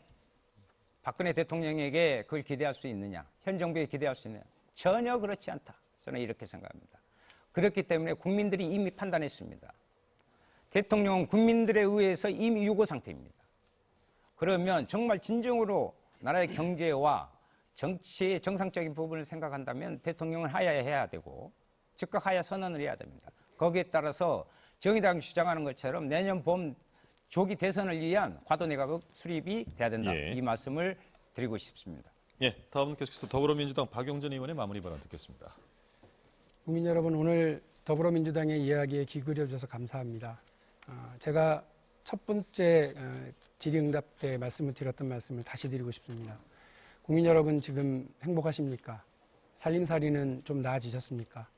박근혜 대통령에게 그걸 기대할 수 있느냐, 현 정부에 기대할 수 있느냐, 전혀 그렇지 않다. 저는 이렇게 생각합니다. 그렇기 때문에 국민들이 이미 판단했습니다. 대통령은 국민들에 의해서 이미 유고 상태입니다. 그러면 정말 진정으로 나라의 경제와 정치의 정상적인 부분을 생각한다면 대통령은 하야해야 되고 즉각 하야 선언을 해야 됩니다. 거기에 따라서 정의당이 주장하는 것처럼 내년 봄 조기 대선을 위한 과도내각 수립이 돼야 된다. 예. 이 말씀을 드리고 싶습니다. 예, 다음은 계속해서 더불어민주당 박용진 의원의 마무리 발언 듣겠습니다. 국민 여러분, 오늘 더불어민주당의 이야기에 귀 기울여주셔서 감사합니다. 제가 첫 번째 질의응답 때 말씀을 드렸던 말씀을 다시 드리고 싶습니다. 국민 여러분, 지금 행복하십니까? 살림살이는 좀 나아지셨습니까?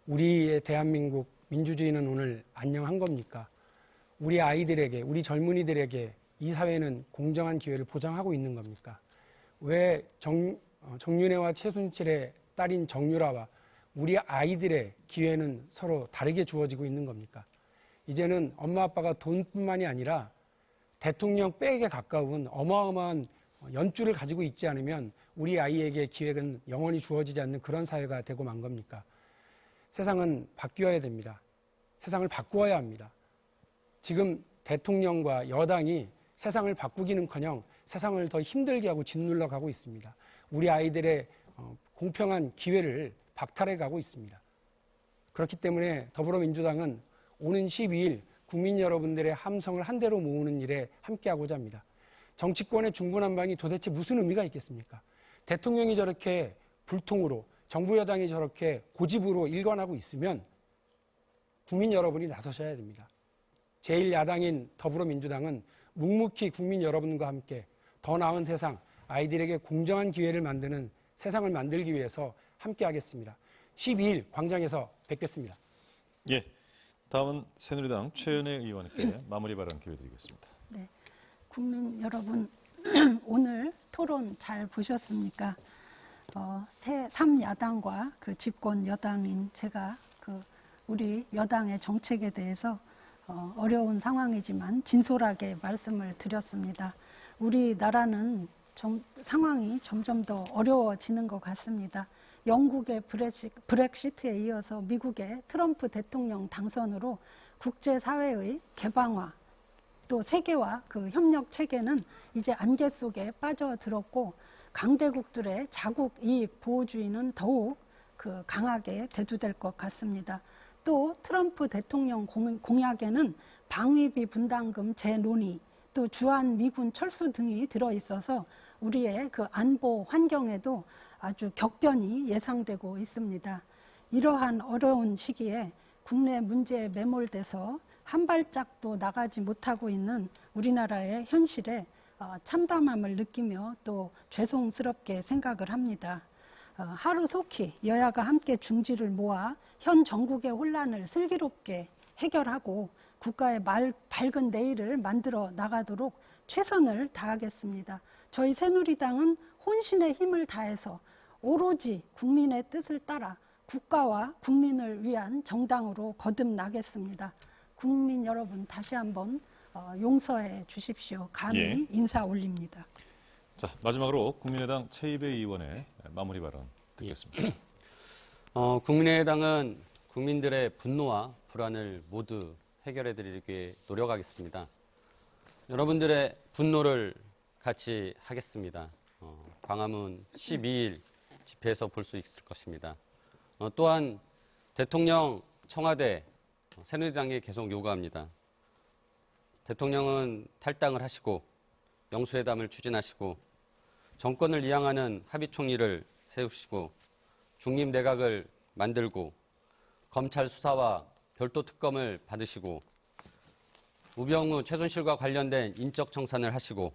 우리의 대한민국 민주주의는 오늘 안녕한 겁니까? 우리 아이들에게, 우리 젊은이들에게 이 사회는 공정한 기회를 보장하고 있는 겁니까? 왜 정윤회와 최순실의 딸인 정유라와 우리 아이들의 기회는 서로 다르게 주어지고 있는 겁니까? 이제는 엄마 아빠가 돈뿐만이 아니라 대통령 백에 가까운 어마어마한 연줄을 가지고 있지 않으면 우리 아이에게 기회는 영원히 주어지지 않는 그런 사회가 되고 만 겁니까? 세상은 바뀌어야 됩니다. 세상을 바꾸어야 합니다. 지금 대통령과 여당이 세상을 바꾸기는커녕 세상을 더 힘들게 하고 짓눌러 가고 있습니다. 우리 아이들의 공평한 기회를 박탈해 가고 있습니다. 그렇기 때문에 더불어민주당은 오는 12일 국민 여러분들의 함성을 한데로 모으는 일에 함께하고자 합니다. 정치권의 중구난방이 도대체 무슨 의미가 있겠습니까? 대통령이 저렇게 불통으로, 정부 여당이 저렇게 고집으로 일관하고 있으면 국민 여러분이 나서셔야 됩니다. 제1야당인 더불어민주당은 묵묵히 국민 여러분과 함께 더 나은 세상, 아이들에게 공정한 기회를 만드는 세상을 만들기 위해서 함께하겠습니다. 12일 광장에서 뵙겠습니다. 예, 다음은 새누리당 최은혜 의원께 마무리 발언 기회 드리겠습니다. 네, 국민 여러분, 오늘 토론 잘 보셨습니까? 3야당과 그 집권 여당인 제가 우리 여당의 정책에 대해서 어려운 상황이지만 진솔하게 말씀을 드렸습니다. 우리나라는 상황이 점점 더 어려워지는 것 같습니다. 영국의 브렉시트에 이어서 미국의 트럼프 대통령 당선으로 국제사회의 개방화, 또 세계와 그 협력 체계는 이제 안개 속에 빠져들었고 강대국들의 자국 이익 보호주의는 더욱 강하게 대두될 것 같습니다. 또 트럼프 대통령 공약에는 방위비 분담금 재논의, 또 주한 미군 철수 등이 들어있어서 우리의 그 안보 환경에도 아주 격변이 예상되고 있습니다. 이러한 어려운 시기에 국내 문제에 매몰돼서 한 발짝도 나가지 못하고 있는 우리나라의 현실에 참담함을 느끼며 또 죄송스럽게 생각을 합니다. 하루속히 여야가 함께 중지를 모아 현 전국의 혼란을 슬기롭게 해결하고 국가의 밝은 내일을 만들어 나가도록 최선을 다하겠습니다. 저희 새누리당은 혼신의 힘을 다해서 오로지 국민의 뜻을 따라 국가와 국민을 위한 정당으로 거듭나겠습니다. 국민 여러분 다시 한번 용서해 주십시오. 감히 예. 인사 올립니다. 자, 마지막으로 국민의당 최이배 의원의 마무리 발언 듣겠습니다. 국민의당은 국민들의 분노와 불안을 모두 해결해 드리기 노력하겠습니다. 여러분들의 분노를 같이 하겠습니다. 광화문 12일 집회에서 볼 수 있을 것입니다. 또한 대통령, 청와대, 새누리당에 계속 요구합니다. 대통령은 탈당을 하시고 영수회담을 추진하시고 정권을 이양하는 합의총리를 세우시고 중립내각을 만들고 검찰 수사와 별도 특검을 받으시고 우병우, 최순실과 관련된 인적 청산을 하시고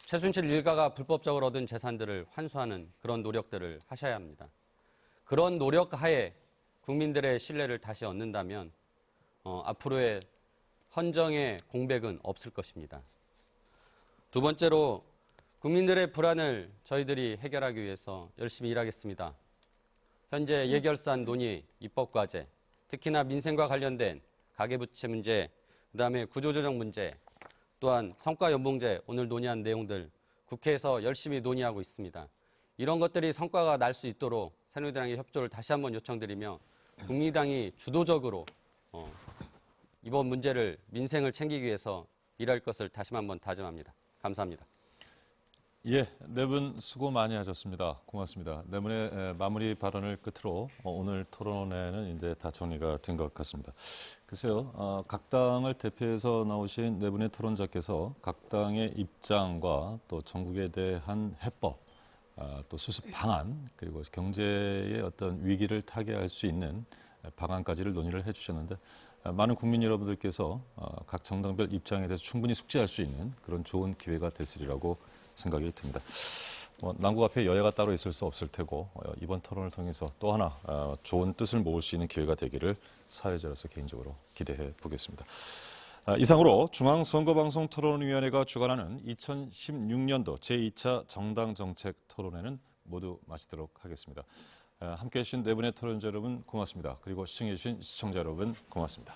최순실 일가가 불법적으로 얻은 재산들을 환수하는 그런 노력들을 하셔야 합니다. 그런 노력 하에 국민들의 신뢰를 다시 얻는다면 앞으로의 헌정의 공백은 없을 것입니다. 두 번째로 국민들의 불안을 저희들이 해결하기 위해서 열심히 일하겠습니다. 현재 예결산 논의, 입법과제, 특히나 민생과 관련된 가계부채 문제, 그다음에 구조조정 문제, 또한 성과연봉제 오늘 논의한 내용들 국회에서 열심히 논의하고 있습니다. 이런 것들이 성과가 날 수 있도록 새누리당의 협조를 다시 한번 요청드리며 국민의당이 주도적으로 이번 문제를 민생을 챙기기 위해서 일할 것을 다시 한번 다짐합니다. 감사합니다. 예, 네 분 수고 많이 하셨습니다. 고맙습니다. 네 분의 마무리 발언을 끝으로 오늘 토론회는 이제 다 정리가 된 것 같습니다. 글쎄요, 각 당을 대표해서 나오신 네 분의 토론자께서 각 당의 입장과 또 전국에 대한 해법, 또 수습 방안, 그리고 경제의 어떤 위기를 타개할 수 있는 방안까지를 논의를 해주셨는데 많은 국민 여러분들께서 각 정당별 입장에 대해서 충분히 숙지할 수 있는 그런 좋은 기회가 됐으리라고 생각이 듭니다. 난국 앞에 여야가 따로 있을 수 없을 테고 이번 토론을 통해서 또 하나 좋은 뜻을 모을 수 있는 기회가 되기를 사회자로서 개인적으로 기대해 보겠습니다. 이상으로 중앙선거방송토론위원회가 주관하는 2016년도 제2차 정당정책 토론회는 모두 마치도록 하겠습니다. 함께해 주신 네 분의 토론자 여러분 고맙습니다. 그리고 시청해 주신 시청자 여러분 고맙습니다.